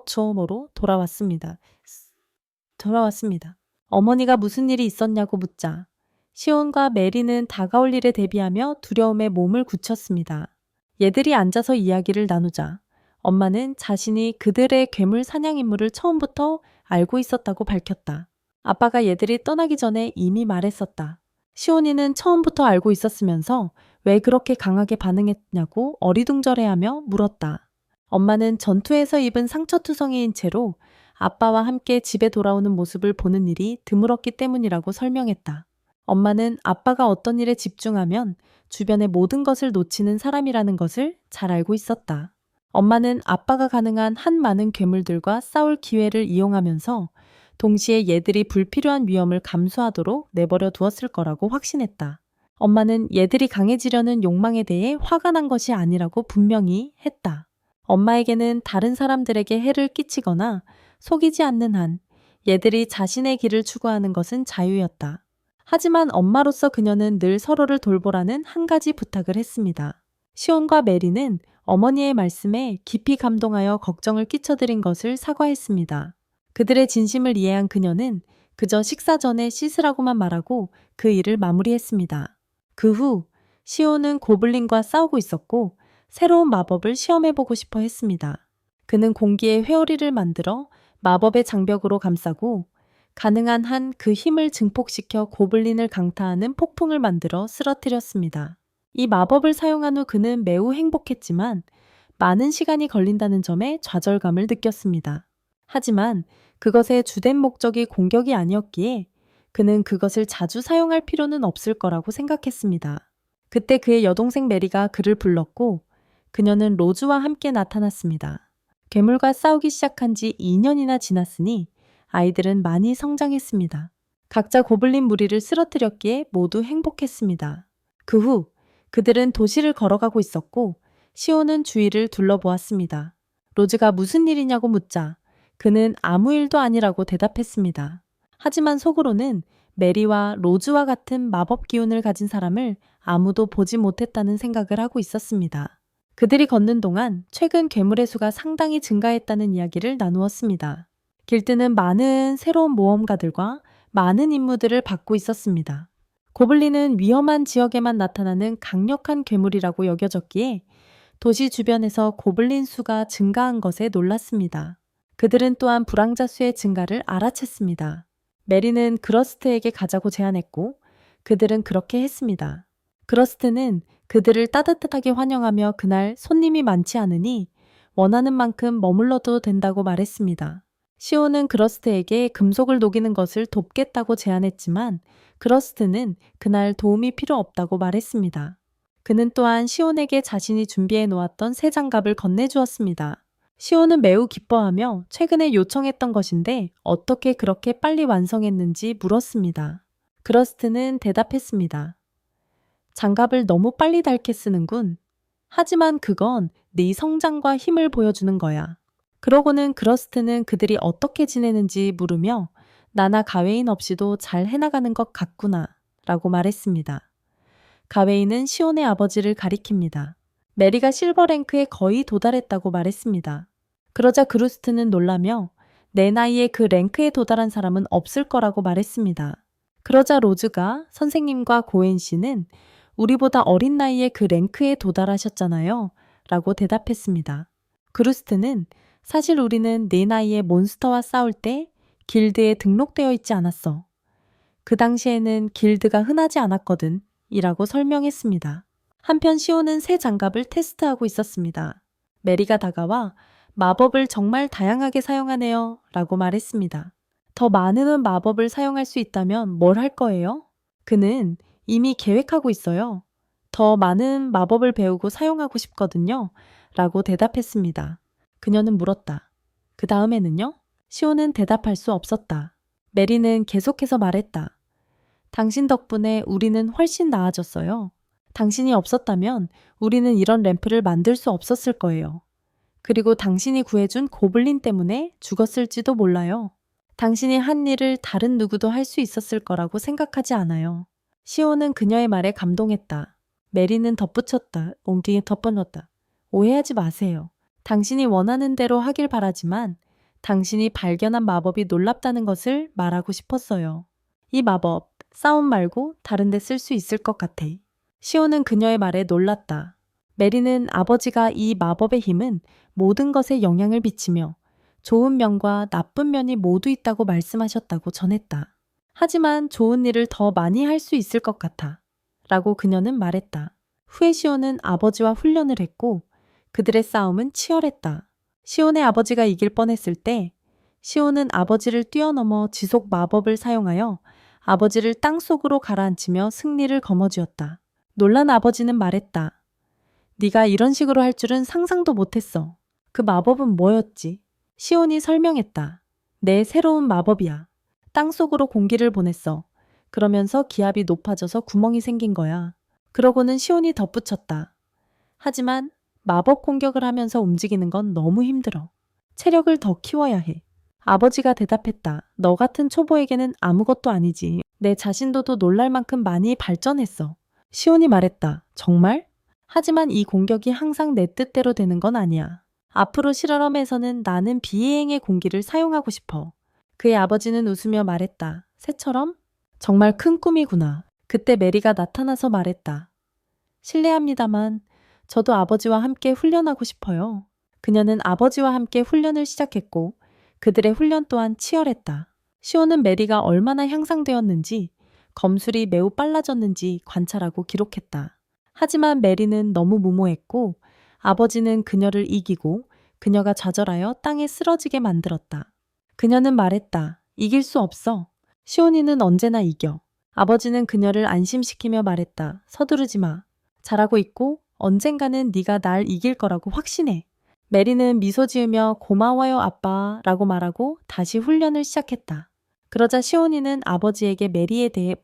처음으로 돌아왔습니다. 어머니가 무슨 일이 있었냐고 묻자 시온과 메리는 다가올 일에 대비하며 두려움에 몸을 굳혔습니다. 얘들이 앉아서 이야기를 나누자 엄마는 자신이 그들의 괴물 사냥 임무를 처음부터 알고 있었다고 밝혔다. 아빠가 얘들이 떠나기 전에 이미 말했었다. 시온이는 처음부터 알고 있었으면서 왜 그렇게 강하게 반응했냐고 어리둥절해하며 물었다. 엄마는 전투에서 입은 상처투성이인 채로 아빠와 함께 집에 돌아오는 모습을 보는 일이 드물었기 때문이라고 설명했다. 엄마는 아빠가 어떤 일에 집중하면 주변의 모든 것을 놓치는 사람이라는 것을 잘 알고 있었다. 엄마는 아빠가 가능한 한 많은 괴물들과 싸울 기회를 이용하면서 동시에 얘들이 불필요한 위험을 감수하도록 내버려 두었을 거라고 확신했다. 엄마는 얘들이 강해지려는 욕망에 대해 화가 난 것이 아니라고 분명히 했다. 엄마에게는 다른 사람들에게 해를 끼치거나 속이지 않는 한 얘들이 자신의 길을 추구하는 것은 자유였다. 하지만 엄마로서 그녀는 늘 서로를 돌보라는 한 가지 부탁을 했습니다. 시온과 메리는 어머니의 말씀에 깊이 감동하여 걱정을 끼쳐드린 것을 사과했습니다. 그들의 진심을 이해한 그녀는 그저 식사 전에 씻으라고만 말하고 그 일을 마무리했습니다. 그 후 시온은 고블린과 싸우고 있었고 새로운 마법을 시험해보고 싶어 했습니다. 그는 공기에 회오리를 만들어 마법의 장벽으로 감싸고 가능한 한 그 힘을 증폭시켜 고블린을 강타하는 폭풍을 만들어 쓰러뜨렸습니다. 이 마법을 사용한 후 그는 매우 행복했지만 많은 시간이 걸린다는 점에 좌절감을 느꼈습니다. 하지만 그것의 주된 목적이 공격이 아니었기에 그는 그것을 자주 사용할 필요는 없을 거라고 생각했습니다. 그때 그의 여동생 메리가 그를 불렀고 그녀는 로즈와 함께 나타났습니다. 괴물과 싸우기 시작한 지 2년이나 지났으니 아이들은 많이 성장했습니다. 각자 고블린 무리를 쓰러뜨렸기에 모두 행복했습니다. 그 후 그들은 도시를 걸어가고 있었고 시온은 주위를 둘러보았습니다. 로즈가 무슨 일이냐고 묻자 그는 아무 일도 아니라고 대답했습니다. 하지만 속으로는 메리와 로즈와 같은 마법 기운을 가진 사람을 아무도 보지 못했다는 생각을 하고 있었습니다. 그들이 걷는 동안 최근 괴물의 수가 상당히 증가했다는 이야기를 나누었습니다. 길드는 많은 새로운 모험가들과 많은 임무들을 받고 있었습니다. 고블린은 위험한 지역에만 나타나는 강력한 괴물이라고 여겨졌기에 도시 주변에서 고블린 수가 증가한 것에 놀랐습니다. 그들은 또한 불황자 수의 증가를 알아챘습니다. 메리는 그러스트에게 가자고 제안했고 그들은 그렇게 했습니다. 그러스트는 그들을 따뜻하게 환영하며 그날 손님이 많지 않으니 원하는 만큼 머물러도 된다고 말했습니다. 시온은 그러스트에게 금속을 녹이는 것을 돕겠다고 제안했지만 그러스트는 그날 도움이 필요 없다고 말했습니다. 그는 또한 시온에게 자신이 준비해 놓았던 새 장갑을 건네주었습니다. 시온은 매우 기뻐하며 최근에 요청했던 것인데 어떻게 그렇게 빨리 완성했는지 물었습니다. 그러스트는 대답했습니다. 장갑을 너무 빨리 닳게 쓰는군. 하지만 그건 네 성장과 힘을 보여주는 거야. 그러고는 그러스트는 그들이 어떻게 지내는지 물으며 나나 가웨인 없이도 잘 해나가는 것 같구나 라고 말했습니다. 가웨인은 시온의 아버지를 가리킵니다. 메리가 실버 랭크에 거의 도달했다고 말했습니다. 그러자 그루스트는 놀라며 내 나이에 그 랭크에 도달한 사람은 없을 거라고 말했습니다. 그러자 로즈가 선생님과 고엔 씨는 우리보다 어린 나이에 그 랭크에 도달하셨잖아요 라고 대답했습니다. 그루스트는 사실 우리는 내 나이에 몬스터와 싸울 때 길드에 등록되어 있지 않았어. 그 당시에는 길드가 흔하지 않았거든 이라고 설명했습니다. 한편 시온은 새 장갑을 테스트하고 있었습니다. 메리가 다가와 마법을 정말 다양하게 사용하네요 라고 말했습니다. 더 많은 마법을 사용할 수 있다면 뭘 할 거예요? 그는 이미 계획하고 있어요. 더 많은 마법을 배우고 사용하고 싶거든요 라고 대답했습니다. 그녀는 물었다. 그 다음에는요? 시온은 대답할 수 없었다. 메리는 계속해서 말했다. 당신 덕분에 우리는 훨씬 나아졌어요. 당신이 없었다면 우리는 이런 램프를 만들 수 없었을 거예요. 그리고 당신이 구해준 고블린 때문에 죽었을지도 몰라요. 당신이 한 일을 다른 누구도 할 수 있었을 거라고 생각하지 않아요. 시온은 그녀의 말에 감동했다. 메리는 덧붙였다. 옹기에 덧번졌다. 오해하지 마세요. 당신이 원하는 대로 하길 바라지만 당신이 발견한 마법이 놀랍다는 것을 말하고 싶었어요. 이 마법, 싸움 말고 다른 데 쓸 수 있을 것 같아. 시온은 그녀의 말에 놀랐다. 메리는 아버지가 이 마법의 힘은 모든 것에 영향을 미치며 좋은 면과 나쁜 면이 모두 있다고 말씀하셨다고 전했다. 하지만 좋은 일을 더 많이 할 수 있을 것 같아. 라고 그녀는 말했다. 후에 시온은 아버지와 훈련을 했고 그들의 싸움은 치열했다. 시온의 아버지가 이길 뻔했을 때 시온은 아버지를 뛰어넘어 지속 마법을 사용하여 아버지를 땅속으로 가라앉히며 승리를 거머쥐었다. 놀란 아버지는 말했다. 네가 이런 식으로 할 줄은 상상도 못했어. 그 마법은 뭐였지? 시온이 설명했다. 내 새로운 마법이야. 땅속으로 공기를 보냈어. 그러면서 기압이 높아져서 구멍이 생긴 거야. 그러고는 시온이 덧붙였다. 하지만 마법 공격을 하면서 움직이는 건 너무 힘들어. 체력을 더 키워야 해. 아버지가 대답했다. 너 같은 초보에게는 아무것도 아니지. 내 자신도도 놀랄 만큼 많이 발전했어. 시온이 말했다. 정말? 하지만 이 공격이 항상 내 뜻대로 되는 건 아니야. 앞으로 실험에서는 나는 비해행의 공기를 사용하고 싶어. 그의 아버지는 웃으며 말했다. 새처럼? 정말 큰 꿈이구나. 그때 메리가 나타나서 말했다. 실례합니다만 저도 아버지와 함께 훈련하고 싶어요. 그녀는 아버지와 함께 훈련을 시작했고 그들의 훈련 또한 치열했다. 시온은 메리가 얼마나 향상되었는지 검술이 매우 빨라졌는지 관찰하고 기록했다. 하지만 메리는 너무 무모했고 아버지는 그녀를 이기고 그녀가 좌절하여 땅에 쓰러지게 만들었다. 그녀는 말했다. 이길 수 없어. 시온이는 언제나 이겨. 아버지는 그녀를 안심시키며 말했다. 서두르지 마. 잘하고 있고 언젠가는 네가 날 이길 거라고 확신해. 메리는 미소 지으며 고마워요 아빠 라고 말하고 다시 훈련을 시작했다. 그러자 시온이는 아버지에게 메리에 대해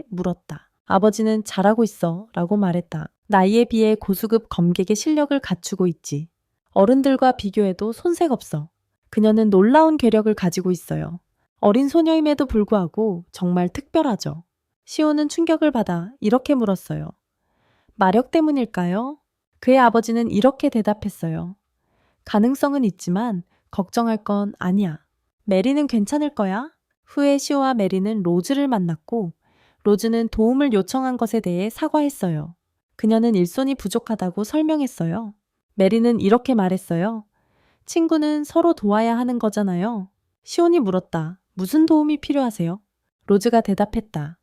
물었다. 아버지는 잘하고 있어 라고 말했다. 나이에 비해 고수급 검객의 실력을 갖추고 있지. 어른들과 비교해도 손색 없어. 그녀는 놀라운 괴력을 가지고 있어요. 어린 소녀임에도 불구하고 정말 특별하죠. 시온은 충격을 받아 이렇게 물었어요. 마력 때문일까요? 그의 아버지는 이렇게 대답했어요. 가능성은 있지만 걱정할 건 아니야. 메리는 괜찮을 거야. 후에 시오와 메리는 로즈를 만났고 로즈는 도움을 요청한 것에 대해 사과했어요. 그녀는 일손이 부족하다고 설명했어요. 메리는 이렇게 말했어요. 친구는 서로 도와야 하는 거잖아요. 시온이 물었다. 무슨 도움이 필요하세요? 로즈가 대답했다.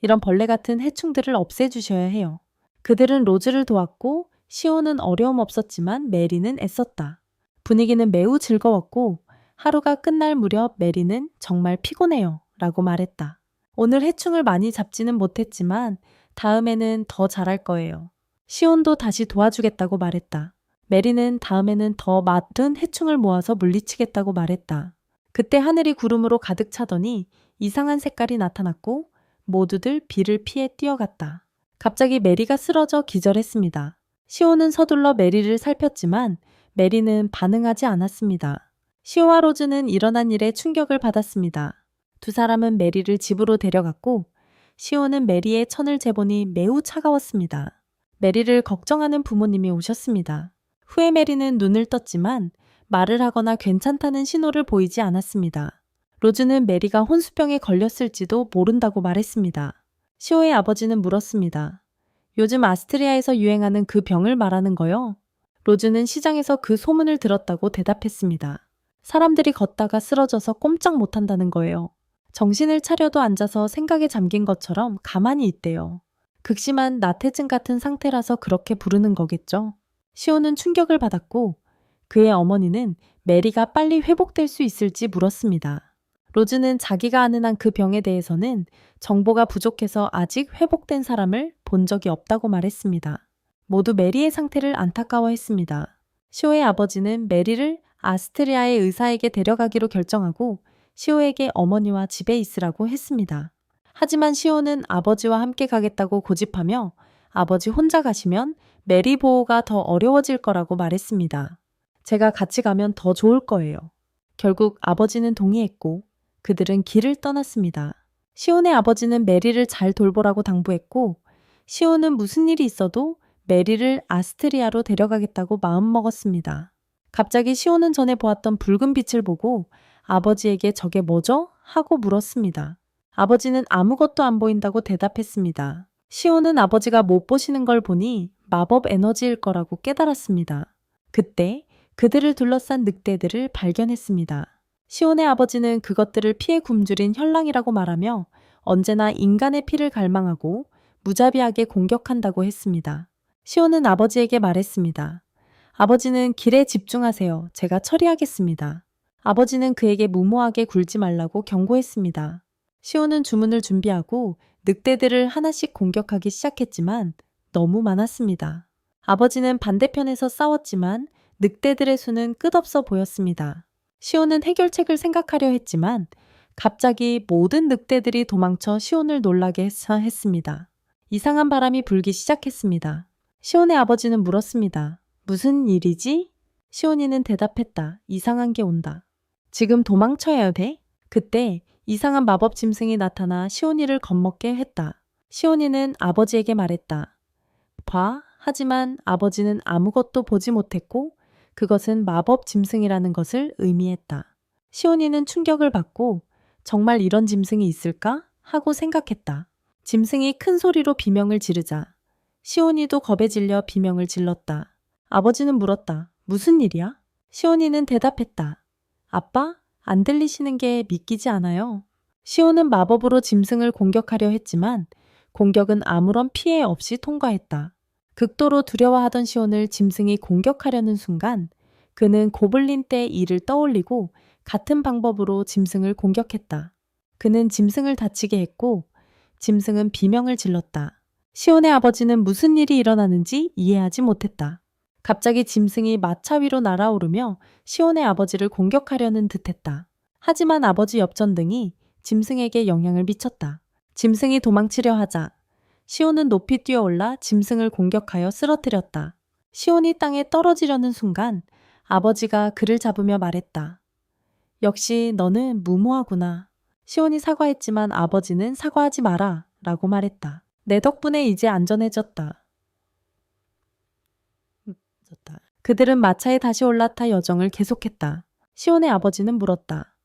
이런 벌레 같은 해충들을 없애주셔야 해요. 그들은 로즈를 도왔고 시온은 어려움 없었지만 메리는 애썼다. 분위기는 매우 즐거웠고 하루가 끝날 무렵 메리는 정말 피곤해요 라고 말했다. 오늘 해충을 많이 잡지는 못했지만 다음에는 더 잘할 거예요. 시온도 다시 도와주겠다고 말했다. 메리는 다음에는 더 많은 해충을 모아서 물리치겠다고 말했다. 그때 하늘이 구름으로 가득 차더니 이상한 색깔이 나타났고 모두들 비를 피해 뛰어갔다. 갑자기 메리가 쓰러져 기절했습니다. 시온은 서둘러 메리를 살폈지만 메리는 반응하지 않았습니다. 시오와 로즈는 일어난 일에 충격을 받았습니다. 두 사람은 메리를 집으로 데려갔고 시온은 메리의 천을 재보니 매우 차가웠습니다. 메리를 걱정하는 부모님이 오셨습니다. 후에 메리는 눈을 떴지만 말을 하거나 괜찮다는 신호를 보이지 않았습니다. 로즈는 메리가 혼수병에 걸렸을지도 모른다고 말했습니다. 시오의 아버지는 물었습니다. 요즘 아스트리아에서 유행하는 그 병을 말하는 거요? 로즈는 시장에서 그 소문을 들었다고 대답했습니다. 사람들이 걷다가 쓰러져서 꼼짝 못한다는 거예요. 정신을 차려도 앉아서 생각에 잠긴 것처럼 가만히 있대요. 극심한 나태증 같은 상태라서 그렇게 부르는 거겠죠. 시온은 충격을 받았고 그의 어머니는 메리가 빨리 회복될 수 있을지 물었습니다. 로즈는 자기가 아는 한 그 병에 대해서는 정보가 부족해서 아직 회복된 사람을 본 적이 없다고 말했습니다. 모두 메리의 상태를 안타까워했습니다. 시오의 아버지는 메리를 아스트리아의 의사에게 데려가기로 결정하고 시오에게 어머니와 집에 있으라고 했습니다. 하지만 시오는 아버지와 함께 가겠다고 고집하며 아버지 혼자 가시면 메리 보호가 더 어려워질 거라고 말했습니다. 제가 같이 가면 더 좋을 거예요. 결국 아버지는 동의했고 그들은 길을 떠났습니다. 시온의 아버지는 메리를 잘 돌보라고 당부했고 시온은 무슨 일이 있어도 메리를 아스트리아로 데려가겠다고 마음먹었습니다. 갑자기 시온은 전에 보았던 붉은 빛을 보고 아버지에게 저게 뭐죠? 하고 물었습니다. 아버지는 아무것도 안 보인다고 대답했습니다. 시온은 아버지가 못 보시는 걸 보니 마법 에너지일 거라고 깨달았습니다. 그때 그들을 둘러싼 늑대들을 발견했습니다. 시온의 아버지는 그것들을 피해 굶주린 혈랑이라고 말하며 언제나 인간의 피를 갈망하고 무자비하게 공격한다고 했습니다. 시온은 아버지에게 말했습니다. 아버지는 길에 집중하세요. 제가 처리하겠습니다. 아버지는 그에게 무모하게 굴지 말라고 경고했습니다. 시온은 주문을 준비하고 늑대들을 하나씩 공격하기 시작했지만 너무 많았습니다. 아버지는 반대편에서 싸웠지만 늑대들의 수는 끝없어 보였습니다. 시온은 해결책을 생각하려 했지만 갑자기 모든 늑대들이 도망쳐 시온을 놀라게 했습니다. 이상한 바람이 불기 시작했습니다. 시온의 아버지는 물었습니다. 무슨 일이지? 시온이는 대답했다. 이상한 게 온다. 지금 도망쳐야 돼? 그때 이상한 마법 짐승이 나타나 시온이를 겁먹게 했다. 시온이는 아버지에게 말했다. 봐, 하지만 아버지는 아무것도 보지 못했고 그것은 마법 짐승이라는 것을 의미했다. 시온이는 충격을 받고 정말 이런 짐승이 있을까? 하고 생각했다. 짐승이 큰 소리로 비명을 지르자 시온이도 겁에 질려 비명을 질렀다. 아버지는 물었다. 무슨 일이야? 시온이는 대답했다. 아빠, 안 들리시는 게 믿기지 않아요. 시온은 마법으로 짐승을 공격하려 했지만 공격은 아무런 피해 없이 통과했다. 극도로 두려워하던 시온을 짐승이 공격하려는 순간 그는 고블린 때 일을 떠올리고 같은 방법으로 짐승을 공격했다. 그는 짐승을 다치게 했고 짐승은 비명을 질렀다. 시온의 아버지는 무슨 일이 일어나는지 이해하지 못했다. 갑자기 짐승이 마차 위로 날아오르며 시온의 아버지를 공격하려는 듯했다. 하지만 아버지 옆전등이 짐승에게 영향을 미쳤다. 짐승이 도망치려 하자 시온은 높이 뛰어올라 짐승을 공격하여 쓰러뜨렸다. 시온이 땅에 떨어지려는 순간 아버지가 그를 잡으며 말했다. 역시 너는 무모하구나. 시온이 사과했지만 아버지는 사과하지 마라 라고 말했다. 내 덕분에 이제 안전해졌다. 그들은 마차에 다시 올라타 여정을 계속했다. 시온의 아버지는 물었다.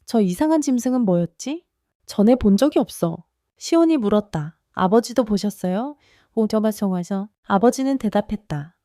저 이상한 짐승은 뭐였지? 전에 본 적이 없어. 시온이 물었다. 아버지도 보셨어요? 오저마성와서 아버지는 대답했다.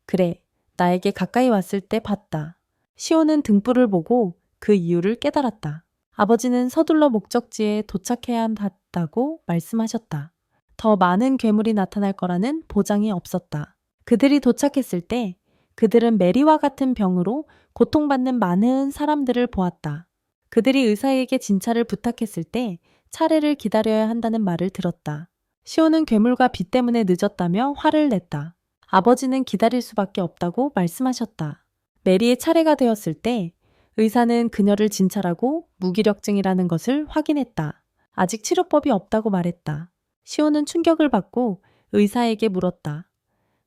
그래, 나에게 가까이 왔을 때 봤다. 시온은 등불을 보고 그 이유를 깨달았다. 아버지는 서둘러 목적지에 도착해야 한다고 말씀하셨다. 더 많은 괴물이 나타날 거라는 보장이 없었다. 그들이 도착했을 때 그들은 메리와 같은 병으로 고통받는 많은 사람들을 보았다. 그들이 의사에게 진찰을 부탁했을 때 차례를 기다려야 한다는 말을 들었다. 시온은 괴물과 비 때문에 늦었다며 화를 냈다. 아버지는 기다릴 수밖에 없다고 말씀하셨다. 메리의 차례가 되었을 때 의사는 그녀를 진찰하고 무기력증이라는 것을 확인했다. 아직 치료법이 없다고 말했다. 시온은 충격을 받고 의사에게 물었다.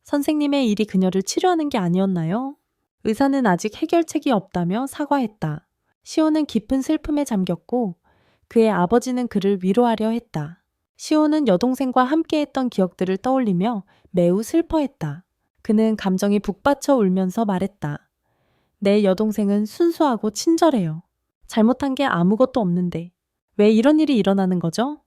선생님의 일이 그녀를 치료하는 게 아니었나요? 의사는 아직 해결책이 없다며 사과했다. 시온은 깊은 슬픔에 잠겼고 그의 아버지는 그를 위로하려 했다. 시온은 여동생과 함께했던 기억들을 떠올리며 매우 슬퍼했다. 그는 감정이 북받쳐 울면서 말했다. 내 여동생은 순수하고 친절해요. 잘못한 게 아무것도 없는데 왜 이런 일이 일어나는 거죠?